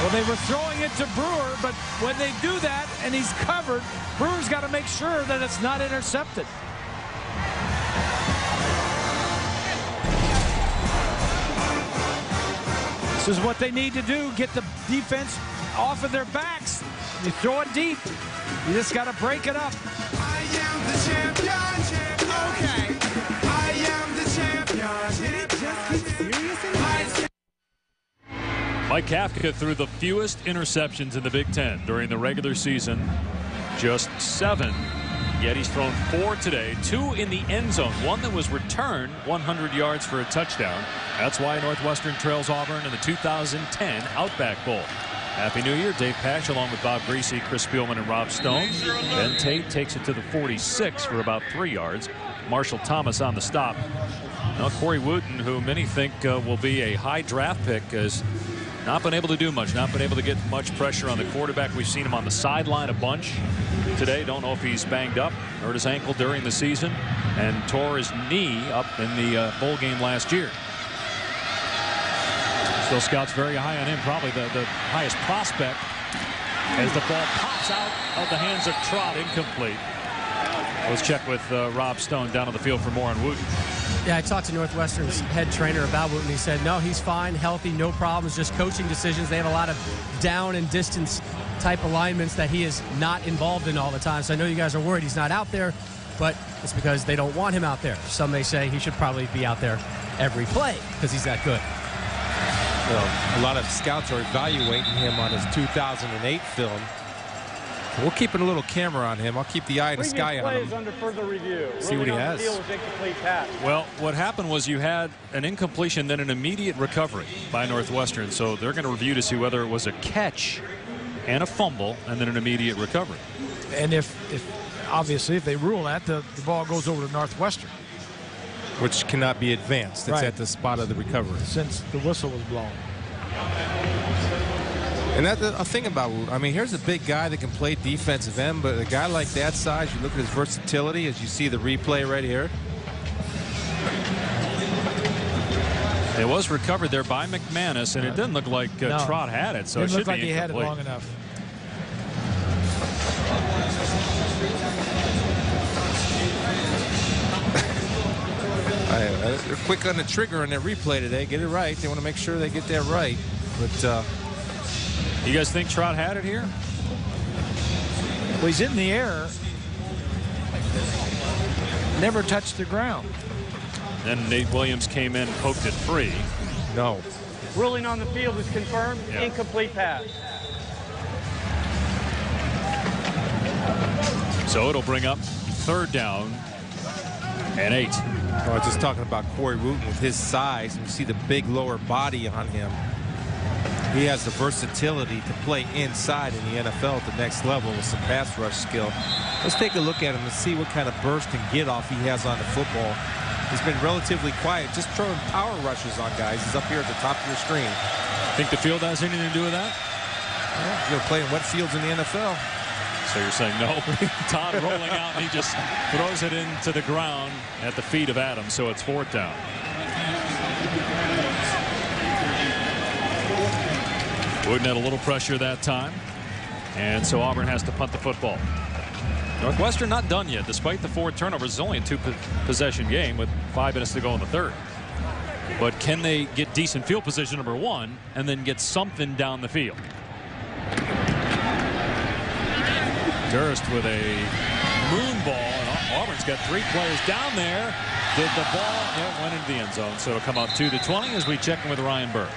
Speaker 2: Well, they were throwing it to Brewer, but when they do that and he's covered, Brewer's got to make sure that it's not intercepted. This is what they need to do, get the defense off of their backs. You throw it deep. You just got to break it up.
Speaker 5: I am the champion. Okay. I am the champion. Did it just get serious?
Speaker 1: Mike Kafka threw the fewest interceptions in the Big Ten during the regular season. Just 7. Yet he's thrown 4 today, 2 in the end zone, 1 that was returned 100 yards for a touchdown. That's why Northwestern trails Auburn in the 2010 Outback Bowl. Happy New Year, Dave Pasch along with Bob Greasy, Chris Spielman, and Rob Stone. Ben Tate takes it to the 46 for about 3 yards. Marshall Thomas on the stop. Now Corey Wooten, who many think will be a high draft pick, has not been able to do much, not been able to get much pressure on the quarterback. We've seen him on the sideline a bunch today. Don't know if he's banged up, hurt his ankle during the season, and tore his knee up in the bowl game last year. Still scouts very high on him, probably the highest prospect, as the ball pops out of the hands of Trott, incomplete. Let's check with Rob Stone down on the field for more on Wooten.
Speaker 6: Yeah, I talked to Northwestern's head trainer about Wooten. He said, no, he's fine, healthy, no problems, just coaching decisions. They have a lot of down and distance type alignments that he is not involved in all the time. So I know you guys are worried he's not out there, but it's because they don't want him out there. Some may say he should probably be out there every play because he's that good.
Speaker 3: Well, a lot of scouts are evaluating him on his 2008 film. We're keeping a little camera on him. I'll keep the eye in the sky on him.
Speaker 4: Under further review.
Speaker 3: See what he has.
Speaker 1: Well, what happened was you had an incompletion, then an immediate recovery by Northwestern. So they're going to review to see whether it was a catch and a fumble and then an immediate recovery.
Speaker 2: And if obviously, if they rule that, the ball goes over to Northwestern.
Speaker 3: Which cannot be advanced. It's
Speaker 2: right
Speaker 3: at the spot of the recovery.
Speaker 2: Since the whistle was blown.
Speaker 3: And that's a thing about Wood. I mean, here's a big guy that can play defensive end, but a guy like that size, you look at his versatility as you see the replay right here.
Speaker 1: It was recovered there by McManus, and it didn't look like Trott had it, so it should
Speaker 2: look like
Speaker 1: be
Speaker 2: he had it
Speaker 1: incomplete.
Speaker 2: long enough.
Speaker 3: They're quick on the trigger on that replay today. Get it right. They want to make sure they get that right. But
Speaker 1: you guys think Trot had it here?
Speaker 2: Well, he's in the air. Never touched the ground.
Speaker 1: Then Nate Williams came in and poked it free.
Speaker 3: No.
Speaker 4: Ruling on the field is confirmed.
Speaker 1: Yeah.
Speaker 4: Incomplete pass.
Speaker 1: So it'll bring up 3rd down and 8.
Speaker 3: I was just talking about Corey Wooten with his size. You see the big lower body on him. He has the versatility to play inside in the NFL at the next level with some pass rush skill. Let's take a look at him and see what kind of burst and get off he has on the football. He's been relatively quiet, just throwing power rushes on guys. He's up here at the top of your screen.
Speaker 1: Think the field has anything to do with that?
Speaker 3: Yeah, he's going to play in wet fields in the NFL.
Speaker 1: So you're saying no? Todd rolling out, and he just throws it into the ground at the feet of Adams, so it's 4th down. Wooden had a little pressure that time, and so Auburn has to punt the football. Northwestern not done yet, despite the 4 turnovers. It's only a 2-possession game with 5 minutes to go in the 3rd. But can they get decent field position, number 1, and then get something down the field? Durst with a moon ball, and Auburn's got 3 players down there. Did the ball, it went into the end zone, so it'll come out 2-20 as we check in with Ryan Burke.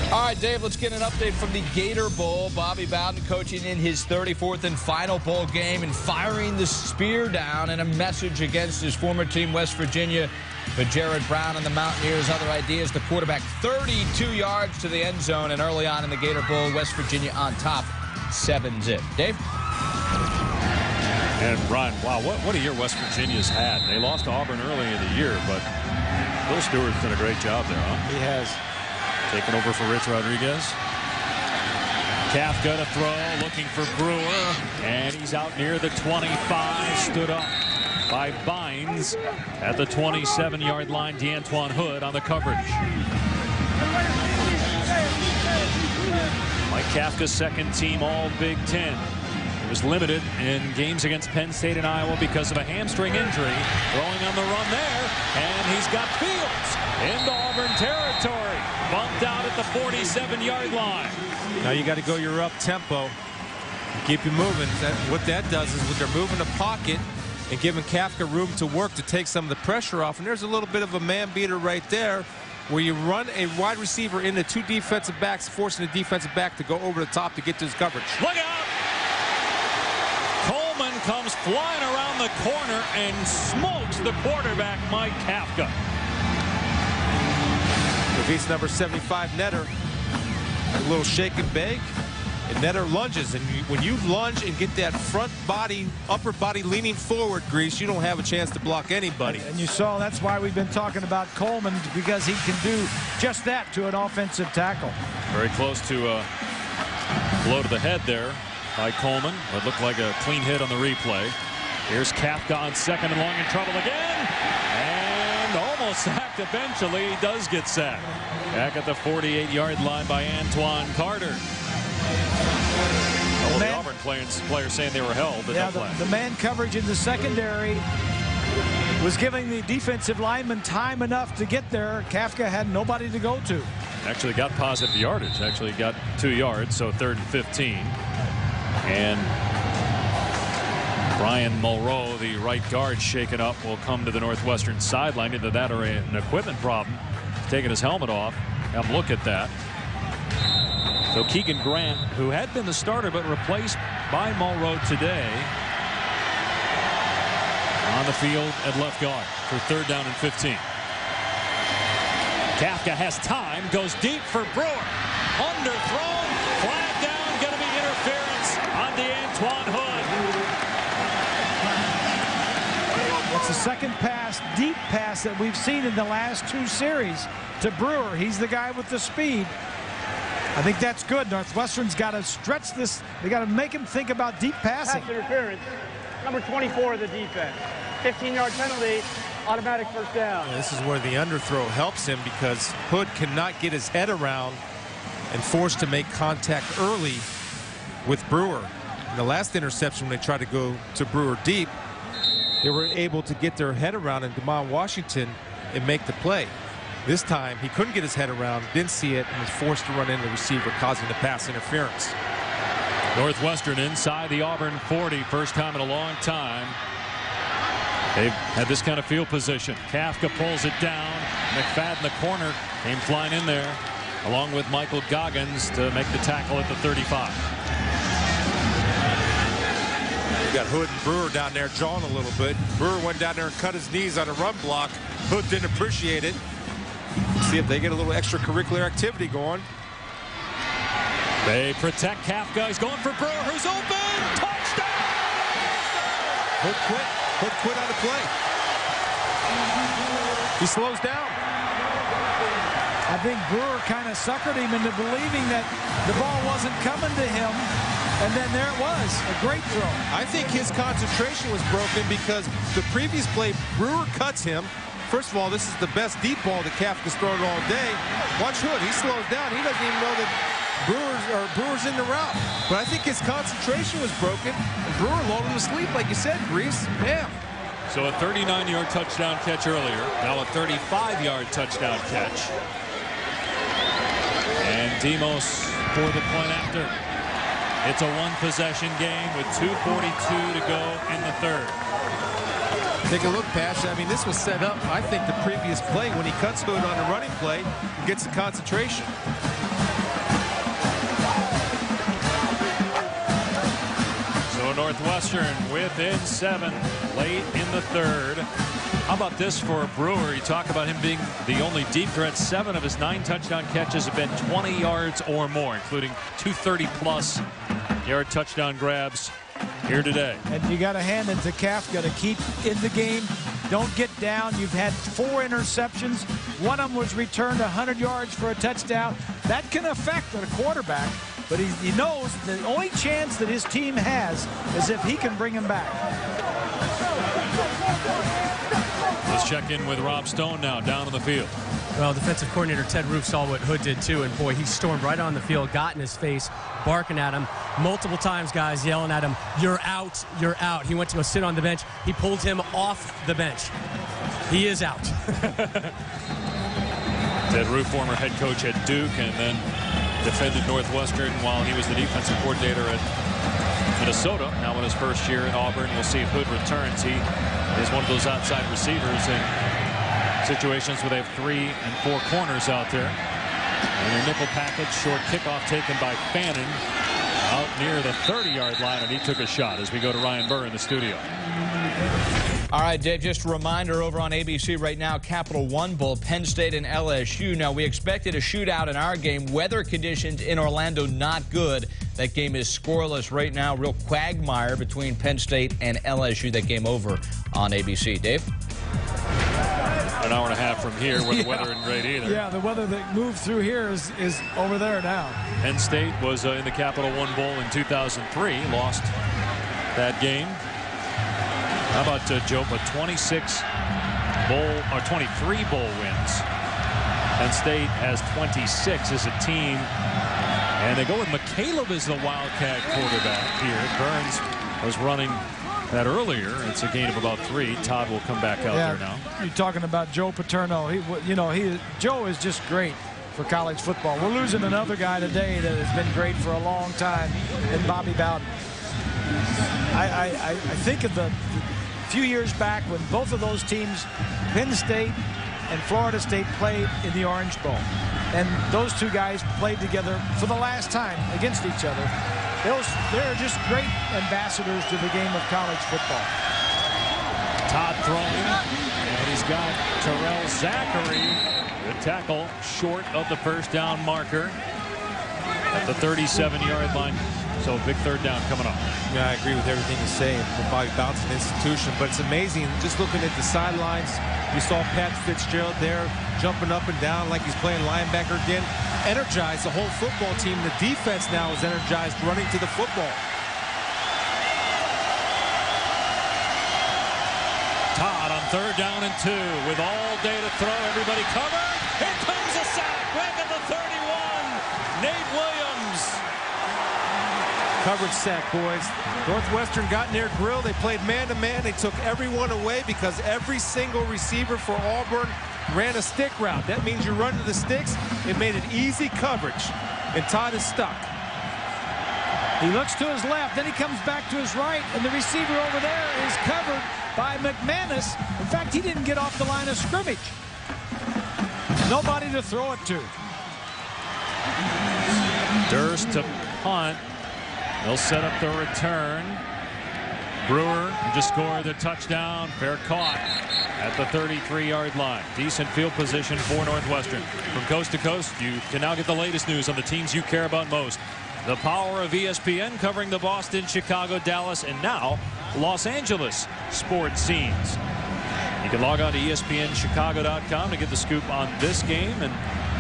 Speaker 14: All right, Dave, let's get an update from the Gator Bowl. Bobby Bowden coaching in his 34th and final bowl game and firing the spear down, and a message against his former team, West Virginia. But Jared Brown and the Mountaineers' other ideas. The quarterback 32 yards to the end zone, and early on in the Gator Bowl, West Virginia on top, 7-zip. Dave?
Speaker 1: And Ryan, wow, what a year West Virginia's had. They lost to Auburn early in the year, but Bill Stewart's done a great job there, huh?
Speaker 2: He has.
Speaker 1: Taking over for Rich Rodriguez. Kafka to throw, looking for Brewer, and he's out near the 25. Stood up by Bynes at the 27-yard line. DeAntoine Hood on the coverage. Mike Kafka's second team All Big Ten. He was limited in games against Penn State and Iowa because of a hamstring injury. Throwing on the run there, and he's got Fields into Auburn territory. Bumped out at the 47-yard line.
Speaker 3: Now you got to go your up tempo. Keep you moving. What that does is when they're moving the pocket and giving Kafka room to work to take some of the pressure off. And there's a little bit of a man beater right there where you run a wide receiver into 2 defensive backs, forcing the defensive back to go over the top to get to his coverage.
Speaker 1: Look out! Coleman comes flying around the corner and smokes the quarterback, Mike Kafka.
Speaker 3: Beats number 75 Netter. A little shake and bake, and Netter lunges. And when you lunge and get that front body, upper body leaning forward, Grease, you don't have a chance to block anybody.
Speaker 2: And you saw that's why we've been talking about Coleman, because he can do just that to an offensive tackle.
Speaker 1: Very close to a blow to the head there by Coleman. It looked like a clean hit on the replay. Here's Kafka on 2nd and long, in trouble again. And almost sacked eventually. He does get sacked. Back at the 48-yard line by Antoine Carter. Well, the Auburn players saying they were held, but
Speaker 2: yeah,
Speaker 1: no play.
Speaker 2: The man coverage in the secondary was giving the defensive lineman time enough to get there. Kafka had nobody to go to.
Speaker 1: Actually got positive yardage. Actually got 2 yards, so 3rd and 15. And Brian Mulrow, the right guard, shaken up, will come to the Northwestern sideline. Either that or an equipment problem. Taking his helmet off. Have a look at that. So Keegan Grant, who had been the starter but replaced by Mulrow today, on the field at left guard for 3rd down and 15. Kafka has time, goes deep for Brewer. Underthrown, flag down, going to be interference on DeAntoine Hood.
Speaker 2: It's the second pass, deep pass that we've seen in the last 2 series to Brewer. He's the guy with the speed. I think that's good. Northwestern's got to stretch this. They got to make him think about deep passing.
Speaker 4: Pass interference. Number 24 of the defense. 15-yard penalty. Automatic first down.
Speaker 3: Yeah, this is where the underthrow helps him because Hood cannot get his head around and forced to make contact early with Brewer. In the last interception, when they tried to go to Brewer deep, they were able to get their head around and Demond Washington and make the play. This time, he couldn't get his head around, didn't see it, and was forced to run into the receiver, causing the pass interference.
Speaker 1: Northwestern inside the Auburn 40, first time in a long time. They've had this kind of field position. Kafka pulls it down. McFadden, the corner, came flying in there, along with Michael Goggins to make the tackle at the 35.
Speaker 3: You got Hood and Brewer down there jawing a little bit. Brewer went down there and cut his knees on a run block. Hood didn't appreciate it. See if they get a little extracurricular activity going.
Speaker 1: They protect Kafka. He's going for Brewer, who's open. Touchdown!
Speaker 3: Hood quit. Hood quit on the play. He slows down.
Speaker 2: I think Brewer kind of suckered him into believing that the ball wasn't coming to him. And then there it was, a great throw.
Speaker 3: I think his concentration was broken because the previous play, Brewer cuts him. First of all, this is the best deep ball that Kafka's thrown all day. Watch Hood, he slows down. He doesn't even know that Brewer's in the route. But I think his concentration was broken. And Brewer lulled him to sleep, like you said, Grease. Bam.
Speaker 1: So a 39-yard touchdown catch earlier. Now a 35-yard touchdown catch. And Demos for the point after. It's a one-possession game with 2:42 to go in the third.
Speaker 3: Take a look, Pash. I mean, this was set up, I think, the previous play when he cuts Hood on the running play and gets the concentration.
Speaker 1: So Northwestern within 7 late in the third. How about this for Brewer? You talk about him being the only deep threat. 7 of his 9 touchdown catches have been 20 yards or more, including 2 30-plus yard touchdown grabs here today.
Speaker 2: And you got to hand it to Kafka to keep in the game. Don't get down. You've had 4 interceptions. One of them was returned 100 yards for a touchdown. That can affect the quarterback, but he knows the only chance that his team has is if he can bring him back.
Speaker 1: Let's check in with Rob Stone now down on the field.
Speaker 6: Well, defensive coordinator Ted Roof saw what Hood did too, and boy, he stormed right on the field, got in his face, barking at him multiple times, guys yelling at him, "You're out, you're out." He went to go sit on the bench. He pulled him off the bench. He is out.
Speaker 1: Ted Roof, former head coach at Duke, and then defended Northwestern while he was the defensive coordinator at Minnesota. Now in his first year at Auburn, we'll see if Hood returns. He is one of those outside receivers in situations where they have 3 and 4 corners out there. And a nickel package, short kickoff taken by Fannin out near the 30-yard line, and he took a shot as we go to Ryan Burr in the studio.
Speaker 14: All right, Dave, just a reminder over on ABC right now, Capital One Bowl, Penn State and LSU. Now, we expected a shootout in our game. Weather conditions in Orlando not good. That game is scoreless right now. Real quagmire between Penn State and LSU. That game over on ABC. Dave?
Speaker 1: An hour and a half from here where the weather isn't great either.
Speaker 2: Yeah, the weather that moved through here is over there now.
Speaker 1: Penn State was in the Capital One Bowl in 2003. Lost that game. How about Joe? But 26 bowl or 23 bowl wins. Penn State has 26 as a team. And they go with McCaleb as the Wildcat quarterback here. Burns was running that earlier. It's a gain of about 3. Todd will come back out there now. You're
Speaker 2: talking about Joe Paterno. Joe is just great for college football. We're losing another guy today that has been great for a long time in Bobby Bowden. I think of the few years back when both of those teams, Penn State and Florida State, played in the Orange Bowl. And those two guys played together for the last time against each other. They're just great ambassadors to the game of college football.
Speaker 1: Todd throwing, and he's got Terrell Zachary. Good tackle, short of the first down marker at the 37-yard line. So a big third down coming up.
Speaker 3: Yeah, I agree with everything you say. Bobby Bowden's an institution, but it's amazing. Just looking at the sidelines, we saw Pat Fitzgerald there jumping up and down like he's playing linebacker again. Energized the whole football team. The defense now is energized running to the football.
Speaker 1: Todd on 3rd down and 2 with all day to throw. Everybody covered. Here comes a sack back at the 31. Nate Williams.
Speaker 3: Coverage sack, boys. Northwestern got near grill. They played man-to-man. They took everyone away because every single receiver for Auburn ran a stick route. That means you run to the sticks. It made it easy coverage, and Todd is stuck.
Speaker 2: He looks to his left, then he comes back to his right, and the receiver over there is covered by McManus. In fact, he didn't get off the line of scrimmage. Nobody to throw it to.
Speaker 1: Durst to punt. They'll set up the return. Brewer just scored the touchdown. Fair caught at the 33-yard line. Decent field position for Northwestern. From coast to coast, you can now get the latest news on the teams you care about most. The power of ESPN covering the Boston, Chicago, Dallas, and now Los Angeles sports scenes. You can log on to ESPNChicago.com to get the scoop on this game and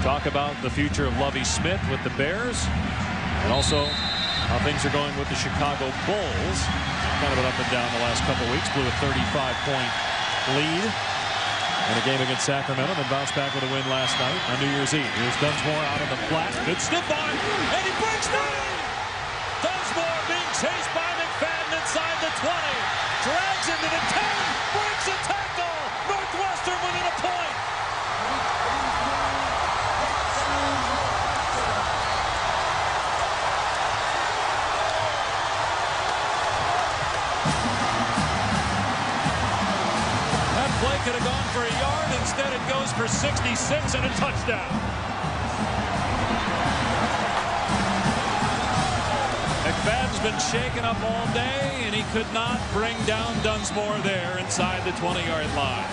Speaker 1: talk about the future of Lovie Smith with the Bears, and also how things are going with the Chicago Bulls. Kind of been up and down the last couple of weeks. Blew a 35-point lead in a game against Sacramento, then bounced back with a win last night on New Year's Eve. Here's Dunsmore out on the flat. Good stiff arm, and he breaks through! Dunsmore being chased by McFadden inside the 20. Drags into the 10. Breaks a tackle. Northwestern within a point. Play could have gone for a yard. Instead, it goes for 66 and a touchdown. McFadden's been shaken up all day, and he could not bring down Dunsmore there inside the 20-yard line.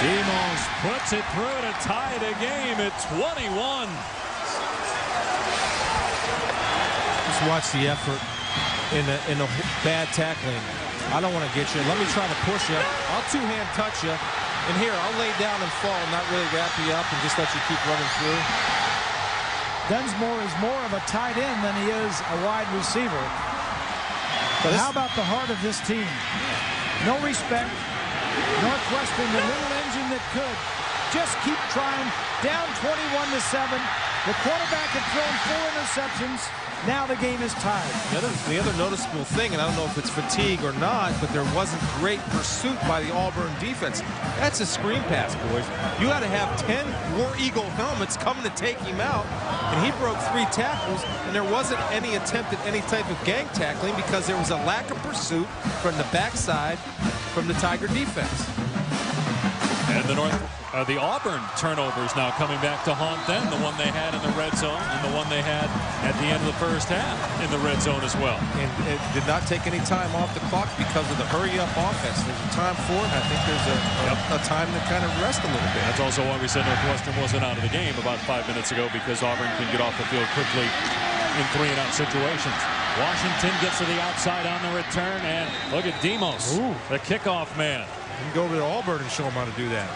Speaker 1: Demos puts it through to tie the game at 21.
Speaker 3: Just watch the effort in the bad tackling. I don't want to get you. Let me try to push you. I'll two-hand touch you. And here, I'll lay down and fall, not really wrap you up and just let you keep running through.
Speaker 2: Dunsmore is more of a tight end than he is a wide receiver. But how about the heart of this team? No respect. Northwestern, the little engine that could. Just keep trying. Down 21-7. The quarterback had thrown 4 interceptions. Now the game is tied.
Speaker 3: The other noticeable thing, and I don't know if it's fatigue or not, but there wasn't great pursuit by the Auburn defense. That's a screen pass, boys. You got to have 10 War Eagle helmets coming to take him out, and he broke 3 tackles, and there wasn't any attempt at any type of gang tackling because there was a lack of pursuit from the backside from the Tiger defense.
Speaker 1: And the Auburn turnovers now coming back to haunt them. The one they had in the red zone and the one they had at the end of the first half in the red zone as well.
Speaker 3: And it did not take any time off the clock because of the hurry-up offense. There's a time for it. I think there's a time to kind of rest a little bit.
Speaker 1: That's also why we said Northwestern wasn't out of the game about 5 minutes ago, because Auburn can get off the field quickly in 3-and-out situations. Washington gets to the outside on the return, and look at Demos, the kickoff man.
Speaker 3: You can go over to Auburn and show them how to do that.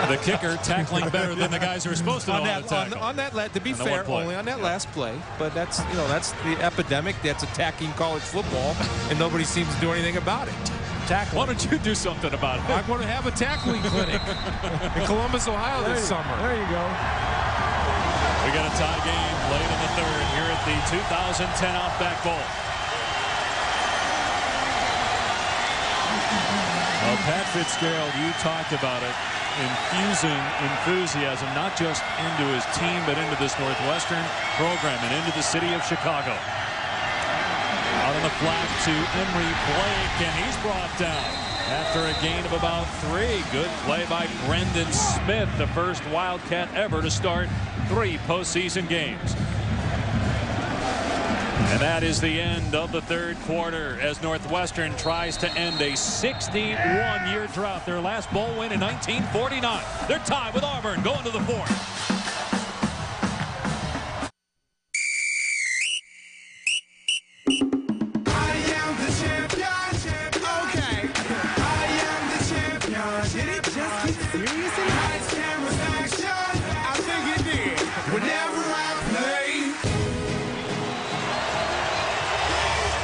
Speaker 1: The kicker tackling better than the guys who are supposed to know how to tackle.
Speaker 3: To be fair, only on that last play. But that's the epidemic that's attacking college football, and nobody seems to do anything about it.
Speaker 1: Tackling. Why don't you do something about it?
Speaker 3: I'm going to have a tackling clinic in Columbus, Ohio this summer.
Speaker 2: There you go.
Speaker 1: We got a tie game late in the third here at the 2010 Outback Bowl. Well, Pat Fitzgerald, you talked about it, infusing enthusiasm not just into his team but into this Northwestern program and into the city of Chicago. Out on the flat to Emory Blake, and he's brought down after a gain of about 3. Good play by Brendan Smith, the first Wildcat ever to start 3 postseason games. And that is the end of the third quarter as Northwestern tries to end a 61-year drought. Their last bowl win in 1949. They're tied with Auburn going to the 4th.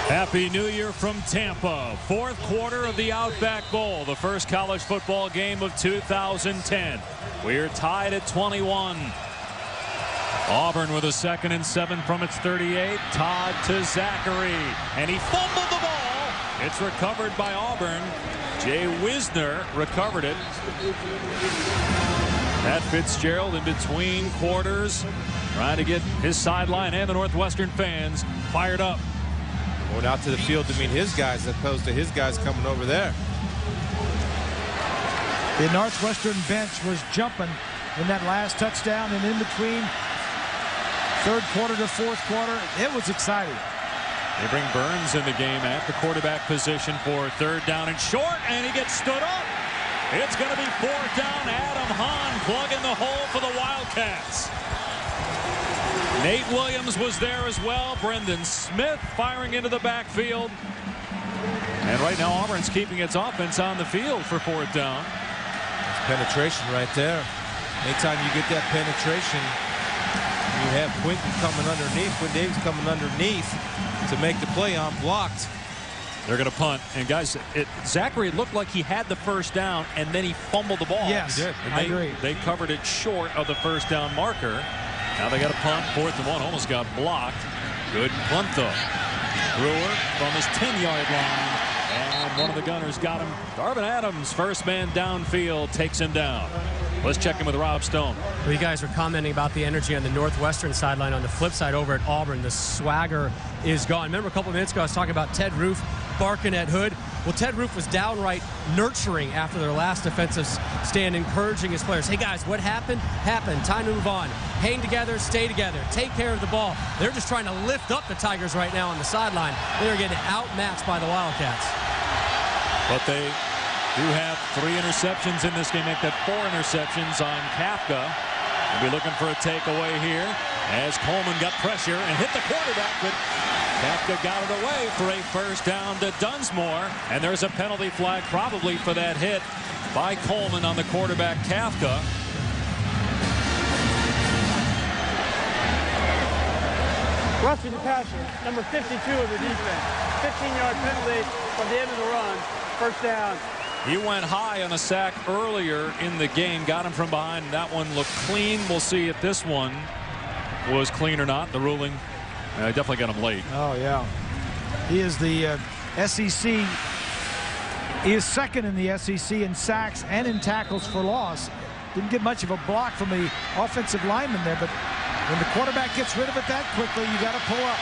Speaker 1: Happy New Year from Tampa. 4th quarter of the Outback Bowl, the first college football game of 2010. We're tied at 21. Auburn with a 2nd and 7 from its 38. Todd to Zachary, and he fumbled the ball. It's recovered by Auburn. Jay Wisner recovered it. Pat Fitzgerald in between quarters, trying to get his sideline and the Northwestern fans fired up.
Speaker 3: Going out to the field to meet his guys as opposed to his guys coming over there.
Speaker 2: The Northwestern bench was jumping in that last touchdown, and in between third quarter to fourth quarter, it was exciting.
Speaker 1: They bring Burns in the game at the quarterback position for 3rd down and short, and he gets stood up. It's going to be 4th down. Adam Hahn plugging the hole for the Wildcats. Nate Williams was there as well. Brendan Smith firing into the backfield. And right now Auburn's keeping its offense on the field for 4th down.
Speaker 3: It's penetration right there. Anytime you get that penetration, you have Quinton coming underneath, Quinn Davis coming underneath to make the play unblocked.
Speaker 1: They're going to punt. And guys, Zachary looked like he had the 1st down, and then he fumbled the ball.
Speaker 2: Yes,
Speaker 1: I
Speaker 2: agree.
Speaker 1: They covered it short of the 1st down marker. Now they got a punt. 4th and 1, almost got blocked. Good punt though. Brewer from his 10-yard line, and one of the gunners got him. Darvin Adams, first man downfield, takes him down. Let's check in with Rob Stone.
Speaker 6: Well, you guys were commenting about the energy on the Northwestern sideline. On the flip side, over at Auburn, the swagger is gone. Remember a couple of minutes ago I was talking about Ted Roof barking at Hood? Well, Ted Roof was downright nurturing after their last defensive stand, encouraging his players. Hey, guys, what happened? Happened. Time to move on. Hang together, stay together, take care of the ball. They're just trying to lift up the Tigers right now on the sideline. They're getting outmatched by the Wildcats.
Speaker 1: But they do have 3 interceptions in this game. Make that 4 interceptions on Kafka. We'll be looking for a takeaway here as Coleman got pressure and hit the quarterback, but Kafka got it away for a 1st down to Dunsmore. And there's a penalty flag probably for that hit by Coleman on the quarterback, Kafka.
Speaker 4: Roughing the passer, number 52 of the defense. 15-yard penalty from the end of the run. 1st down.
Speaker 1: He went high on a sack earlier in the game, got him from behind. That one looked clean. We'll see if this one was clean or not. The ruling definitely got him late.
Speaker 2: Oh, yeah. He is the SEC. He is 2nd in the SEC in sacks and in tackles for loss. Didn't get much of a block from the offensive lineman there, but when the quarterback gets rid of it that quickly, you got to pull up.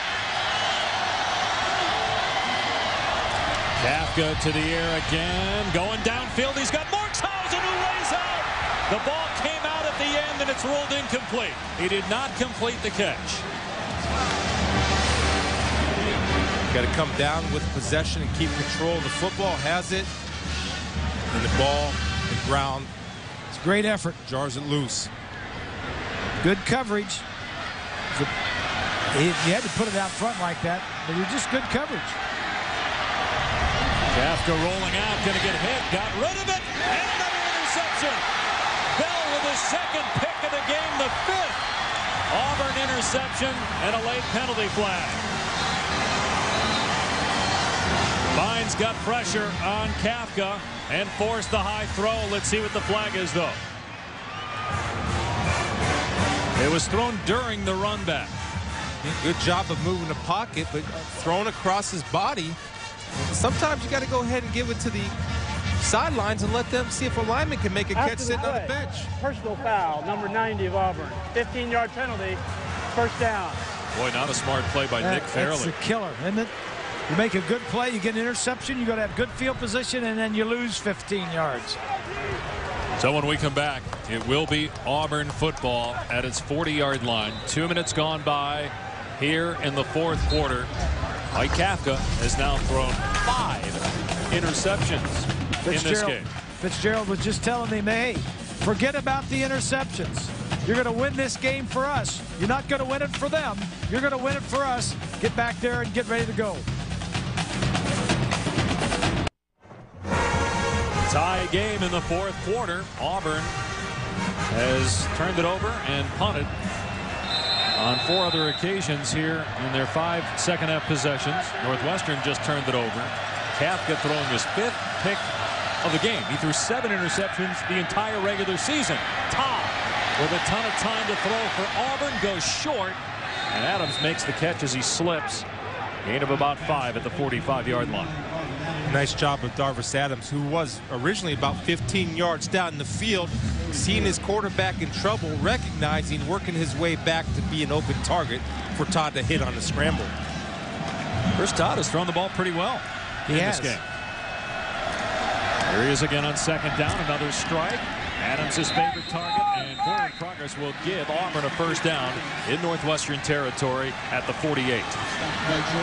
Speaker 1: Kafka to the air again, going downfield. He's got Markshausen who lays out. The ball came out at the end, and it's ruled incomplete. He did not complete the catch.
Speaker 3: Got to come down with possession and keep control of the football. Has it, and the ball and ground.
Speaker 2: It's a great effort.
Speaker 3: Jars it loose.
Speaker 2: Good coverage. You had to put it out front like that, but it was just good coverage.
Speaker 1: Kafka rolling out, going to get hit, got rid of it, and another interception. Bell with his 2nd pick of the game, the 5th. Auburn interception and a late penalty flag. Vines got pressure on Kafka and forced the high throw. Let's see what the flag is, though. It was thrown during the run back.
Speaker 3: Good job of moving the pocket, but thrown across his body. Sometimes you got to go ahead and give it to the sidelines and let them see if a lineman can make a catch sitting on the bench.
Speaker 4: Personal foul, number 90 of Auburn. 15-yard penalty, 1st down.
Speaker 1: Boy, not a smart play by Nick Fairley.
Speaker 2: That's a killer, isn't it? You make a good play, you get an interception, you got to have good field position, and then you lose 15 yards.
Speaker 1: So when we come back, it will be Auburn football at its 40-yard line. 2 minutes gone by here in the 4th quarter. Mike Kafka has now thrown 5 interceptions in this game.
Speaker 2: Fitzgerald was just telling him, hey, forget about the interceptions. You're going to win this game for us. You're not going to win it for them. You're going to win it for us. Get back there and get ready to go.
Speaker 1: Tie game in the 4th quarter. Auburn has turned it over and punted on 4 other occasions here in their 5 second-half possessions. Northwestern just turned it over. Kafka throwing his 5th pick of the game. He threw 7 interceptions the entire regular season. Todd with a ton of time to throw for Auburn, goes short, and Adams makes the catch as he slips. Gain of about 5 at the 45-yard line.
Speaker 3: Nice job of Darvis Adams, who was originally about 15 yards down the field, seeing his quarterback in trouble, recognizing, working his way back to be an open target for Todd to hit on the scramble.
Speaker 1: Chris Todd has thrown the ball pretty well in this game. Here he is again on second down, another strike. Adams his favorite target, and forward progress will give Auburn a first down in Northwestern territory at the 48.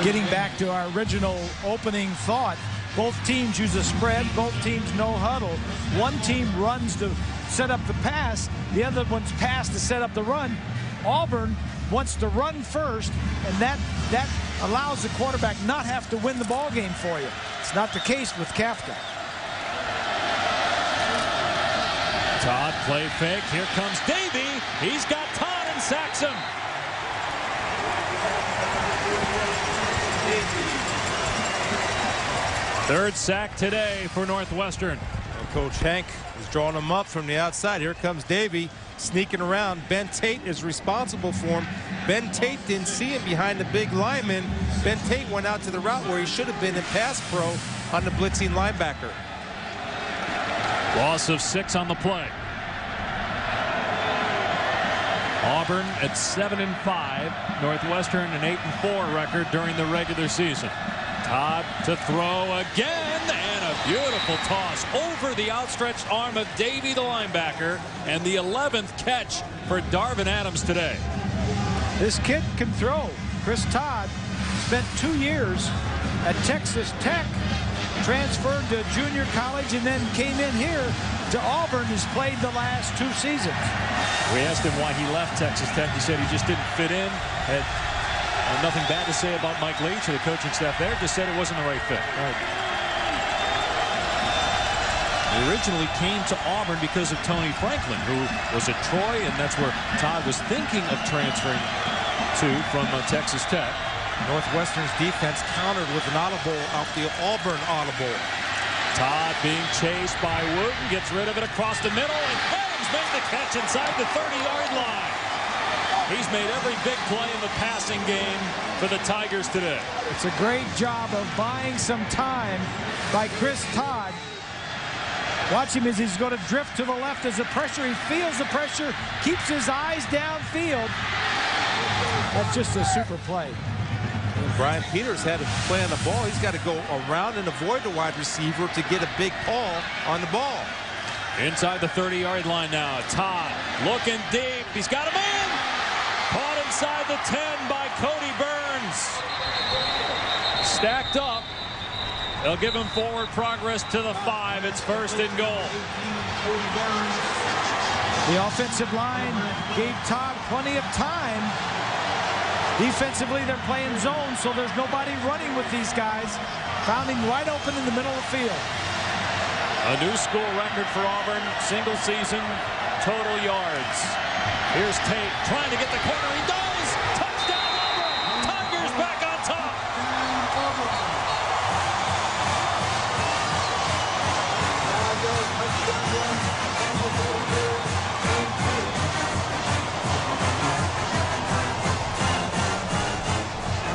Speaker 2: Getting back to our original opening thought, both teams use a spread, both teams no huddle. One team runs to set up the pass, the other one's pass to set up the run. Auburn wants to run first, and that allows the quarterback not have to win the ball game for you. It's not the case with Kafka.
Speaker 1: Todd play fake. Here comes Davey. He's got Todd and sacks him. Third sack today for Northwestern.
Speaker 3: And Coach Hank is drawing him up from the outside. Here comes Davey sneaking around. Ben Tate is responsible for him. Ben Tate didn't see him behind the big lineman. Ben Tate went out to the route where he should have been in pass pro on the blitzing linebacker.
Speaker 1: Loss of 6 on the play. Auburn at 7-5. Northwestern an 8-4 record during the regular season. Todd to throw again, and a beautiful toss over the outstretched arm of Davey, the linebacker, and the 11th catch for Darvin Adams today.
Speaker 2: This kid can throw. Chris Todd spent 2 years at Texas Tech, transferred to junior college, and then came in here to Auburn. Has played the last 2 seasons.
Speaker 1: We asked him why he left Texas Tech. He said he just didn't fit in. Had nothing bad to say about Mike Leach or the coaching staff there. Just said it wasn't the right fit. He originally came to Auburn because of Tony Franklin, who was at Troy, and that's where Todd was thinking of transferring to from Texas Tech.
Speaker 3: Northwestern's defense countered with an audible off the Auburn audible.
Speaker 1: Todd being chased by Wooten, gets rid of it across the middle, and Adams made the catch inside the 30-yard line. He's made every big play in the passing game for the Tigers today.
Speaker 2: It's a great job of buying some time by Chris Todd. Watch him as he's going to drift to the left as the pressure. He feels the pressure, keeps his eyes downfield. That's just a super play.
Speaker 3: Brian Peters had to play on the ball. He's got to go around and avoid the wide receiver to get a big call on the ball.
Speaker 1: Inside the 30-yard line now. Todd looking deep. He's got him in. Caught inside the 10 by Cody Burns. Stacked up. They'll give him forward progress to the 5. It's 1st and goal.
Speaker 2: The offensive line gave Todd plenty of time. Defensively, they're playing zone, so there's nobody running with these guys. Found him right open in the middle of the field.
Speaker 1: A new school record for Auburn, single season total yards. Here's Tate trying to get the corner. He does! Touchdown Auburn! Tigers back on top!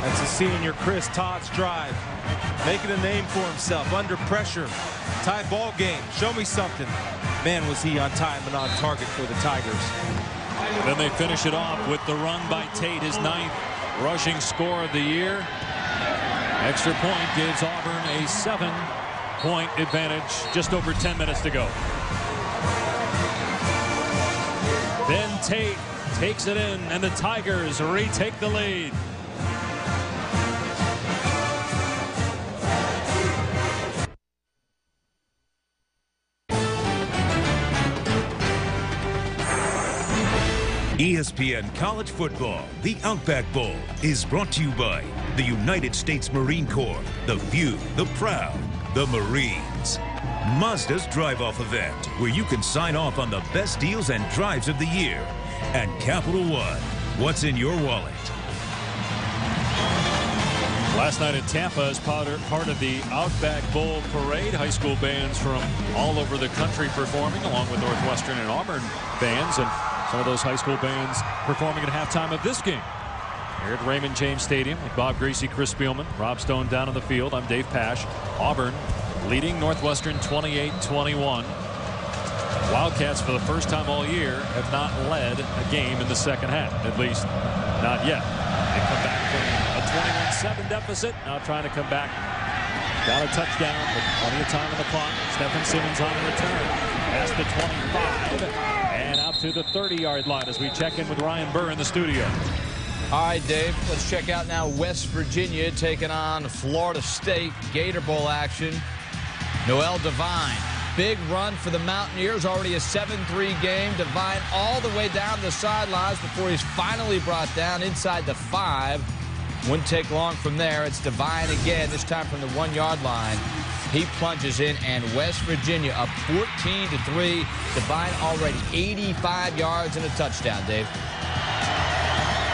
Speaker 3: That's a senior Chris Todd's drive. Making a name for himself under pressure. Tie ball game. Show me something. Man, was he on time and on target for the Tigers.
Speaker 1: Then they finish it off with the run by Tate, his 9th rushing score of the year. Extra point gives Auburn a 7-point advantage. Just over 10 minutes to go. Then Tate takes it in, and the Tigers retake the lead.
Speaker 7: ESPN College Football, the Outback Bowl, is brought to you by the United States Marine Corps, the few, the proud, the Marines. Mazda's drive-off event, where you can sign off on the best deals and drives of the year. And Capital One, what's in your wallet?
Speaker 1: Last night in Tampa, as part of the Outback Bowl parade, high school bands from all over the country performing, along with Northwestern and Auburn bands, and some of those high school bands performing at halftime of this game. Here at Raymond James Stadium with Bob Greasy, Chris Spielman, Rob Stone down on the field. I'm Dave Pasch. Auburn leading Northwestern 28-21. Wildcats, for the first time all year, have not led a game in the second half, at least not yet. They come back from a 21-7 deficit, now trying to come back. Got a touchdown, but plenty of time on the clock. Stephen Simmons on the return. Past the 25 and out to the 30-yard line as we check in with Ryan Burr in the studio.
Speaker 14: All right, Dave, let's check out now West Virginia taking on Florida State. Gator Bowl action. Noel Devine. Big run for the Mountaineers, already a 7-3 game. Devine all the way down the sidelines before he's finally brought down inside the 5. Wouldn't take long from there. It's Devine again, this time from the 1-yard line. He plunges in, and West Virginia up 14-3. Devine already 85 yards and a touchdown, Dave.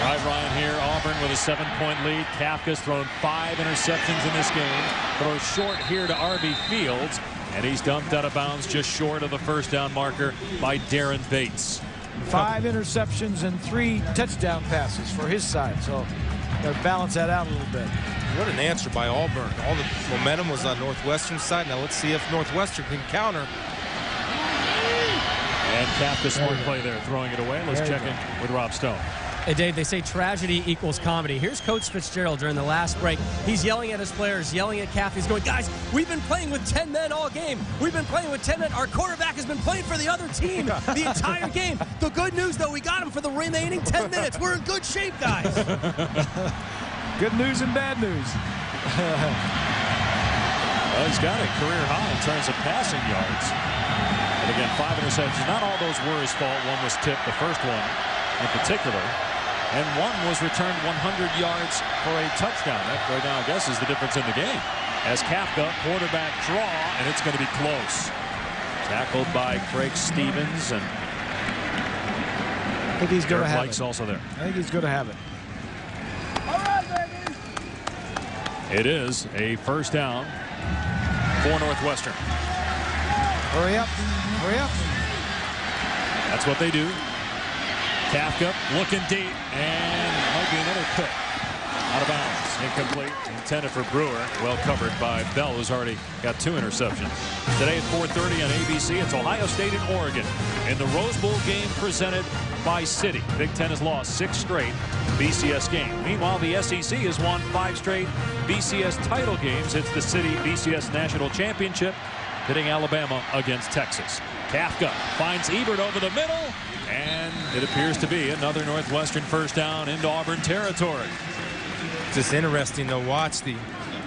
Speaker 1: Right, Ryan, here. Auburn with a 7-point lead. Kafka's thrown 5 interceptions in this game. Throws short here to R.B. Fields. And he's dumped out of bounds just short of the first down marker by Darren Bates.
Speaker 2: 5 interceptions and 3 touchdown passes for his side. So they'll balance that out a little bit.
Speaker 3: What an answer by Auburn. All the momentum was on Northwestern's side. Now let's see if Northwestern can counter.
Speaker 1: And Kafka, smart play there, throwing it away. Let's check in with Rob Stone.
Speaker 6: Hey, Dave, they say tragedy equals comedy. Here's Coach Fitzgerald during the last break. He's yelling at his players, yelling at Kafka. He's going, guys, we've been playing with 10 men all game. We've been playing with 10 men. Our quarterback has been playing for the other team the entire game. The good news, though, we got him for the remaining 10 minutes. We're in good shape, guys.
Speaker 2: Good news and bad news.
Speaker 1: Well, he's got a career high in terms of passing yards. And again, 5 interceptions. Not all those were his fault. One was tipped, the first one in particular. And one was returned 100 yards for a touchdown. That right now, I guess, is the difference in the game. As Kafka, quarterback draw, and it's going to be close. Tackled by Craig Stevens, and
Speaker 2: I think he's going to have
Speaker 1: Blake's
Speaker 2: it.
Speaker 1: also there.
Speaker 2: I think he's going to have it.
Speaker 5: All right, baby.
Speaker 1: It is a first down for Northwestern.
Speaker 2: Hurry up. Hurry up.
Speaker 1: That's what they do. Kafka looking deep, and might be another pick. Out of bounds, incomplete, intended for Brewer. Well covered by Bell, who's already got 2 interceptions. Today at 4:30 on ABC, it's Ohio State and Oregon in the Rose Bowl game presented by Citi. Big Ten has lost 6 straight BCS games. Meanwhile, the SEC has won 5 straight BCS title games. It's the Citi BCS National Championship, pitting Alabama against Texas. Kafka finds Ebert over the middle, and it appears to be another Northwestern first down into Auburn territory.
Speaker 3: It's just interesting to watch the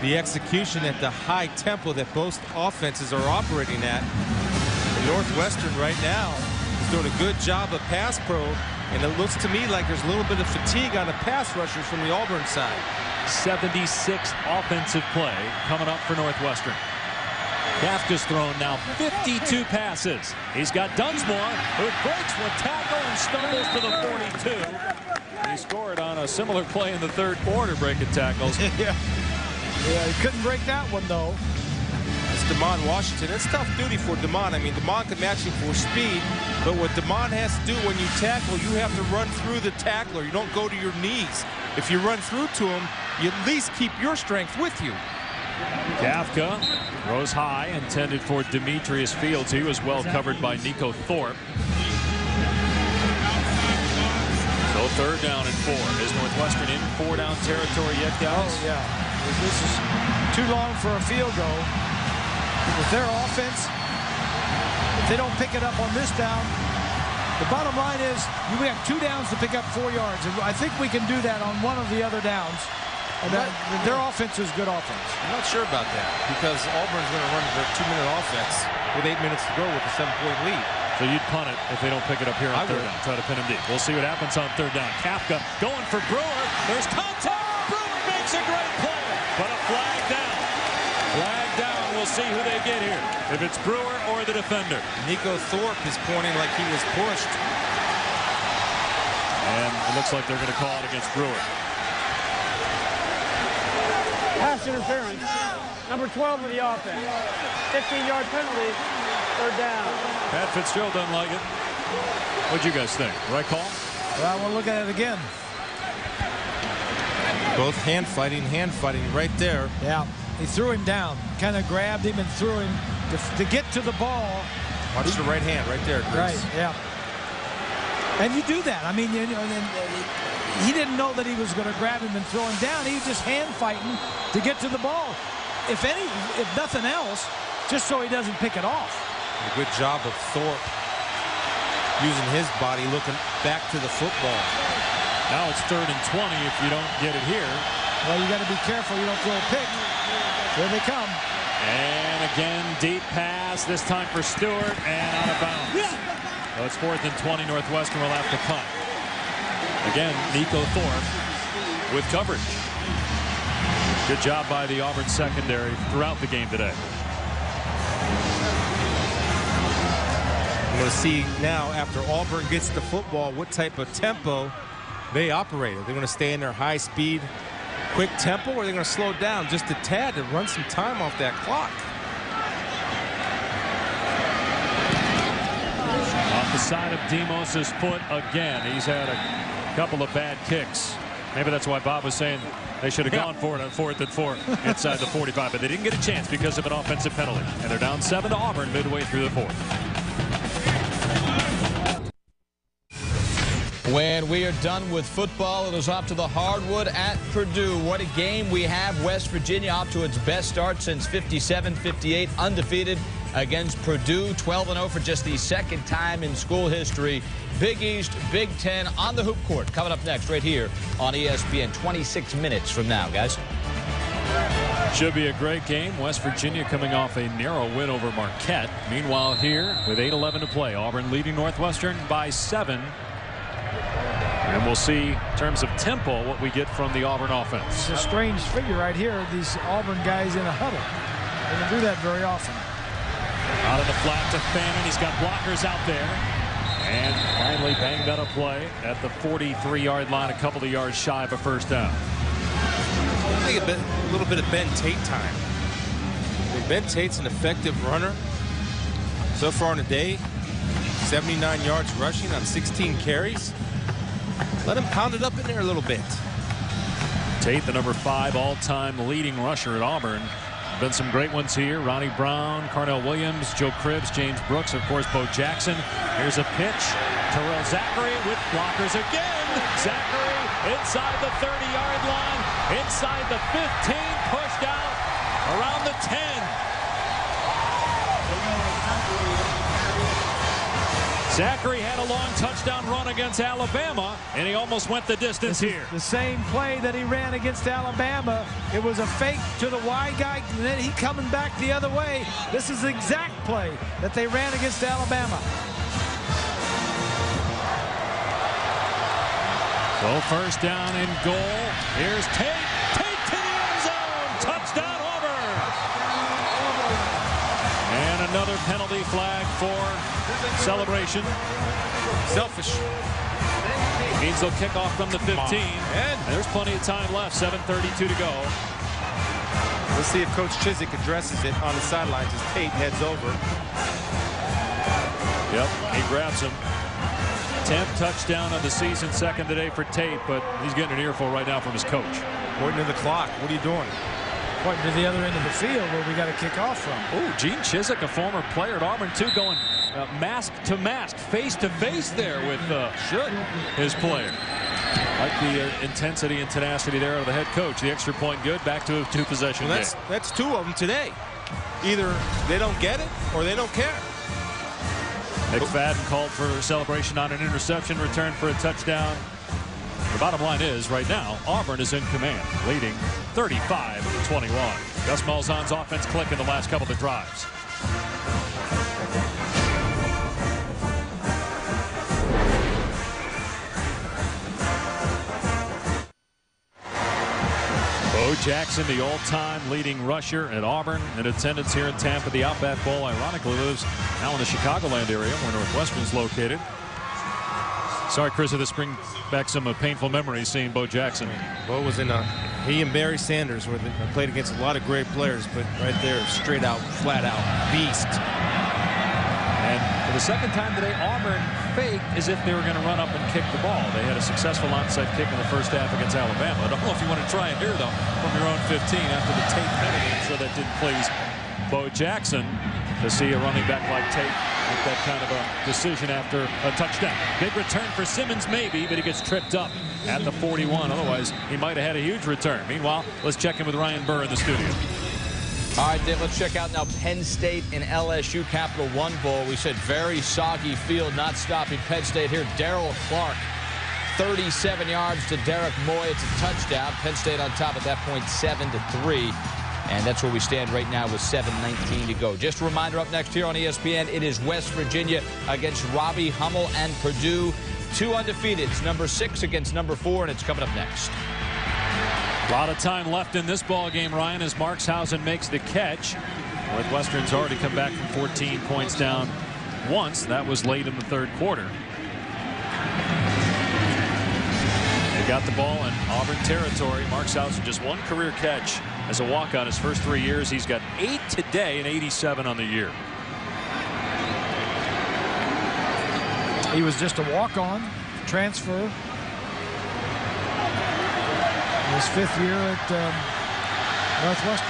Speaker 3: execution at the high tempo that both offenses are operating at. And Northwestern right now is doing a good job of pass pro, and it looks to me like there's a little bit of fatigue on the pass rushers from the Auburn side.
Speaker 1: 76 offensive play coming up for Northwestern. Kafka's thrown now 52 passes. He's got Dunsmore, who breaks one tackle and stumbles to the 42. He scored on a similar play in the third quarter, breaking tackles.
Speaker 2: Yeah, he couldn't break that one, though.
Speaker 3: It's Damon Washington. It's tough duty for Damon. I mean, Damon can match you for speed, but what Damon has to do when you tackle, you have to run through the tackler. You don't go to your knees. If you run through to him, you at least keep your strength with you.
Speaker 1: Kafka throws high, intended for Demetrius Fields. He was well covered by Nico Thorpe. So 3rd down and 4. Is Northwestern in 4-down territory yet, guys?
Speaker 2: Oh, yeah. This is too long for a field goal. With their offense, if they don't pick it up on this down, the bottom line is we have 2 downs to pick up 4 yards. And I think we can do that on one of the other downs. And their offense is good offense.
Speaker 3: I'm not sure about that because Auburn's going to run their 2-minute offense with 8 minutes to go with a 7-point lead.
Speaker 1: So you'd punt it if they don't pick it up here on 3rd down. Try to pin him deep. We'll see what happens on 3rd down. Kafka going for Brewer. There's contact. Brewer makes a great play, but a flag down. Flag down. We'll see who they get here. If it's Brewer or the defender.
Speaker 3: Nico Thorpe is pointing like he was pushed.
Speaker 1: And it looks like they're going to call it against Brewer.
Speaker 4: pass interference. Number 12 of the offense. 15-yard penalty, 3rd down.
Speaker 1: Pat Fitzgerald doesn't like it. What'd you guys think? Right call?
Speaker 2: Well, we'll look at it again.
Speaker 3: Both hand fighting right there.
Speaker 2: Yeah, he threw him down, kind of grabbed him and threw him to get to the ball.
Speaker 3: Watch the right hand right there, Chris.
Speaker 2: Right, yeah. And you do that. I mean, you know, he didn't know that he was going to grab him and throw him down. He was just hand fighting to get to the ball. If nothing else, just so he doesn't pick it off.
Speaker 3: A good job of Thorpe using his body, looking back to the football.
Speaker 1: Now it's 3rd and 20 if you don't get it here.
Speaker 2: Well, you got to be careful you don't throw a pick. Here they come.
Speaker 1: And again, deep pass, this time for Stewart, and out of bounds. So it's 4th and 20. Northwestern will have to punt. Again, Nico Thorpe with coverage. Good job by the Auburn secondary throughout the game today.
Speaker 3: I'm going to see now, after Auburn gets the football, what type of tempo they operate. Are they going to stay in their high speed, quick tempo, or are they going to slow down just a tad to run some time off that clock?
Speaker 1: Off the side of Demos' foot again. He's had a couple of bad kicks. Maybe that's why Bob was saying they should have gone for it on 4th and 4 inside the 45, but they didn't get a chance because of an offensive penalty. And they're down 7 to Auburn midway through the 4th.
Speaker 14: When we are done with football, it is off to the hardwood at Purdue. What a game we have. West Virginia off to its best start since 57-58, undefeated against Purdue, 12-0 for just the 2nd time in school history. Big East, Big Ten on the hoop court. Coming up next right here on ESPN, 26 minutes from now, guys.
Speaker 1: Should be a great game. West Virginia coming off a narrow win over Marquette. Meanwhile here with 8:11 to play, Auburn leading Northwestern by 7. And we'll see, in terms of tempo, what we get from the Auburn offense.
Speaker 2: It's a strange figure right here, these Auburn guys in a huddle. They don't do that very often.
Speaker 1: Out of the flat to Fannin. He's got blockers out there. And finally banged out a play at the 43-yard line, a couple of yards shy of a 1st down.
Speaker 3: I think a little bit of Ben Tate time. I mean, Ben Tate's an effective runner. So far in the day, 79 yards rushing on 16 carries. Let him pound it up in there a little bit.
Speaker 1: Tate, the number 5 all-time leading rusher at Auburn. Been some great ones here. Ronnie Brown, Carnell Williams, Joe Cribbs, James Brooks, of course, Bo Jackson. Here's a pitch. Terrell Zachary with blockers again. Zachary inside the 30-yard line, inside the 15, pushed out around the 10. Zachary had a long touchdown run against Alabama, and he almost went the distance here.
Speaker 2: The same play that he ran against Alabama. It was a fake to the wide guy, and then he coming back the other way. This is the exact play that they ran against Alabama.
Speaker 1: So 1st down and goal. Here's Tate. Tate to the end zone. Touchdown, Auburn. And another penalty flag for celebration.
Speaker 3: Selfish.
Speaker 1: Means they'll kick off from the 15. And there's plenty of time left. 7:32 to go.
Speaker 3: Let's see if Coach Chizik addresses it on the sidelines as Tate heads over.
Speaker 1: Yep, he grabs him. 10th touchdown of the season, 2nd today for Tate, but he's getting an earful right now from his coach.
Speaker 3: Pointing to the clock. What are you doing?
Speaker 2: Pointing to the other end of the field where we got to kick off from.
Speaker 1: Oh, Gene Chizik, a former player at Auburn, too, going mask to mask, face to face there with his player. Like the intensity and tenacity there of the head coach. The extra point good, back to a 2-possession game.
Speaker 3: That's 2 of them today. Either they don't get it or they don't care.
Speaker 1: McFadden called for a celebration on an interception, return for a touchdown. The bottom line is, right now, Auburn is in command, leading 35-21. Gus Malzahn's offense clicking the last couple of drives. Bo Jackson, the all-time leading rusher at Auburn, in attendance here in Tampa. The Outback Bowl, ironically, lives now in the Chicagoland area where Northwestern's located. Sorry, Chris, if this brings back some painful memories seeing Bo Jackson.
Speaker 3: Bo was in a He and Barry Sanders played against a lot of great players, but right there, straight out, flat out, beast.
Speaker 1: And for the second time today, Auburn faked as if they were going to run up and kick the ball. They had a successful onside kick in the first half against Alabama. I don't know if you want to try it here, though, from your own 15 after the Tate penalty. I'm sure that didn't please Bo Jackson to see a running back like Tate with that kind of a decision after a touchdown. Big return for Simmons, maybe, but he gets tripped up at the 41. Otherwise, he might have had a huge return. Meanwhile, let's check in with Ryan Burr in the studio.
Speaker 14: All right, Dave, let's check out now Penn State and LSU Capital One Bowl. We said very soggy field, not stopping Penn State here. Darrell Clark, 37 yards to Derek Moy. It's a touchdown. Penn State on top at that point, 7-3. And that's where we stand right now with 7:19 to go. Just a reminder, up next here on ESPN, it is West Virginia against Robbie Hummel and Purdue. 2 undefeated. It's number 6 against number 4, and it's coming up next.
Speaker 1: A lot of time left in this ball game, Ryan, as Markshausen makes the catch. Northwestern's already come back from 14 points down once. That was late in the third quarter. They got the ball in Auburn territory. Markshausen just 1 career catch as a walk-on his first 3 years. He's got 8 today and 87 on the year.
Speaker 2: He was just a walk-on transfer. His 5th year at Northwestern.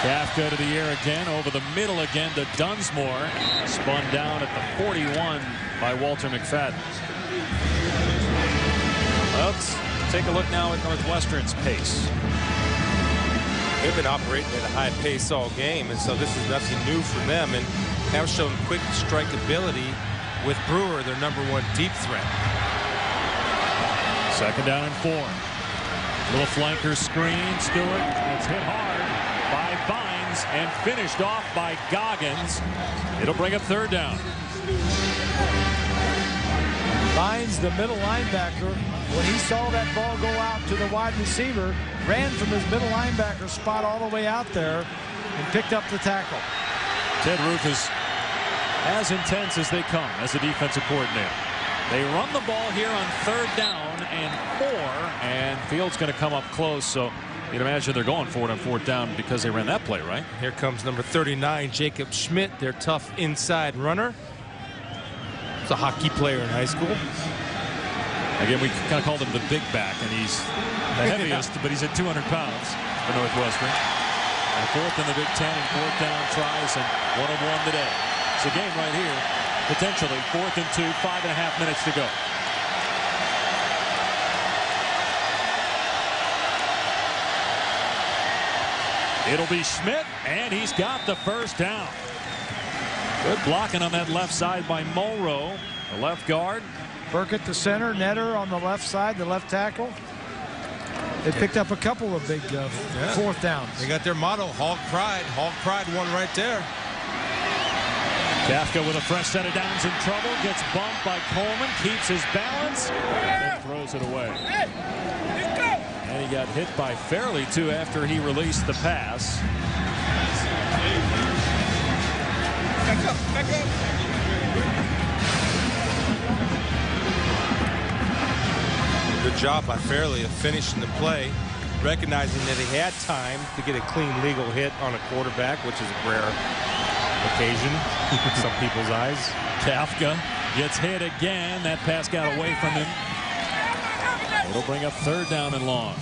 Speaker 1: Kafka to the air again, over the middle again to Dunsmore. Spun down at the 41 by Walter McFadden. Well, let's take a look now at Northwestern's pace.
Speaker 3: They've been operating at a high pace all game, and so this is nothing new for them, and have shown quick strike ability with Brewer, their #1 deep threat.
Speaker 1: Second down and 4. Little flanker screen. Stewart. It's hit hard by Vines and finished off by Goggins. It'll bring up 3rd down.
Speaker 2: Vines, the middle linebacker, when he saw that ball go out to the wide receiver, ran from his middle linebacker spot all the way out there and picked up the tackle.
Speaker 1: Ted Ruth is as intense as they come as a defensive coordinator. They run the ball here on 3rd down and 4, and Fields going to come up close, so you'd imagine they're going for it on 4th down because they ran that play, right?
Speaker 3: Here comes number 39, Jacob Schmidt, their tough inside runner. He's a hockey player in high school.
Speaker 1: Again, we kind of called him the big back, and he's the heaviest, but he's at 200 pounds for Northwestern. And 4th in the Big Ten and 4th down tries, and 1 of 1 today. It's a game right here. Potentially 4th and 2, 5.5 minutes to go. It'll be Schmidt, and he's got the 1st down. Good blocking on that left side by Mulrow, the left guard.
Speaker 2: Burkett, the center, Netter on the left side, the left tackle. They picked up a couple of big 4th downs.
Speaker 3: They got their motto, Hog Pride. Hog Pride won right there.
Speaker 1: Kafka with a fresh set of downs in trouble. Gets bumped by Coleman. Keeps his balance. And throws it away. And he got hit by Fairley, too, after he released the pass.
Speaker 5: Back up, back up.
Speaker 3: Good job by Fairley of finishing the play, recognizing that he had time to get a clean legal hit on a quarterback, which is a rare occasion in some people's eyes.
Speaker 1: Kafka gets hit again. That pass got away from him. It'll bring up 3rd down and long.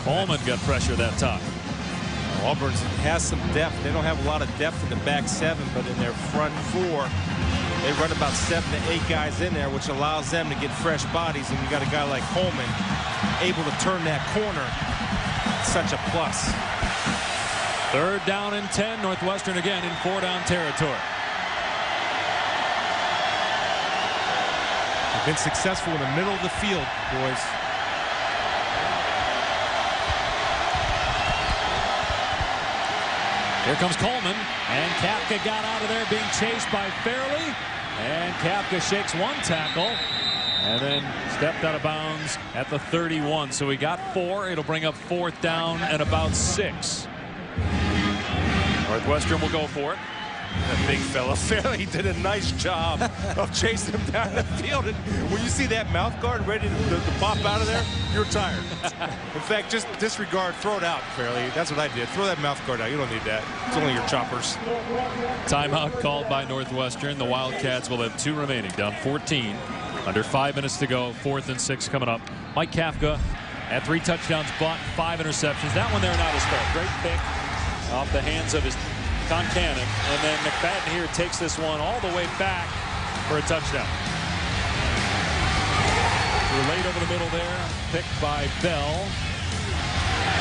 Speaker 1: Coleman got pressure that time.
Speaker 3: Auburn has some depth. They don't have a lot of depth in the back 7, but in their front 4, they run about 7 to 8 guys in there, which allows them to get fresh bodies. And you got a guy like Coleman able to turn that corner. Such a plus.
Speaker 1: 3rd down and 10. Northwestern again in 4-down territory.
Speaker 3: They've been successful in the middle of the field, boys.
Speaker 1: Here comes Coleman, and Kafka got out of there being chased by Fairley. And Kafka shakes 1 tackle and then stepped out of bounds at the 31. So he got 4. It'll bring up 4th down and about 6. Northwestern will go for it.
Speaker 3: That big fella, Fairley did a nice job of chasing him down the field. And when you see that mouth guard ready to pop out of there, you're tired. In fact, just disregard, throw it out, Fairley. That's what I did. Throw that mouth guard out. You don't need that. It's only your choppers.
Speaker 1: Timeout called by Northwestern. The Wildcats will have 2 remaining, down 14. Under 5 minutes to go. 4th and 6 coming up. Mike Kafka had 3 touchdowns, but 5 interceptions. That one there not his fault. Great pick off the hands of his Concannon, and then McFadden here takes this one all the way back for a touchdown. Late over the middle there, picked by Bell,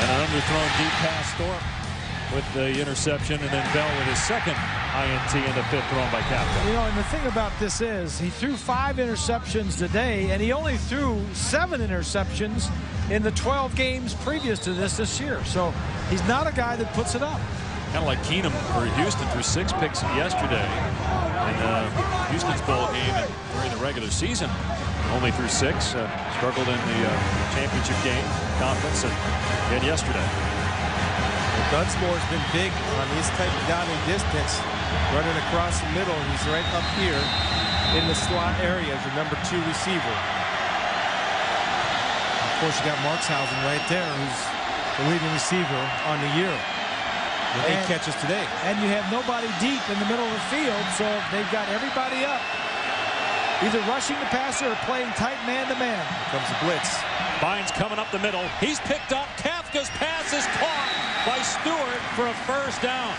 Speaker 1: and an underthrown deep pass Thorpe with the interception, and then Bell with his second INT and the 5th thrown by Kafka.
Speaker 2: You know, and the thing about this is he threw 5 interceptions today, and he only threw 7 interceptions in the 12 games previous to this year. So he's not a guy that puts it up.
Speaker 1: Kind of like Keenum for Houston, threw 6 picks yesterday in Houston's bowl game and during the regular season. Only threw 6. Struggled in the championship game, conference, and yesterday.
Speaker 3: Dunsmore's been big on this type of down and distance, running across the middle. He's right up here in the slot area as your number 2 receiver. Of course, you got Markshausen right there, who's the leading receiver on the year. With 8 catches today.
Speaker 2: And you have nobody deep in the middle of the field, so they've got everybody up, either rushing the passer or playing tight man-to-man.
Speaker 3: Here comes the blitz.
Speaker 1: Bynes coming up the middle. He's picked up. Kafka's pass is caught by Stewart for a first down.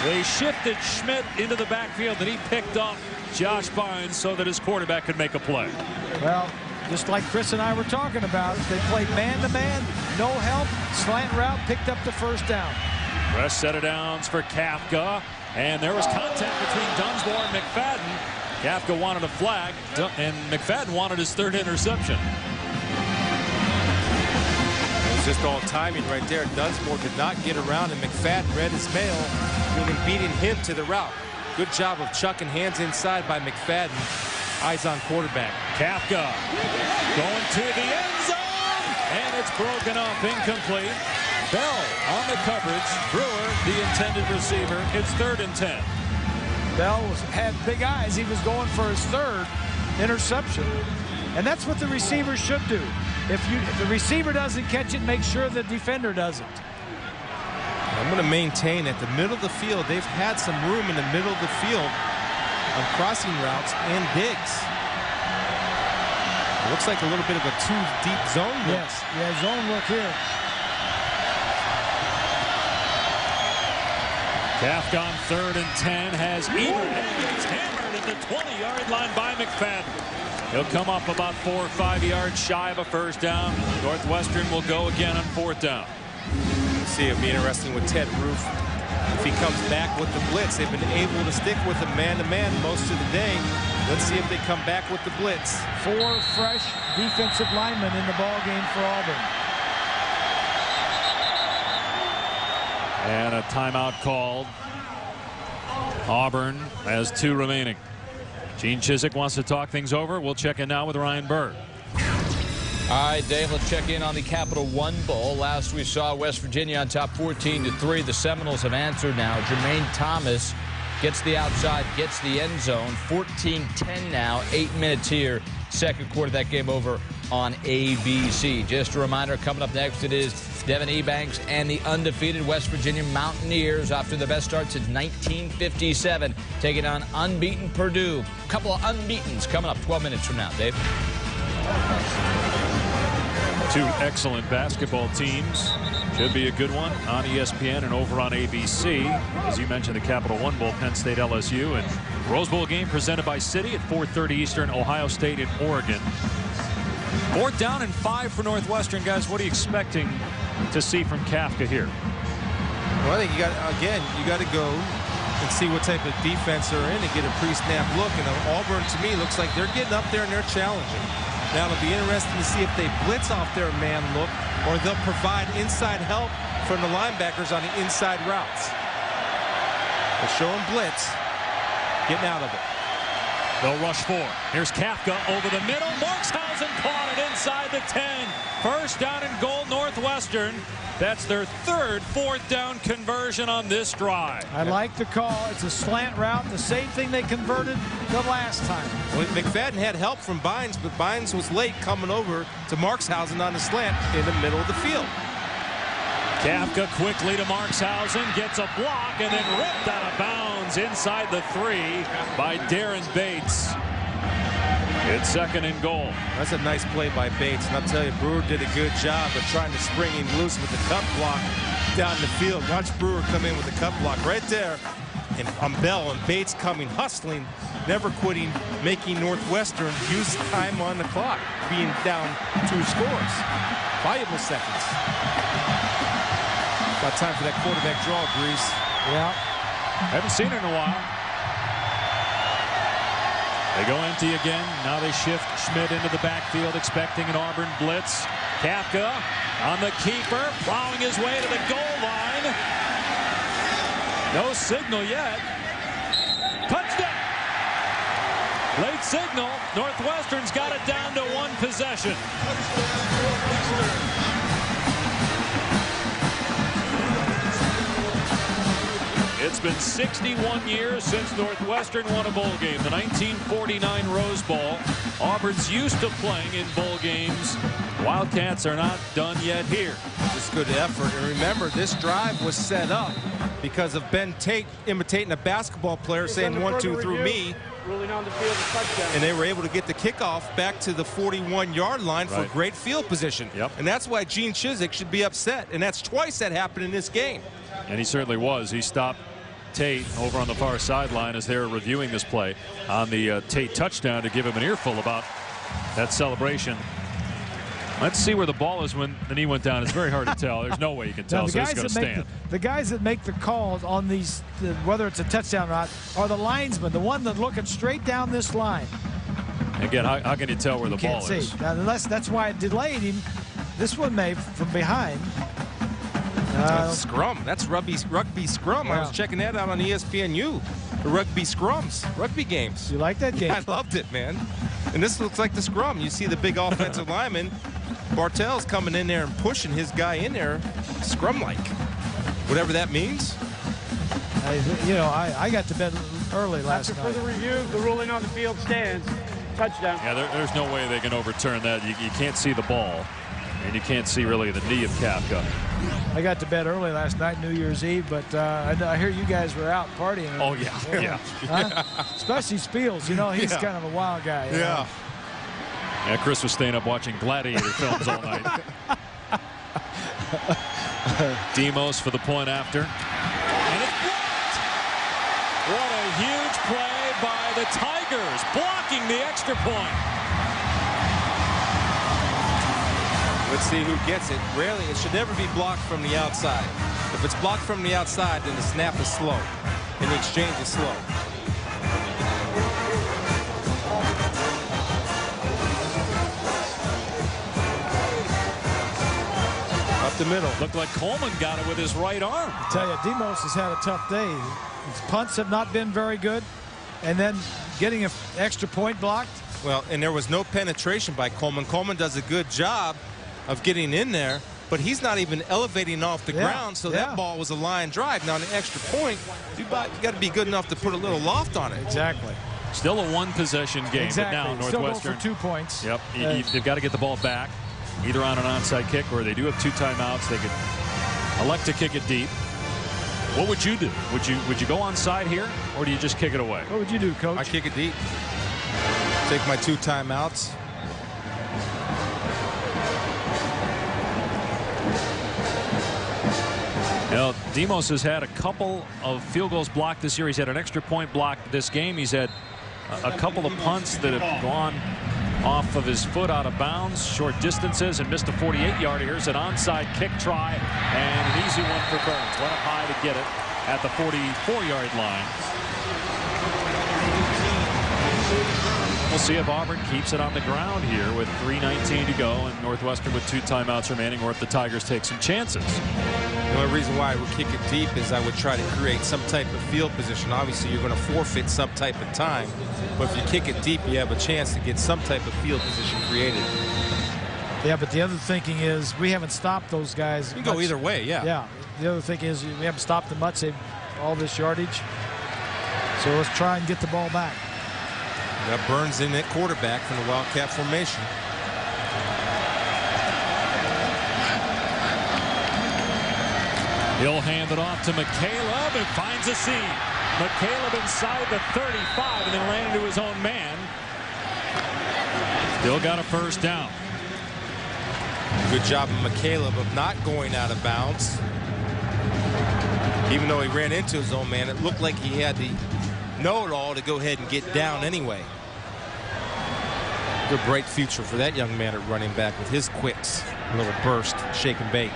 Speaker 1: They shifted Schmidt into the backfield, and he picked up Josh Bynes so that his quarterback could make a play.
Speaker 2: Well, just like Chris and I were talking about, they played man-to-man, no help, slant route, picked up the first down.
Speaker 1: Fresh set of downs for Kafka, and there was contact between Dunsmore and McFadden. Kafka wanted a flag, and McFadden wanted his 3rd interception.
Speaker 3: It was just all timing right there. Dunsmore could not get around, and McFadden read his mail, meaning beating him to the route. Good job of chucking hands inside by McFadden. Eyes on quarterback.
Speaker 1: Kafka going to the end zone, and it's broken up, incomplete. Bell on the coverage. Brewer, the intended receiver. It's 3rd and 10.
Speaker 2: Bell had big eyes. He was going for his 3rd interception. And that's what the receiver should do. If the receiver doesn't catch it, make sure the defender doesn't.
Speaker 3: I'm going to maintain at the middle of the field, they've had some room in the middle of the field on crossing routes and digs. It looks like a little bit of a 2-deep zone look.
Speaker 2: Yes, yeah, zone look here.
Speaker 1: Kafka on 3rd and 10 has eaten. It's hammered at the 20-yard line by McFadden. He'll come up about 4 or 5 yards shy of a first down. Northwestern will go again on 4th down.
Speaker 3: See, it'll be interesting with Ted Roof. If he comes back with the blitz, they've been able to stick with him man-to-man most of the day. Let's see if they come back with the blitz.
Speaker 2: 4 fresh defensive linemen in the ball game for Auburn.
Speaker 1: And a timeout called. Auburn has 2 remaining. Gene Chizik wants to talk things over. We'll check in now with Ryan Bird.
Speaker 14: All right, Dave, let's check in on the Capital One Bowl. Last we saw West Virginia on top 14-3. The Seminoles have answered now. Jermaine Thomas gets the outside, gets the end zone. 14-10 now, 8 minutes here. Second quarter, that game over on ABC. Just a reminder, coming up next, it is Devin Ebanks and the undefeated West Virginia Mountaineers after the best start since 1957, taking on unbeaten Purdue. A couple of unbeatens coming up 12 minutes from now, Dave.
Speaker 1: 2 excellent basketball teams. Should be a good one on ESPN and over on ABC. As you mentioned, the Capital One Bowl, Penn State LSU, and Rose Bowl game presented by Citi at 4:30 Eastern, Ohio State and Oregon. 4th down and 5 for Northwestern, guys. What are you expecting to see from Kafka here?
Speaker 3: Well, I think you got to go and see what type of defense they're in and get a pre-snap look. And Auburn, to me, looks like they're getting up there and they're challenging. Now it'll be interesting to see if they blitz off their man look or they'll provide inside help from the linebackers on the inside routes. They're showing blitz, getting out of it.
Speaker 1: They'll rush 4. Here's Kafka over the middle. Markshausen caught it inside the 10. First down and goal, Northwestern. That's their third fourth down conversion on this drive.
Speaker 2: I like the call. It's a slant route, the same thing they converted the last time.
Speaker 3: Well, McFadden had help from Bynes, but Bynes was late coming over to Markshausen on the slant in the middle of the field.
Speaker 1: Kafka quickly to Markshausen, gets a block, and then ripped out of bounds inside the 3 by Darren Bates. It's second and goal.
Speaker 3: That's a nice play by Bates, and I'll tell you, Brewer did a good job of trying to spring him loose with the cut block down the field. Watch Brewer come in with the cut block right there, and on Bell and Bates coming, hustling, never quitting, making Northwestern use time on the clock, being down 2 scores. Valuable seconds. Got time for that quarterback draw, Grease.
Speaker 2: Yeah.
Speaker 1: Haven't seen it in a while. They go empty again. Now they shift Schmidt into the backfield, expecting an Auburn blitz. Kafka on the keeper, plowing his way to the goal line. No signal yet. Touchdown! Late signal. Northwestern's got it down to 1 possession. It's been 61 years since Northwestern won a bowl game. The 1949 Rose Bowl. Auburn's used to playing in bowl games. Wildcats are not done yet here.
Speaker 3: Just good effort. And remember, this drive was set up because of Ben Tate imitating a basketball player, saying 1, 2 through me.
Speaker 4: Ruling on the field, a touchdown.
Speaker 3: And they were able to get the kickoff back to the 41-yard line for great field position.
Speaker 1: Yep.
Speaker 3: And that's why Gene Chizik should be upset. And that's twice that happened in this game.
Speaker 1: And he certainly was. He stopped Tate over on the far sideline as they were reviewing this play on the Tate touchdown to give him an earful about that celebration. Let's see where the ball is when the knee went down. It's very hard to tell. There's no way you can tell, so it's going to stand.
Speaker 2: The guys that make the calls on these, whether it's a touchdown or not, are the linesmen, the one that's looking straight down this line.
Speaker 1: Again, how can you tell where the ball is?
Speaker 2: Now, that's why it delayed him. This one may from behind.
Speaker 3: Scrum. That's rugby scrum. Yeah. I was checking that out on ESPNU. The rugby scrums, rugby games.
Speaker 2: You like that game?
Speaker 3: I loved it, man. And this looks like the scrum. You see the big offensive lineman. Bartell's coming in there and pushing his guy in there, scrum-like. Whatever that means.
Speaker 2: I got to bed early last night.
Speaker 4: After further review, the ruling on the field stands. Touchdown.
Speaker 1: Yeah, there's no way they can overturn that. You can't see the ball, and you can't see really the knee of Kafka.
Speaker 2: I got to bed early last night, New Year's Eve, but I hear you guys were out partying.
Speaker 1: Oh, yeah.
Speaker 2: Huh? Especially Spiels. He's kind of a wild guy.
Speaker 3: Yeah.
Speaker 1: Yeah, Chris was staying up watching Gladiator films all night. Demos for the point after. And it's blocked! What a huge play by the Tigers, blocking the extra point.
Speaker 3: Let's see who gets it. Rarely, it should never be blocked from the outside. If it's blocked from the outside, then the snap is slow, and the exchange is slow. Up the middle.
Speaker 1: Looked like Coleman got it with his right arm.
Speaker 2: I tell you, Demos has had a tough day. His punts have not been very good, and then getting an extra point blocked.
Speaker 3: Well, and there was no penetration by Coleman. Coleman does a good job of getting in there, but he's not even elevating off the ground, so that ball was a line drive. Now, an extra point, you got to be good enough to put a little loft on it.
Speaker 2: Exactly.
Speaker 1: Still a one-possession game,
Speaker 2: exactly.
Speaker 1: But now Northwestern.
Speaker 2: Still go for 2 points.
Speaker 1: Yep, they've got to get the ball back, either on an onside kick or they do have 2 timeouts. They could elect to kick it deep. What would you do? Would you go onside here, or do you just kick it away?
Speaker 2: What would you do, Coach?
Speaker 3: I kick it deep. Take my 2 timeouts.
Speaker 1: Now, Demos has had a couple of field goals blocked this year. He's had an extra point blocked this game. He's had a couple of punts that have gone off of his foot out of bounds, short distances, and missed a 48-yarder. Here's an onside kick try, and an easy one for Burns. Went up high to get it at the 44-yard line. We'll see if Auburn keeps it on the ground here with 3:19 to go and Northwestern with 2 timeouts remaining, or if the Tigers take some chances.
Speaker 3: The only reason why I would kick it deep is I would try to create some type of field position. Obviously, you're going to forfeit some type of time, but if you kick it deep, you have a chance to get some type of field position created.
Speaker 2: Yeah, but the other thinking is we haven't stopped those guys.
Speaker 3: You can go either way, yeah.
Speaker 2: Yeah. The other thing is we haven't stopped them much. They've all this yardage. So let's try and get the ball back.
Speaker 3: That Burns in at quarterback from the Wildcat formation.
Speaker 1: He'll hand it off to McCaleb and finds a seam. McCaleb inside the 35 and then ran into his own man. Still got a first down.
Speaker 3: Good job of McCaleb of not going out of bounds. Even though he ran into his own man, it looked like he had the know-it-all to go ahead and get down anyway. Good bright future for that young man at running back with his quicks. A little burst, shake and bake.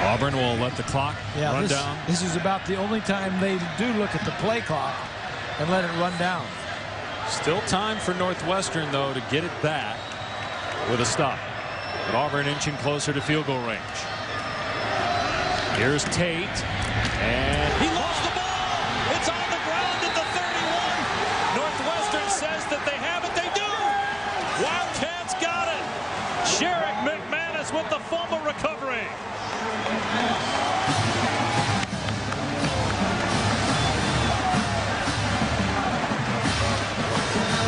Speaker 1: Auburn will let the clock run down.
Speaker 2: This is about the only time they do look at the play clock and let it run down.
Speaker 1: Still time for Northwestern, though, to get it back with a stop. But Auburn inching closer to field goal range. Here's Tate, and he lost the ball. It's on the ground at the 31. Northwestern says that they have it. They do. Wildcats got it. Sherrick McManus with the fumble recovery.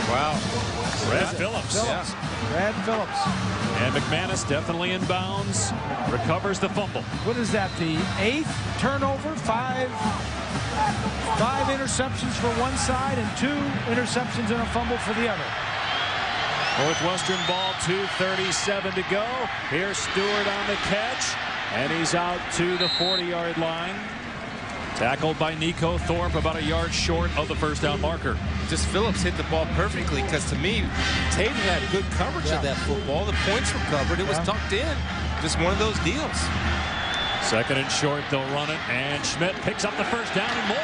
Speaker 1: Wow. Brad Phillips.
Speaker 2: Yeah. Brad Phillips.
Speaker 1: And McManus definitely in bounds. Recovers the fumble.
Speaker 2: What is that, the 8th turnover? Five interceptions for one side and 2 interceptions and a fumble for the other.
Speaker 1: Northwestern ball, 2:37 to go. Here's Stewart on the catch. And he's out to the 40-yard line. Tackled by Nico Thorpe, about a yard short of the first down marker.
Speaker 3: Just Phillips hit the ball perfectly, because to me, Tate had good coverage of that football. The points were covered. It was tucked in. Just one of those deals.
Speaker 1: Second and short, they'll run it, and Schmidt picks up the first down and more.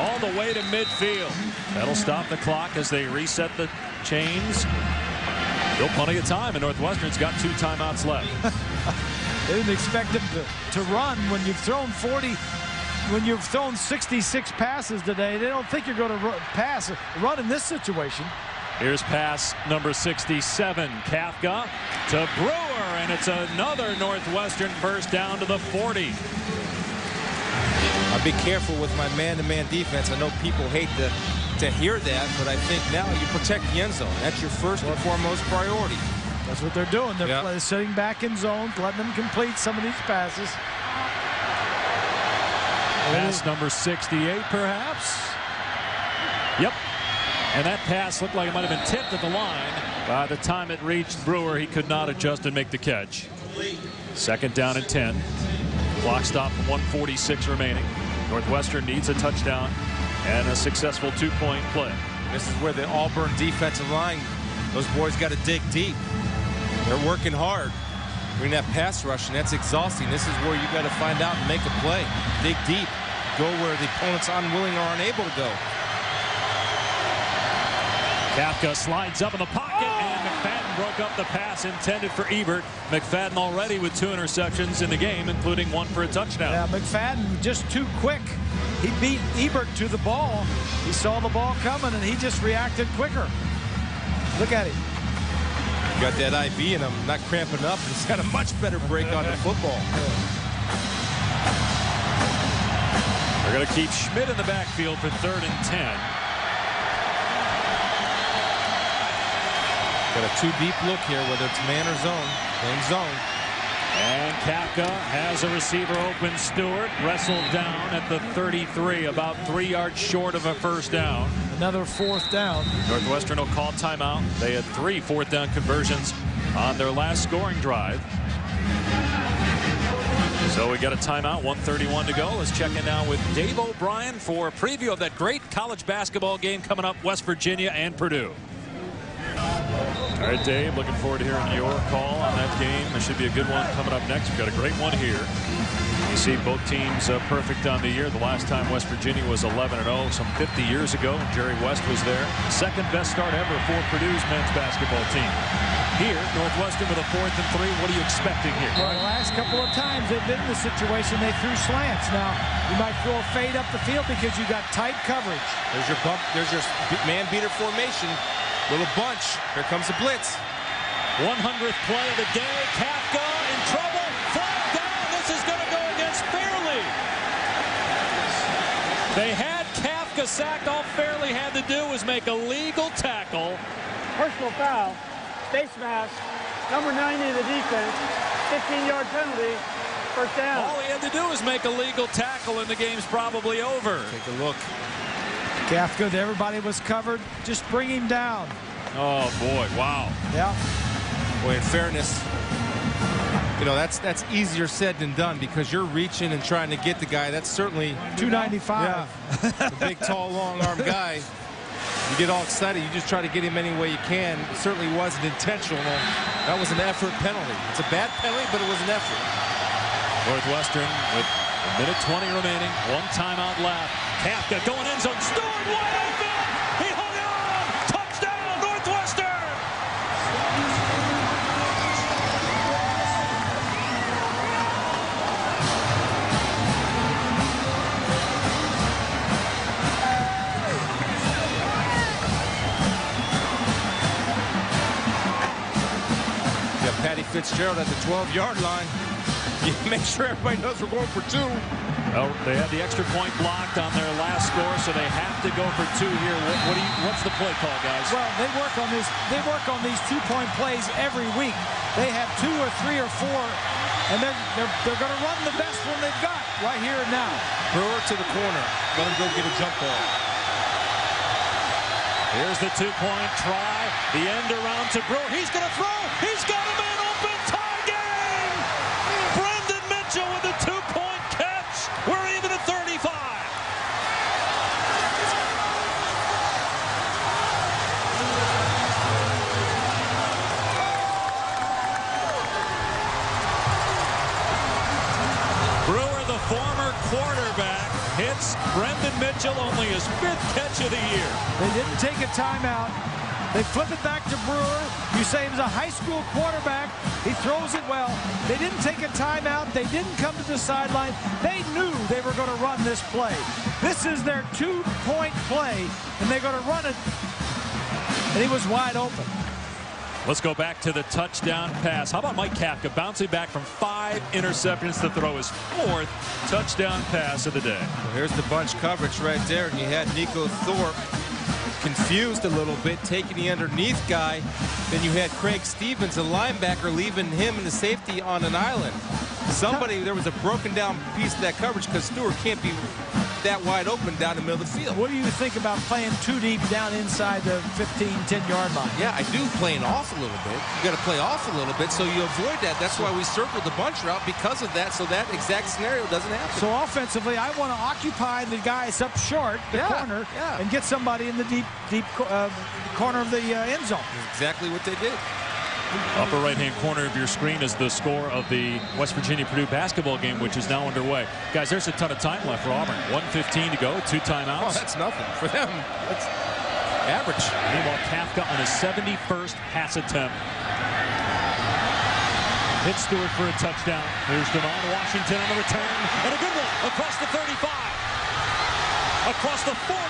Speaker 1: All the way to midfield. That'll stop the clock as they reset the chains. Still plenty of time, and Northwestern's got 2 timeouts left.
Speaker 2: They didn't expect him to run when you've thrown 40. When you've thrown 66 passes today, they don't think you're going to run in this situation.
Speaker 1: Here's pass number 67, Kafka to Brewer, and it's another Northwestern first down to the 40.
Speaker 3: I'll be careful with my man-to-man defense. I know people hate to hear that, but I think now you protect the end zone. That's your first and foremost priority.
Speaker 2: That's what they're doing. They're sitting back in zone, letting them complete some of these passes.
Speaker 1: Pass number 68, perhaps. Yep. And that pass looked like it might have been tipped at the line. By the time it reached Brewer, he could not adjust and make the catch. Second down and 10. Clock stop, 1:46 remaining. Northwestern needs a touchdown and a successful 2-point play.
Speaker 3: This is where the Auburn defensive line, those boys got to dig deep. They're working hard. Doing that pass rush, and that's exhausting. This is where you got to find out and make a play. Dig deep. Go where the opponent's unwilling or unable to go.
Speaker 1: Kafka slides up in the pocket, and McFadden broke up the pass intended for Ebert. McFadden already with 2 interceptions in the game, including 1 for a touchdown.
Speaker 2: Yeah, McFadden just too quick. He beat Ebert to the ball. He saw the ball coming, and he just reacted quicker. Look at him.
Speaker 3: Got that IV in him, not cramping up. He's got a much better break on the football.
Speaker 1: They're going to keep Schmidt in the backfield for 3rd and 10.
Speaker 3: Got a 2-deep look here, whether it's man or zone. Playing zone.
Speaker 1: And Kafka has a receiver open. Stewart wrestled down at the 33, about 3 yards short of a first down.
Speaker 2: Another 4th down.
Speaker 1: Northwestern will call timeout. They had 3 4th down conversions on their last scoring drive. So we got a timeout, 1:31 to go. Let's check in now with Dave O'Brien for a preview of that great college basketball game coming up, West Virginia and Purdue. All right, Dave, looking forward to hearing your call on that game. There should be a good one coming up next. We've got a great one here You see both teams perfect on the year. The last time West Virginia was 11-0, some 50 years ago, and Jerry West was there. Second best start ever for Purdue's men's basketball team. Here, Northwestern with a 4th and 3. What are you expecting here?
Speaker 2: Well, the last couple of times they've been in the situation, they threw slants. Now, you might throw a fade up the field because you got tight coverage.
Speaker 3: There's your bump. There's your man beater formation. Little bunch. Here comes the blitz.
Speaker 1: 100th play of the day. Kafka in trouble. Flag down. This is going to go against Fairley. They had Kafka sacked. All Fairley had to do was make a legal tackle.
Speaker 4: Personal foul, face mask, number 90 of the defense, 15-yard penalty, first down.
Speaker 1: All he had to do was make a legal tackle, and the game's probably over.
Speaker 3: Take a look.
Speaker 2: Kafka, everybody was covered. Just bring him down.
Speaker 1: Oh, boy. Wow.
Speaker 2: Yeah.
Speaker 3: Boy, in fairness, you know, that's easier said than done because you're reaching and trying to get the guy. That's certainly
Speaker 2: 295.
Speaker 3: Yeah. It's a big, tall, long-arm guy. You get all excited. You just try to get him any way you can. It certainly wasn't intentional. That was an effort penalty. It's a bad penalty, but it was an effort.
Speaker 1: Northwestern with a minute 20 remaining. 1 timeout left. Kafka going end zone. Stored wide open. He hung on. Touchdown, Northwestern.
Speaker 3: Patty Fitzgerald at the 12-yard line. You make sure everybody knows we're going for 2.
Speaker 1: Well, they had the extra point blocked on their last score, so they have to go for 2 here. What's the play call, guys?
Speaker 2: Well, they work on this. They work on these 2-point plays every week. They have 2 or 3 or 4, and they're going to run the best one they've got right here and now.
Speaker 3: Brewer to the corner. Let him go get a jump ball.
Speaker 1: Here's the 2-point try. The end around to Brewer. He's going to throw. He's got a man open. Tie game. Brendan Mitchell with a 2-point catch. We're even at 35. Brewer, the former quarterback, hits Brendan Mitchell, only his 5th catch of the year.
Speaker 2: They didn't take a timeout. They flip it back to Brewer. You say he was a high school quarterback. He throws it well. They didn't take a timeout. They didn't come to the sideline. They knew they were going to run this play. This is their 2-point play, and they're going to run it. And he was wide open.
Speaker 1: Let's go back to the touchdown pass. How about Mike Kafka bouncing back from 5 interceptions to throw his 4th touchdown pass of the day?
Speaker 3: Well, here's the bunch coverage right there, and you had Nico Thorpe confused a little bit, taking the underneath guy. Then you had Craig Stevens, a linebacker, leaving him in the safety on an island. There was a broken down piece of that coverage because Stewart can't be that wide open down the middle of the field.
Speaker 2: What do you think about playing too deep down inside the 15, 10-yard line?
Speaker 3: Yeah, I do, playing off a little bit. You got to play off a little bit so you avoid that. That's why we circled the bunch route because of that, so that exact scenario doesn't happen.
Speaker 2: So offensively, I want to occupy the guys up short, the corner, and get somebody in the deep corner of the end zone.
Speaker 3: That's exactly what they did.
Speaker 1: Upper right-hand corner of your screen is the score of the West Virginia-Purdue basketball game, which is now underway. Guys, there's a ton of time left for Auburn. 1:15 to go, 2 timeouts.
Speaker 3: Oh, that's nothing for them. That's average.
Speaker 1: Meanwhile, Kafka on his 71st pass attempt. Hits Stewart for a touchdown. Here's Devon Washington on the return. And a good one across the 35. Across the 45.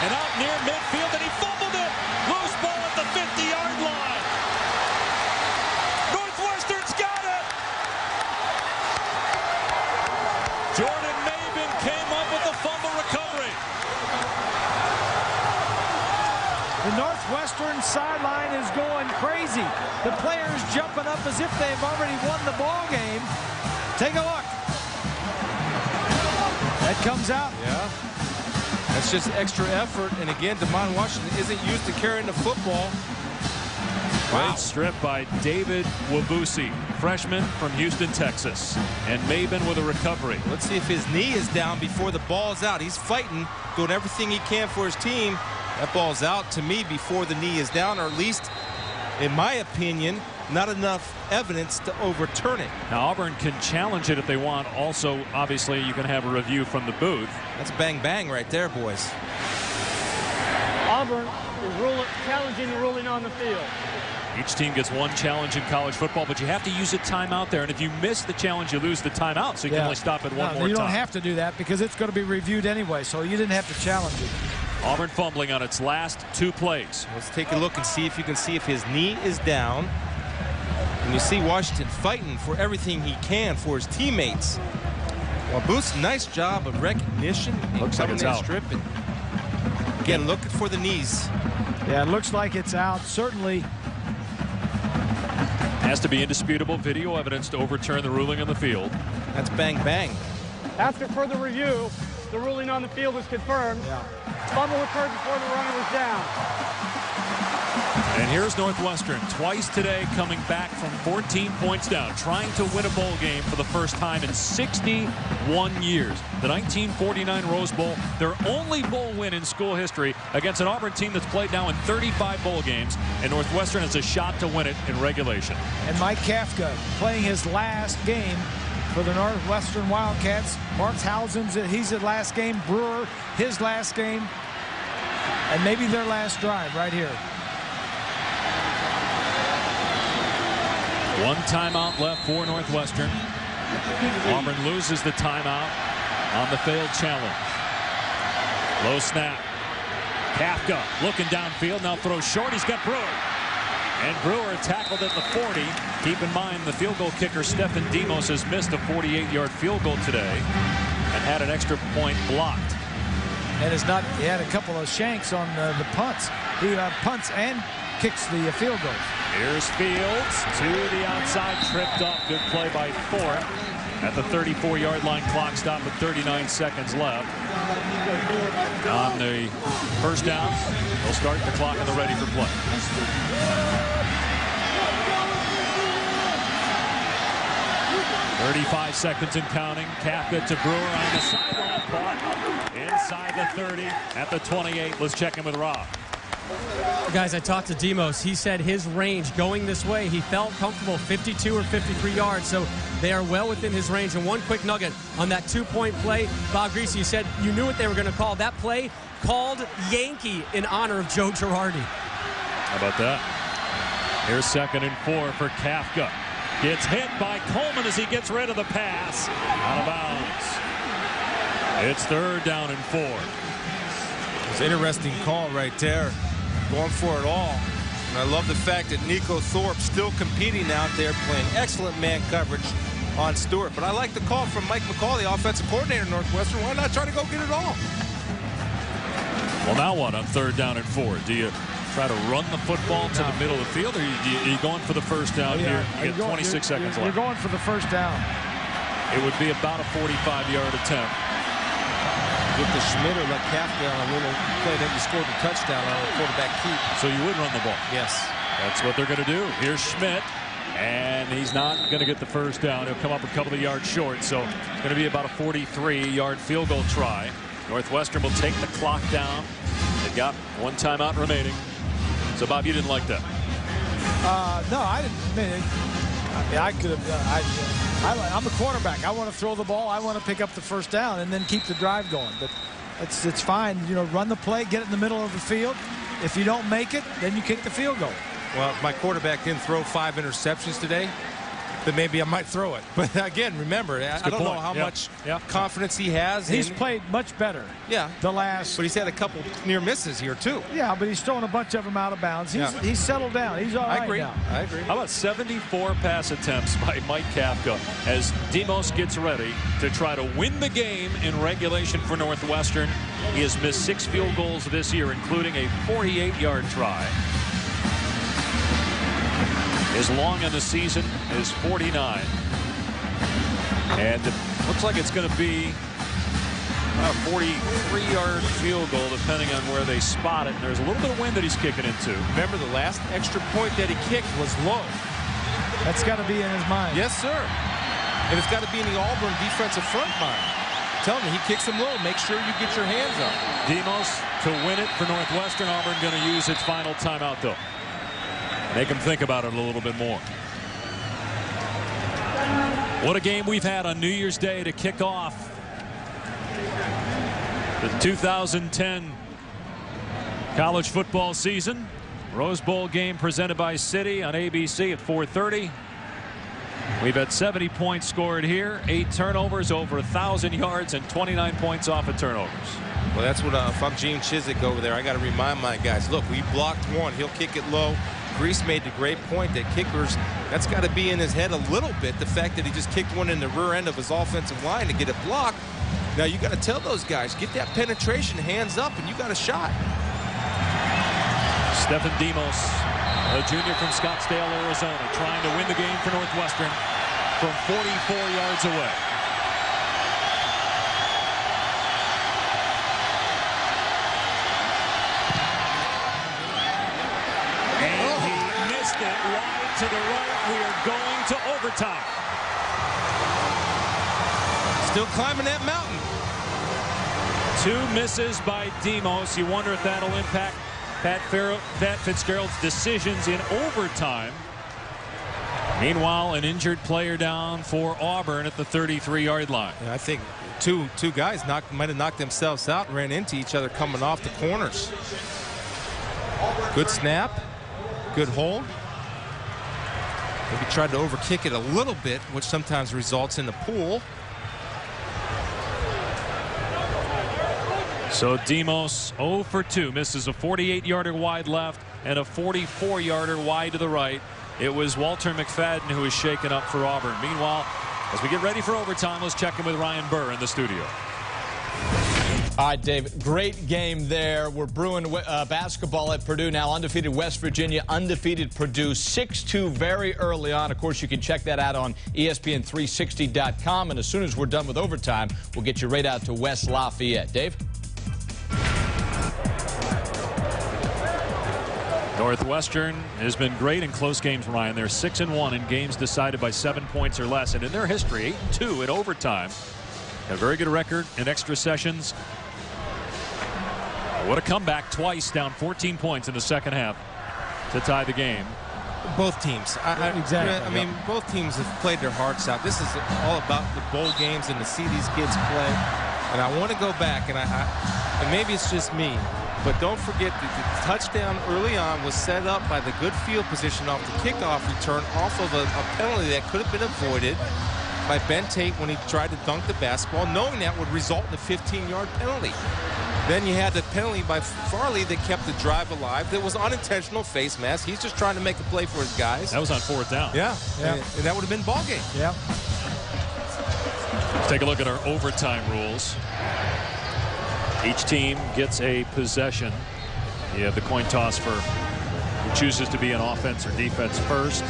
Speaker 1: And out near midfield, and he fumbled it. Loose ball at the 50-yard line. Northwestern's got it. Jordan Maben came up with the fumble recovery.
Speaker 2: The Northwestern sideline is going crazy. The players jumping up as if they've already won the ball game. Take a look. That comes out.
Speaker 3: Yeah. That's just extra effort. And again, Devon Washington isn't used to carrying the football.
Speaker 1: Wow. Great strip by David Wabusi, freshman from Houston, Texas. And Maben with a recovery.
Speaker 3: Let's see if his knee is down before the ball's out. He's fighting, doing everything he can for his team. That ball's out to me before the knee is down, or at least, in my opinion, not enough evidence to overturn it.
Speaker 1: Now Auburn can challenge it if they want. Also, obviously, you can have a review from the booth.
Speaker 3: That's bang bang right there, boys.
Speaker 4: Auburn is challenging the ruling on the field.
Speaker 1: Each team gets one challenge in college football, but you have to use a timeout there. And if you miss the challenge, you lose the timeout. So you can only stop it one more time.
Speaker 2: You don't have to do that because it's going to be reviewed anyway. So you didn't have to challenge it.
Speaker 1: Auburn fumbling on its last 2 plays.
Speaker 3: Let's take a look and see if you can see if his knee is down. And you see Washington fighting for everything he can for his teammates. Well, Booth's nice job of recognition.
Speaker 1: Looks like it's out.
Speaker 3: Stripping. Again, looking for the knees.
Speaker 2: Yeah, it looks like it's out. Certainly.
Speaker 1: Has to be indisputable video evidence to overturn the ruling on the field.
Speaker 3: That's bang bang.
Speaker 4: After further review, the ruling on the field is confirmed. Fumble occurred before the runner was down.
Speaker 1: And here's Northwestern twice today coming back from 14 points down, trying to win a bowl game for the first time in 61 years. The 1949 Rose Bowl, their only bowl win in school history against an Auburn team that's played now in 35 bowl games, and Northwestern has a shot to win it in regulation.
Speaker 2: And Mike Kafka playing his last game for the Northwestern Wildcats. Markshausen's his last game. Brewer, his last game. And maybe their last drive right here.
Speaker 1: One timeout left for Northwestern. Auburn loses the timeout on the failed challenge. Low snap. Kafka looking downfield, now throws short. He's got Brewer. And Brewer tackled at the 40. Keep in mind the field goal kicker Stephen Demos has missed a 48-yard field goal today and had an extra point blocked.
Speaker 2: And he had a couple of shanks on the punts. He punts and kicks the field goals.
Speaker 1: Here's Fields to the outside, tripped up. Good play by Thorpe at the 34-yard line. Clock stop with 39 seconds left. On the first down, they'll start the clock on the ready for play. "35 seconds and counting. Kafka to Brewer on the sideline. Caught inside the 30 at the 28. Let's check in with Rob.
Speaker 6: Guys, I talked to Demos. He said his range going this way, he felt comfortable 52 or 53 yards, so they are well within his range. And one quick nugget on that 2-point play, Bob Greasy said you knew what they were going to call. That play called Yankee in honor of Joe Girardi.
Speaker 1: How about that? Here's 2nd and 4 for Kafka. Gets hit by Coleman as he gets rid of the pass. Out of bounds. It's 3rd down and 4.
Speaker 3: It's an interesting call right there. Going for it all. And I love the fact that Nico Thorpe still competing out there, playing excellent man coverage on Stewart. But I like the call from Mike McCall, the offensive coordinator of Northwestern. Why not try to go get it all?
Speaker 1: Well, now what on 3rd down and 4? Do you try to run the football to the middle of the field, or are you going for the first down here? You get 26 seconds left.
Speaker 2: You're going for the first down.
Speaker 1: It would be about a 45-yard attempt.
Speaker 3: Get the Schmidt or let Kafka on a little play that you scored the touchdown on a quarterback keep.
Speaker 1: So you would run the ball.
Speaker 3: Yes.
Speaker 1: That's what they're going to do. Here's Schmidt, and he's not going to get the first down. He'll come up a couple of yards short, so it's going to be about a 43-yard field goal try. Northwestern will take the clock down. They've got one timeout remaining. So, Bob, you didn't like that?
Speaker 2: No, I didn't. I mean, I could have. I'm a quarterback. I want to throw the ball. I want to pick up the first down and then keep the drive going. But it's fine. You know, run the play, get it in the middle of the field. If you don't make it, then you kick the field goal.
Speaker 3: Well, if my quarterback didn't throw 5 interceptions today, then maybe I might throw it. But again, remember, I don't know how much confidence he has.
Speaker 2: He's played much better.
Speaker 3: Yeah.
Speaker 2: But
Speaker 3: he's had a couple near misses here, too.
Speaker 2: Yeah, but he's thrown a bunch of them out of bounds. He's settled down. He's all right now.
Speaker 3: I agree.
Speaker 1: How about 74 pass attempts by Mike Kafka as Demos gets ready to try to win the game in regulation for Northwestern. He has missed 6 field goals this year, including a 48-yard try. His long in the season is 49. And it looks like it's going to be a 43-yard field goal, depending on where they spot it. And there's a little bit of wind that he's kicking into.
Speaker 3: Remember, the last extra point that he kicked was low.
Speaker 2: That's got to be in his mind.
Speaker 3: Yes, sir. And it's got to be in the Auburn defensive front mind. Tell me, he kicks him low. Make sure you get your hands up.
Speaker 1: Demos to win it for Northwestern. Auburn going to use its final timeout, though. Make them think about it a little bit more. What a game we've had on New Year's Day to kick off the 2010 college football season. Rose Bowl game presented by Citi on ABC at 4:30. We've had 70 points scored here, 8 turnovers, over 1,000 yards, and 29 points off of turnovers.
Speaker 3: Well, that's what if I'm Gene Chizik over there, I got to remind my guys, look, we blocked one. He'll kick it low. Grease made the great point that kickers, that's got to be in his head a little bit, the fact that he just kicked one in the rear end of his offensive line to get it blocked. Now, you got to tell those guys, get that penetration, hands up, and you got a shot.
Speaker 1: Stephen Demos, a junior from Scottsdale, Arizona, trying to win the game for Northwestern from 44 yards away. And he missed it wide to the right. We are going to overtime.
Speaker 3: Still climbing that mountain.
Speaker 1: 2 misses by Demos. You wonder if that'll impact Pat Fitzgerald's decisions in overtime. Meanwhile, an injured player down for Auburn at the 33-yard line.
Speaker 3: Yeah, I think two guys might have knocked themselves out and ran into each other coming off the corners. Good snap. Good hold. Maybe tried to overkick it a little bit, which sometimes results in the pool.
Speaker 1: So Demos 0 for 2, misses a 48-yarder wide left and a 44-yarder wide to the right. It was Walter McFadden who was shaken up for Auburn. Meanwhile, as we get ready for overtime, let's check in with Ryan Burr in the studio.
Speaker 14: All right, Dave, great game there. We're brewing basketball at Purdue now. Undefeated West Virginia, undefeated Purdue, 6-2 very early on. Of course, you can check that out on ESPN360.com. And as soon as we're done with overtime, we'll get you right out to West Lafayette. Dave?
Speaker 1: Northwestern has been great in close games, Ryan. They're 6-1 in games decided by 7 points or less. And in their history, 8-2 in overtime. A very good record in extra sessions. What a comeback, twice down 14 points in the second half to tie the game.
Speaker 3: Both teams.
Speaker 2: Exactly.
Speaker 3: I mean, both teams have played their hearts out. This is all about the bowl games and to see these kids play. And I want to go back, and and maybe it's just me, but don't forget that the touchdown early on was set up by the good field position off the kickoff return off of a penalty that could have been avoided by Ben Tate when he tried to dunk the basketball, knowing that would result in a 15-yard penalty. Then you had the penalty by Farley that kept the drive alive. That was unintentional face mask. He's just trying to make a play for his guys.
Speaker 1: That was on 4th down.
Speaker 3: Yeah. And that would have been ball game.
Speaker 2: Yeah.
Speaker 1: Let's take a look at our overtime rules. Each team gets a possession. You have the coin toss for who chooses to be an offense or defense first.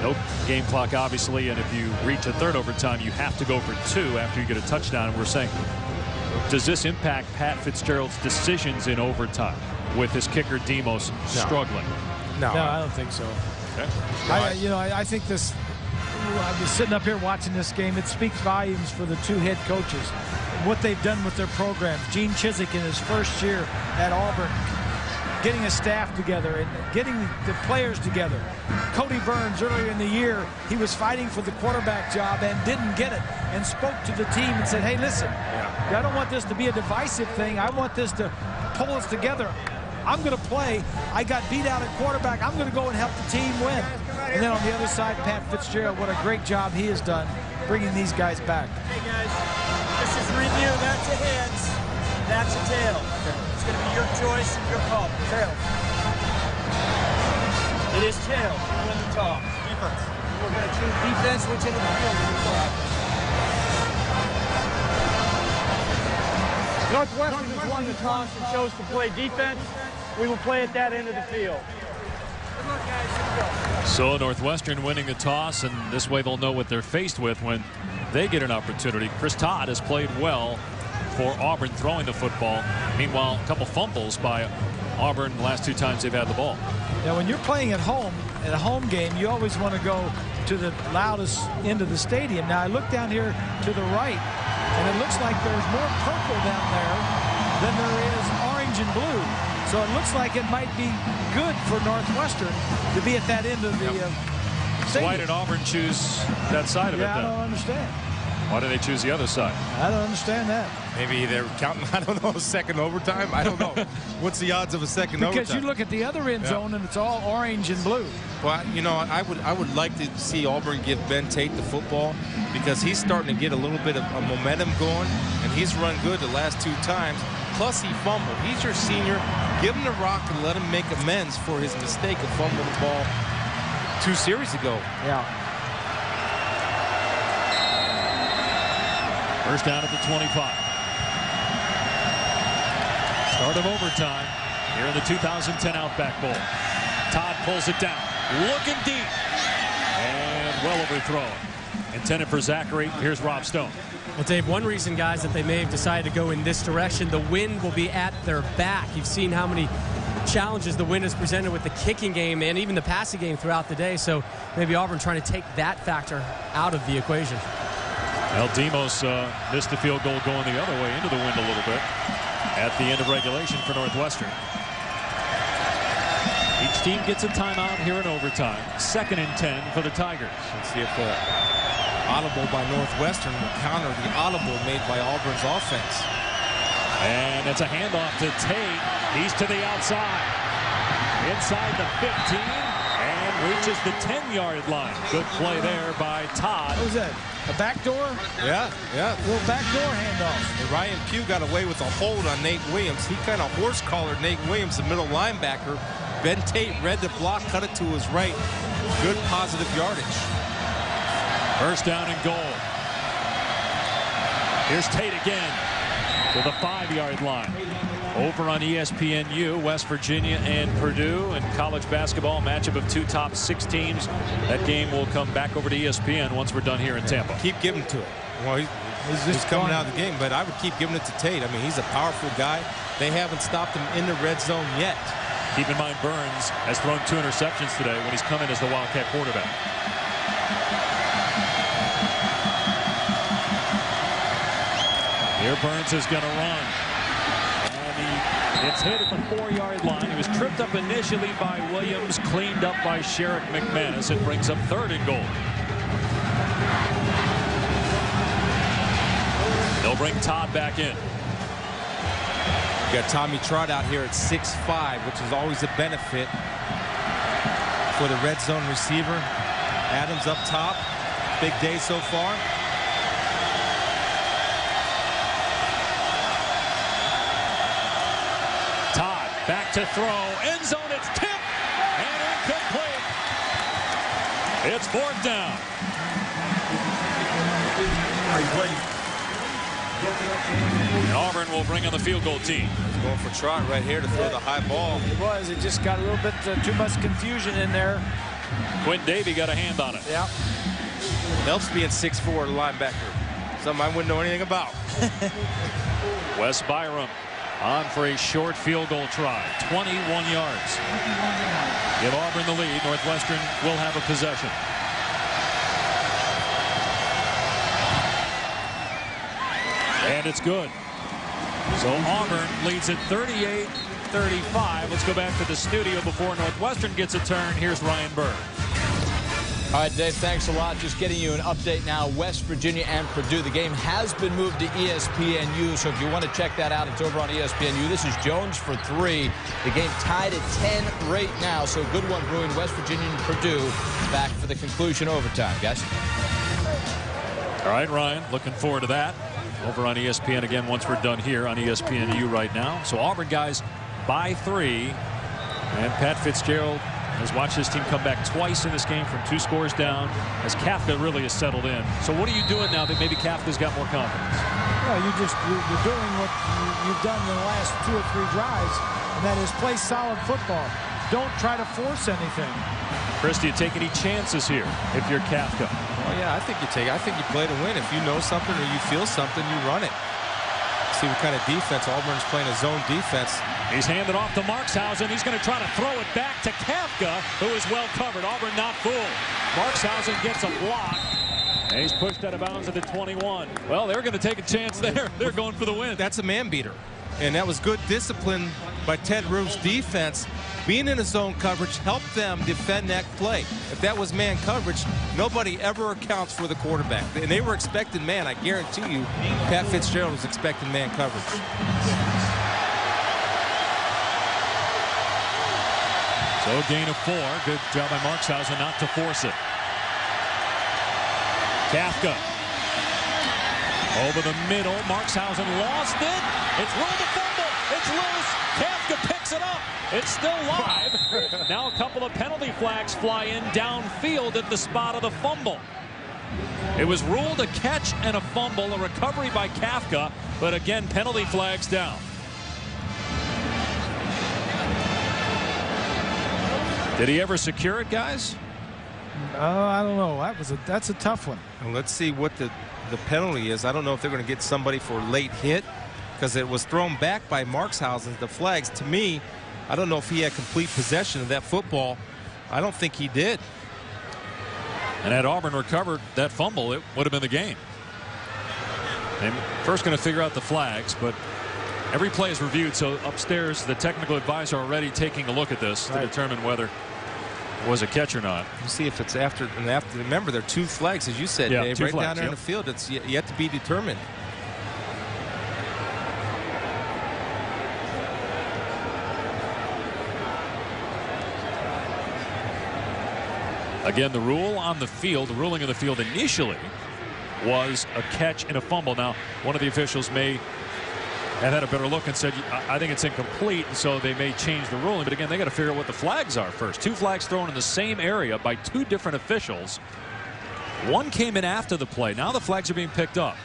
Speaker 1: No game clock, obviously, and if you reach a third overtime, you have to go for 2 after you get a touchdown. And we're saying, does this impact Pat Fitzgerald's decisions in overtime with his kicker Demos struggling?
Speaker 2: No, I don't think so.
Speaker 1: Okay.
Speaker 2: I think this. I was sitting up here watching this game. It speaks volumes for the 2 head coaches, what they've done with their programs. Gene Chizik in his first year at Auburn, getting a staff together and getting the players together. Cody Burns, earlier in the year, he was fighting for the quarterback job and didn't get it, and spoke to the team and said, hey, listen, I don't want this to be a divisive thing. I want this to pull us together. I'm going to play. I got beat out at quarterback. I'm going to go and help the team win. And then on the other side, Pat Fitzgerald, what a great job he has done bringing these guys back.
Speaker 16: Hey, guys, this is review. That's a heads. That's a tail. It's going to be your choice and your call. Tail. It is tail. You win the toss. Defense. We're going to choose defense, which end of the field we call.
Speaker 4: Northwestern has won the toss and chose to play defense. We will play at that end of the field.
Speaker 16: Good luck, guys. Here we go.
Speaker 1: So Northwestern winning the toss, and this way they'll know what they're faced with when they get an opportunity. Chris Todd has played well for Auburn throwing the football. Meanwhile, a couple fumbles by Auburn the last 2 times they've had the ball.
Speaker 2: Now, when you're playing at home, in a home game, you always want to go to the loudest end of the stadium. Now, I look down here to the right, and it looks like there's more purple down there than there is orange and blue. So it looks like it might be good for Northwestern to be at that end of the
Speaker 1: So why did Auburn choose that side of it then?
Speaker 2: I don't understand.
Speaker 1: Why do they choose the other side?
Speaker 2: I don't understand that.
Speaker 3: Maybe they're counting, I don't know, second overtime. I don't know. What's the odds of a second overtime?
Speaker 2: Because you look at the other end zone and it's all orange and blue.
Speaker 3: Well, you know, I would like to see Auburn give Ben Tate the football because he's starting to get a little bit of a momentum going, and he's run good the last 2 times. Plus, he fumbled. He's your senior. Give him the rock and let him make amends for his mistake of fumbling the ball 2 series ago.
Speaker 2: Yeah.
Speaker 1: First down at the 25. Start of overtime here in the 2010 Outback Bowl. Todd pulls it down. Looking deep. And well overthrown. Intended for Zachary. Here's Rob Stone.
Speaker 6: Well, Dave, one reason, guys, that they may have decided to go in this direction, the wind will be at their back. You've seen how many challenges the wind has presented with the kicking game and even the passing game throughout the day. So maybe Auburn trying to take that factor out of the equation.
Speaker 1: Well, Demos missed the field goal going the other way into the wind a little bit at the end of regulation for Northwestern. Each team gets a timeout here in overtime. 2nd and 10 for the Tigers.
Speaker 3: Let's see if the audible by Northwestern will counter the audible made by Auburn's offense.
Speaker 1: And it's a handoff to Tate. He's to the outside. Inside the 15 and reaches the 10-yard line. Good play there by Todd.
Speaker 2: What was that? A backdoor?
Speaker 3: Yeah.
Speaker 2: A little backdoor handoff.
Speaker 3: And Ryan Pugh got away with a hold on Nate Williams. He kind of horse-collared Nate Williams, the middle linebacker. Ben Tate read the block, cut it to his right. Good positive yardage.
Speaker 1: First down and goal. Here's Tate again to the 5-yard line. Over on ESPNU, West Virginia and Purdue, and college basketball matchup of 2 top 6 teams. That game will come back over to ESPN once we're done here in Tampa.
Speaker 3: Keep giving to it. Well, he's coming out of the game, but I would keep giving it to Tate. I mean, he's a powerful guy. They haven't stopped him in the red zone yet.
Speaker 1: Keep in mind, Burns has thrown 2 interceptions today when he's come in as the Wildcat quarterback. Here Burns is going to run. And it's hit at the 4-yard line. He was tripped up initially by Williams, cleaned up by Sherrick McManus. It brings up 3rd and goal. They'll bring Todd back in.
Speaker 3: You got Tommy Trott out here at 6'5", which is always a benefit for the red zone receiver. Adams up top. Big day so far.
Speaker 1: Todd back to throw. End zone. It's tipped and incomplete. It's 4th down. And Auburn will bring on the field goal team.
Speaker 3: He's going for Trott right here to throw the high ball.
Speaker 2: It was. It just got a little bit too much confusion in there.
Speaker 1: Quinn Davey got a hand on it.
Speaker 2: Yeah.
Speaker 3: Helps being 6'4", linebacker. Something I wouldn't know anything about.
Speaker 1: Wes Byram on for a short field goal try. 21 yards. Give Auburn the lead. Northwestern will have a possession. And it's good. So Auburn leads at 38-35. Let's go back to the studio before Northwestern gets a turn. Here's Ryan Bird.
Speaker 14: All right, Dave, thanks a lot. Just getting you an update now. West Virginia and Purdue. The game has been moved to ESPNU, so if you want to check that out, it's over on ESPNU. This is Jones for 3. The game tied at 10 right now, so good one brewing. West Virginia and Purdue back for the conclusion overtime, guys.
Speaker 1: All right, Ryan, looking forward to that. Over on ESPN again once we're done here on ESPNU right now. So Auburn guys by 3. And Pat Fitzgerald has watched his team come back twice in this game from 2 scores down as Kafka really has settled in. So what are you doing now that maybe Kafka's got more confidence?
Speaker 2: Well, you're doing what you've done in the last 2 or 3 drives, and that is play solid football. Don't try to force anything.
Speaker 1: Chris, do you take any chances here if you're Kafka?
Speaker 3: Well, yeah, I think you play to win. If you know something or you feel something, you run it. See what kind of defense. Auburn's playing a zone defense.
Speaker 1: He's handed off to Markshausen. He's going to try to throw it back to Kafka, who is well covered. Auburn not fooled. Markshausen gets a block. And he's pushed out of bounds at the 21. Well, they're going to take a chance there. They're going for the win.
Speaker 3: That's a man beater. And that was good discipline by Ted Room's defense. Being in a zone coverage helped them defend that play. If that was man coverage, nobody ever accounts for the quarterback. And they were expecting man. I guarantee you, Pat Fitzgerald was expecting man coverage.
Speaker 1: So gain of 4. Good job by Markshausen not to force it. Kafka. Over the middle. Markshausen lost it. It's ruled a fumble. It's loose. Kafka picks it up. It's still live. Now a couple of penalty flags fly in downfield at the spot of the fumble. It was ruled a catch and a fumble, a recovery by Kafka, but again, penalty flags down. Did he ever secure it, guys?
Speaker 2: I don't know. That's a tough one.
Speaker 3: And let's see what the penalty is. I don't know if they're going to get somebody for late hit, because it was thrown back by Markshausen. The flags, to me, I don't know if he had complete possession of that football. I don't think he did.
Speaker 1: And had Auburn recovered that fumble, it would have been the game. They're first going to figure out the flags, but every play is reviewed, so upstairs the technical advisor already taking a look at this to determine whether it was a catch or not.
Speaker 3: You see if it's after. Remember, there are 2 flags, as you said, Dave, right down there in the field. It's yet to be determined.
Speaker 1: Again, the rule on the field, the ruling of the field initially was a catch and a fumble. Now, one of the officials may have had a better look and said, I think it's incomplete, and so they may change the ruling. But again, they got to figure out what the flags are first. 2 flags thrown in the same area by 2 different officials. One came in after the play. Now the flags are being picked up.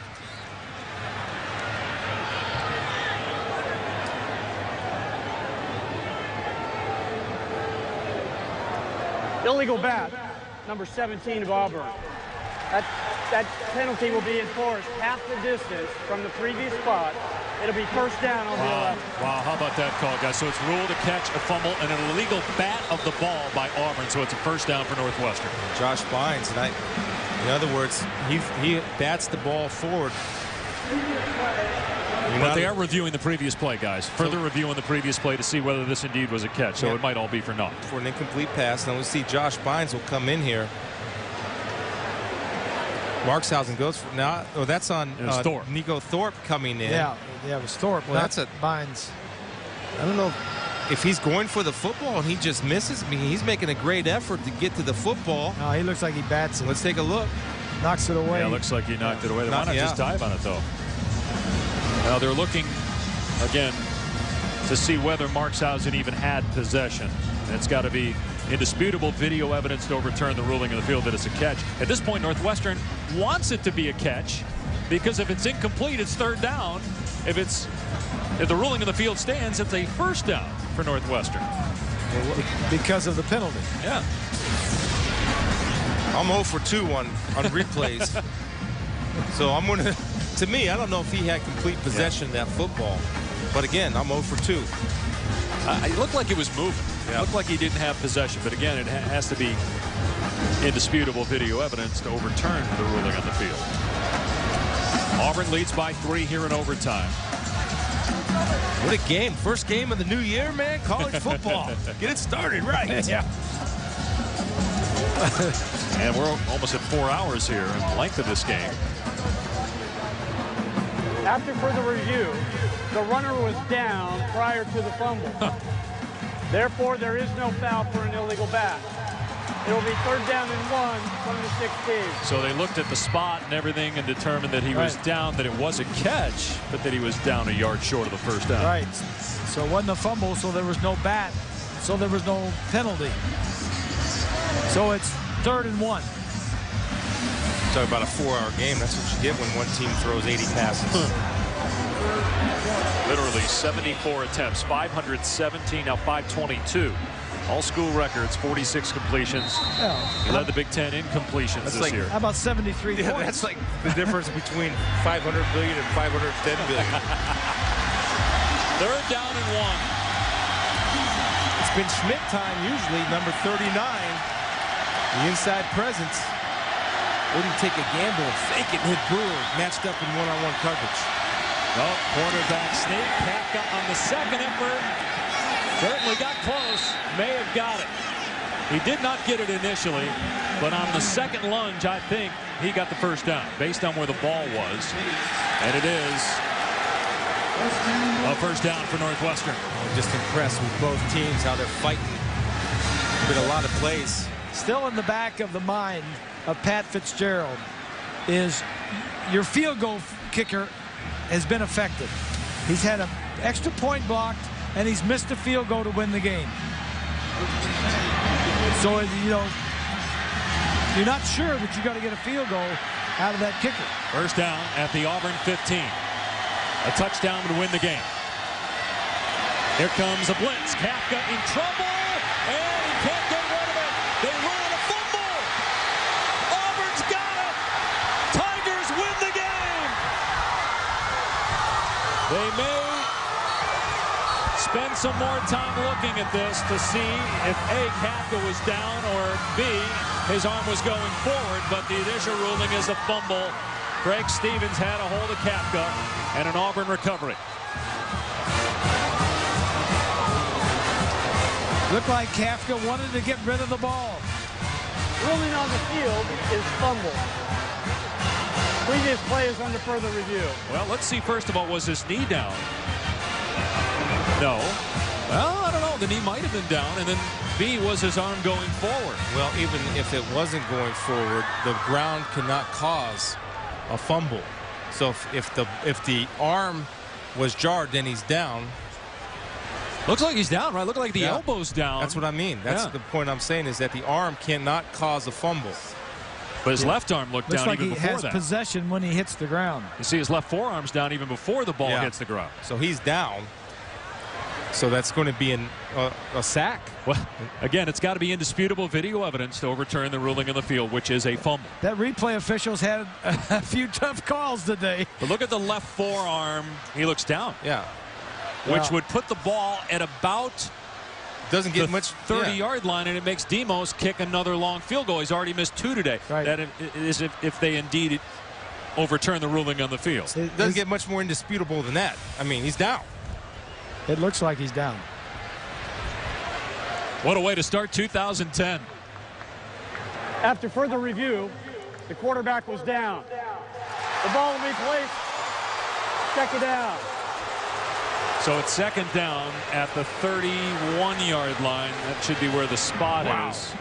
Speaker 4: Illegal bat, number 17 of Auburn. That penalty will be enforced half the distance from the previous spot. It'll be first down on the 11.
Speaker 1: Wow, how about that call, guys? So it's ruled a catch, a fumble, and an illegal bat of the ball by Auburn. So it's a first down for Northwestern.
Speaker 3: Josh Bynes, and in other words, he bats the ball forward.
Speaker 1: But they are reviewing the previous play, guys. Further reviewing the previous play to see whether this indeed was a catch. So it might all be for naught.
Speaker 3: For an incomplete pass. Now we see Josh Bynes will come in here. Markshausen goes for now. Oh, that's on
Speaker 1: Thorpe.
Speaker 3: Nico Thorpe coming in.
Speaker 2: Yeah, it was Thorpe.
Speaker 3: Well, that's a
Speaker 2: Bynes.
Speaker 3: I don't know if he's going for the football and he just misses. I mean, he's making a great effort to get to the football.
Speaker 2: No, he looks like he bats it.
Speaker 3: Let's take a look.
Speaker 2: Knocks it away.
Speaker 1: Yeah, it looks like he knocked it away. Why not just dive on it, though? Now they're looking again to see whether Markshausen even had possession. And it's got to be indisputable video evidence to overturn the ruling of the field that it's a catch. At this point, Northwestern wants it to be a catch because if it's incomplete, it's third down. If the ruling of the field stands, it's a first down for Northwestern.
Speaker 2: Because of the penalty.
Speaker 1: Yeah.
Speaker 3: I'm 0 for 2 on replays. So I'm going to me, I don't know if he had complete possession of that football. But again, I'm 0 for 2.
Speaker 1: It looked like it was moving. It looked like he didn't have possession. But again, it has to be indisputable video evidence to overturn the ruling on the field. Auburn leads by 3 here in overtime.
Speaker 3: What a game. First game of the new year, man. College football. Get it started right.
Speaker 2: Yeah.
Speaker 1: And we're almost at 4 hours here in the length of this game.
Speaker 4: After further review, the runner was down prior to the fumble. Therefore, there is no foul for an illegal bat. It will be third down and 1 from the 16.
Speaker 1: So they looked at the spot and everything and determined that he was down, that it was a catch, but that he was down a yard short of the first down.
Speaker 2: Right. So it wasn't a fumble, so there was no bat, so there was no penalty. So it's third and 1.
Speaker 3: Talk about a 4-hour game. That's what you get when one team throws 80 passes.
Speaker 1: Literally 74 attempts, 517, now 522. All school records, 46 completions.
Speaker 2: Yeah.
Speaker 1: He led the Big Ten in completions this year.
Speaker 2: How about 73
Speaker 3: Yeah,
Speaker 2: points?
Speaker 3: that's like the difference between 500 billion and 510 billion.
Speaker 1: Third down and 1.
Speaker 3: It's been Schmidt time usually, number 39. The inside presence. Wouldn't take a gamble and fake it and hit Brewer, matched up in one-on-one coverage.
Speaker 1: Oh, quarterback sneak. Kafka on the second effort. Certainly got close. May have got it. He did not get it initially, but on the second lunge, I think he got the first down based on where the ball was. And it is a first down for Northwestern.
Speaker 3: I'm just impressed with both teams, how they're fighting with a lot of plays.
Speaker 2: Still in the back of the mind of Pat Fitzgerald is your field goal kicker has been effective. He's had an extra point blocked, and he's missed a field goal to win the game. So, you know, you're not sure that you're going to get a field goal out of that kicker.
Speaker 1: First down at the Auburn 15. A touchdown to win the game. Here comes a blitz. Kafka in trouble, and he can't get rid of it. They run a fumble. Auburn's got it. Tigers win the game. They may spend some more time looking at this to see if A, Kafka was down, or B, his arm was going forward, but the initial ruling is a fumble. Greg Stevens had a hold of Kafka and an Auburn recovery.
Speaker 2: Looked like Kafka wanted to get rid of the ball.
Speaker 4: Ruling on the field is fumble. Previous play is under further review.
Speaker 1: Well, let's see, first of all, was his knee down? No. Well, I don't know. The knee might have been down. And then B, was his arm going forward?
Speaker 3: Well, even if it wasn't going forward, the ground cannot cause a fumble. So if the arm was jarred, then he's down.
Speaker 1: Looks like he's down, right? Look like the elbow's down.
Speaker 3: That's what I mean. That's the point I'm saying, is that the arm cannot cause a fumble.
Speaker 1: But his left arm looked down even before that.
Speaker 2: Looks like he has possession when he hits the ground.
Speaker 1: You see his left forearm's down even before the ball hits the ground.
Speaker 3: So he's down. So that's going to be a sack.
Speaker 1: Well, again, it's got to be indisputable video evidence to overturn the ruling on the field, which is a fumble.
Speaker 2: That replay officials had a few tough calls today.
Speaker 1: But look at the left forearm. He looks down.
Speaker 3: Yeah.
Speaker 1: Which would put the ball at about
Speaker 3: doesn't get much
Speaker 1: 30-yard line, and it makes Demos kick another long field goal. He's already missed 2 today.
Speaker 2: Right.
Speaker 1: That is if they indeed overturn the ruling on the field.
Speaker 3: It doesn't get much more indisputable than that. I mean, he's down.
Speaker 2: It looks like he's down.
Speaker 1: What a way to start 2010.
Speaker 4: After further review, the quarterback was down. The ball will be placed. Check it out.
Speaker 1: So it's second down at the 31-yard line. That should be where the spot is.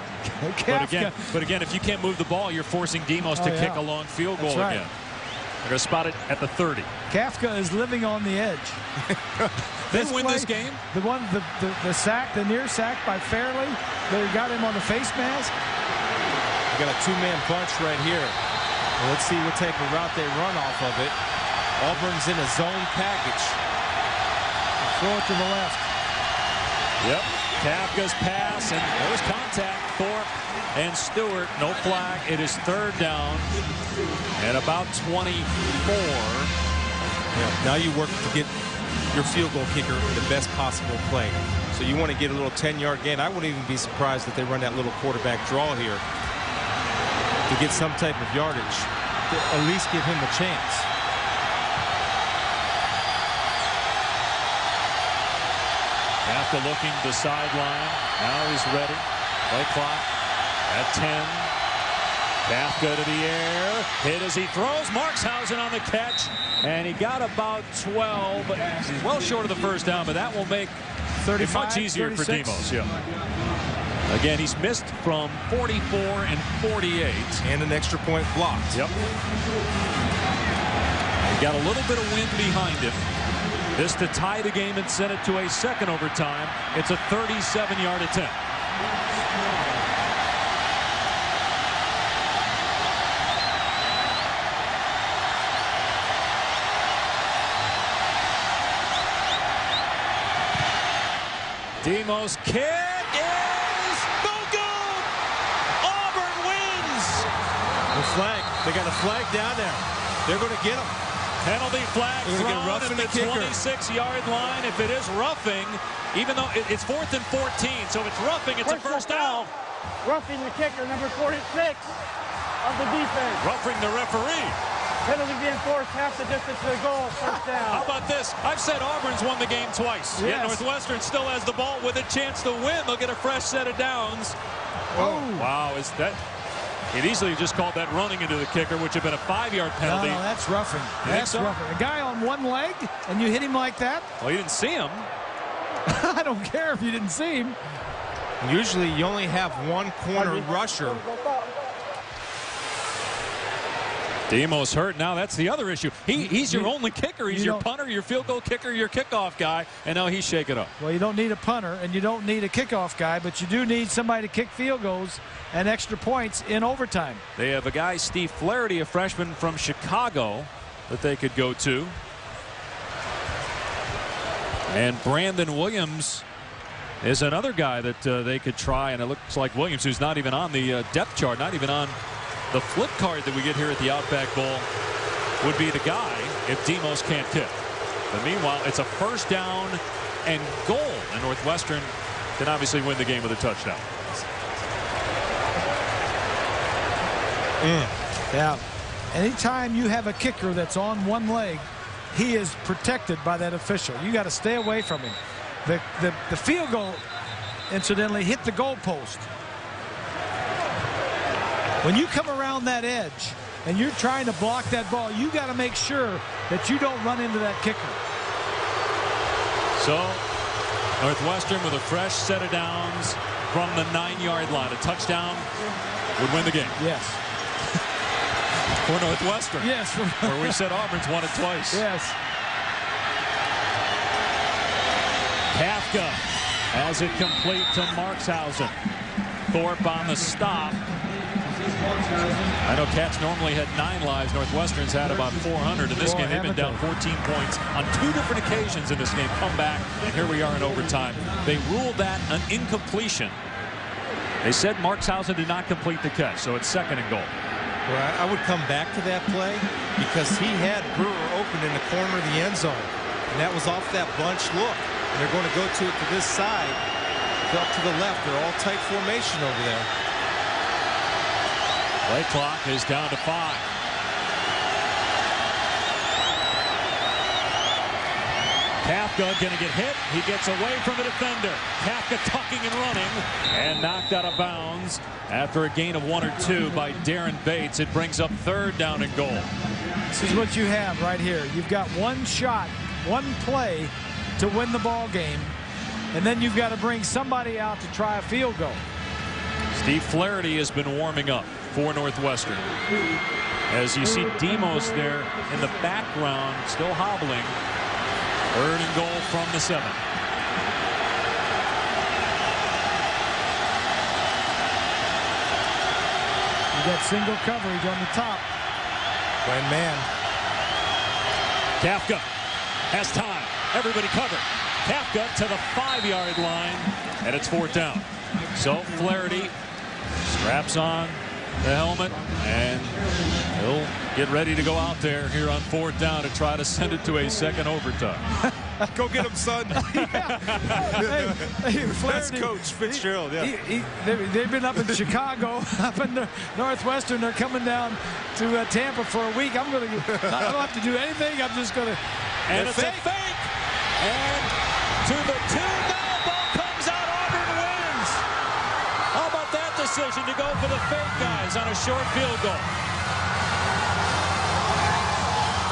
Speaker 1: But again, if you can't move the ball, you're forcing Demos to kick a long field goal again. They're going to spot it at the 30.
Speaker 2: Kafka is living on the edge.
Speaker 1: They win this game.
Speaker 2: The sack, the near sack by Fairley. They got him on the face mask.
Speaker 3: We got a two-man bunch right here. Well, let's see what type of route they run off of it. Auburn's in a zone package.
Speaker 2: Throw it to the left.
Speaker 1: Yep. Kafka's pass, and there was contact. Thorpe and Stewart, no flag. It is third down at about 24.
Speaker 3: Yeah, now you work to get your field goal kicker the best possible play. So you want to get a little 10-yard gain. I wouldn't even be surprised if they run that little quarterback draw here to get some type of yardage, to at least give him a chance.
Speaker 1: After looking to the sideline, now he's ready. Play clock at 10. Kafka to the air. Hit as he throws. Markshausen on the catch. And he got about 12. He's well short of the first down, but that will make it much easier 36. For Demos. Yeah. Again, he's missed from 44 and 48.
Speaker 3: And an extra point blocked.
Speaker 1: Yep. He got a little bit of wind behind him. This to tie the game and send it to a second overtime. It's a 37-yard attempt. Demos kick is no good. Auburn wins.
Speaker 3: The flag. They got a flag down there. They're going to get him.
Speaker 1: Penalty flag thrown at the
Speaker 3: kicker.
Speaker 1: 26-yard line. If it is roughing, even though it's 4th and 14, so if it's roughing, it's a first down.
Speaker 4: Roughing the kicker, number 46 of the defense.
Speaker 1: Roughing the referee.
Speaker 4: Penalty being forced half the distance to the goal. First down.
Speaker 1: How about this? I've said Auburn's won the game twice.
Speaker 2: Yes.
Speaker 1: Yet Northwestern still has the ball with a chance to win. They'll get a fresh set of downs.
Speaker 2: Oh.
Speaker 1: Wow, is that... It easily just called that running into the kicker, which had been a 5-yard penalty.
Speaker 2: No, that's roughing. That's roughing. A guy on one leg, and you hit him like that?
Speaker 1: Well, you didn't see him.
Speaker 2: I don't care if you didn't see him.
Speaker 3: Usually you only have one corner rusher.
Speaker 1: Demos hurt. Now that's the other issue. He's your only kicker. He's your punter, your field goal kicker, your kickoff guy, and now he's shaking up.
Speaker 2: Well, you don't need a punter, and you don't need a kickoff guy, but you do need somebody to kick field goals and extra points in overtime.
Speaker 1: They have a guy, Steve Flaherty, a freshman from Chicago, that they could go to. And Brandon Williams is another guy that they could try, and it looks like Williams, who's not even on the depth chart, not even on the flip card that we get here at the Outback Bowl, would be the guy if Demos can't kick. But meanwhile, it's a first down and goal, and Northwestern can obviously win the game with a touchdown.
Speaker 2: Yeah. Anytime you have a kicker that's on one leg, he is protected by that official. You got to stay away from him. The field goal, incidentally, hit the goalpost. When you come around that edge and you're trying to block that ball, you got to make sure that you don't run into that kicker.
Speaker 1: So Northwestern with a fresh set of downs from the 9-yard line. A touchdown would win the game.
Speaker 2: Yes.
Speaker 1: For Northwestern.
Speaker 2: Yes.
Speaker 1: Where we said Auburn's won it twice.
Speaker 2: Yes.
Speaker 1: Kafka has it complete to Markshausen. Thorpe on the stop. I know Cats normally had 9 lives. Northwestern's had about 400 in this game. They've been down 14 points on 2 different occasions in this game. Come back, and here we are in overtime. They ruled that an incompletion. They said Markshausen did not complete the catch, so it's 2nd and goal.
Speaker 3: Well, I would come back to that play because he had Brewer open in the corner of the end zone. And that was off that bunch look. And they're going to go to it to this side, up to the left. They're all tight formation over there.
Speaker 1: Play clock is down to 5. Kafka going to get hit. He gets away from the defender. Kafka tucking and running and knocked out of bounds after a gain of 1 or 2 by Darren Bates. It brings up 3rd down and goal.
Speaker 2: This is what you have right here. You've got one shot, one play to win the ball game, and then you've got to bring somebody out to try a field goal.
Speaker 1: Steve Flaherty has been warming up for Northwestern. As you see Demos there in the background, still hobbling. 3rd and goal from the 7.
Speaker 2: You got single coverage on the top.
Speaker 3: When man.
Speaker 1: Kafka has time. Everybody covered. Kafka to the 5-yard line, and it's 4th down. So Flaherty straps on the helmet, and he'll get ready to go out there here on 4th down to try to send it to a 2nd overtime.
Speaker 3: Go get him, son.
Speaker 2: Hey,
Speaker 3: That's Coach Fitzgerald. Yeah.
Speaker 2: They've been up in Chicago, up in Northwestern. They're coming down to Tampa for a week. I don't have to do anything. I'm just going to.
Speaker 1: And it's a fake. And to the 2 now. Ball comes out. Auburn wins. How about that decision to go for the fake guys on a short field goal?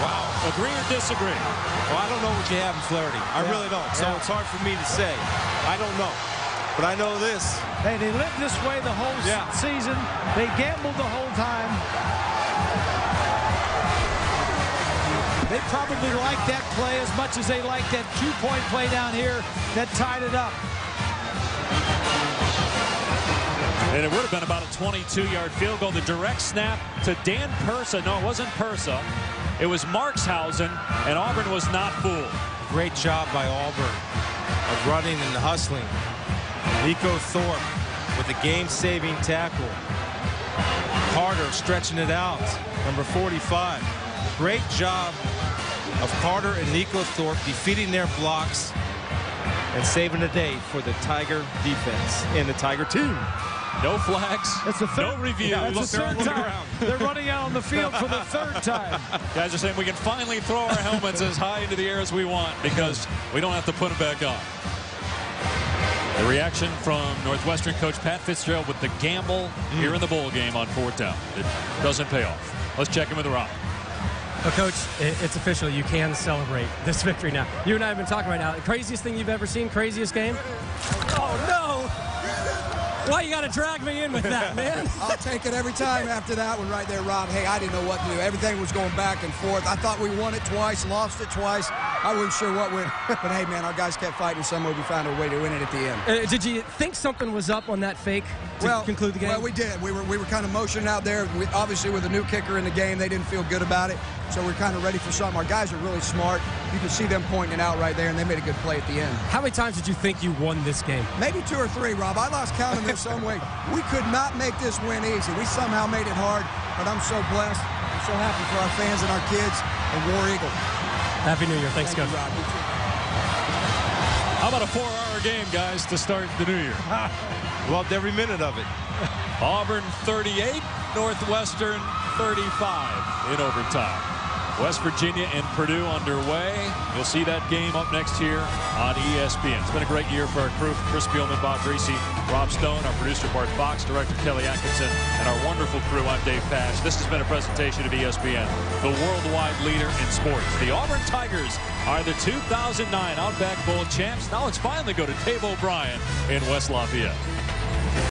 Speaker 3: Wow.
Speaker 1: Agree or disagree?
Speaker 3: Well, I don't know what you have in Flaherty. I really don't. So it's hard for me to say. I don't know. But I know this.
Speaker 2: Hey, they lived this way the whole season. They gambled the whole time. They probably like that play as much as they like that 2-point play down here that tied it up.
Speaker 1: And it would have been about a 22-yard field goal. The direct snap to Dan Persa. No, it wasn't Persa. It was Markshausen, and Auburn was not fooled.
Speaker 3: Great job by Auburn of running and hustling. Nico Thorpe with a game-saving tackle. Carter stretching it out, number 45. Great job of Carter and Nico Thorpe defeating their blocks and saving the day for the Tiger defense and the Tiger team.
Speaker 1: No flags.
Speaker 2: It's the third,
Speaker 1: no review.
Speaker 2: Yeah, it's the third time. They're running out on the field for the third time.
Speaker 1: Guys are saying we can finally throw our helmets as high into the air as we want because we don't have to put them back on. The reaction from Northwestern coach Pat Fitzgerald with the gamble here in the bowl game on 4th down. It doesn't pay off. Let's check in with Rob.
Speaker 6: Well, Coach, it's official. You can celebrate this victory now. You and I have been talking right now. The craziest thing you've ever seen, craziest game? Oh, no! Why you got to drag me in with that, man?
Speaker 15: I'll take it every time after that one right there, Rob. Hey, I didn't know what to do. Everything was going back and forth. I thought we won it twice, lost it twice. I wasn't sure what went. But, hey, man, our guys kept fighting. Some way we found a way to win it at the end.
Speaker 6: Did you think something was up on that fake to conclude the game?
Speaker 15: Well, we did. We were kind of motioning out there. Obviously, with a new kicker in the game, they didn't feel good about it. So we're kind of ready for something. Our guys are really smart. You can see them pointing it out right there, and they made a good play at the end.
Speaker 6: How many times did you think you won this game?
Speaker 15: Maybe 2 or 3, Rob. I lost count of them some way. We could not make this win easy. We somehow made it hard, but I'm so blessed. I'm so happy for our fans and our kids and War Eagle.
Speaker 6: Happy New Year. Thanks,
Speaker 15: Thank
Speaker 6: Coach.
Speaker 15: you, Rob. You too.
Speaker 1: How about a 4-hour game, guys, to start the new year?
Speaker 3: Loved every minute of it.
Speaker 1: Auburn 38, Northwestern 35 in overtime. West Virginia and Purdue underway. You'll see that game up next here on ESPN. It's been a great year for our crew. Chris Spielman, Bob Greasy, Rob Stone, our producer Bart Fox, director Kelly Atkinson, and our wonderful crew. I'm Dave Pash. This has been a presentation of ESPN, the worldwide leader in sports. The Auburn Tigers are the 2009 Outback Bowl champs. Now let's finally go to Dave O'Brien in West Lafayette.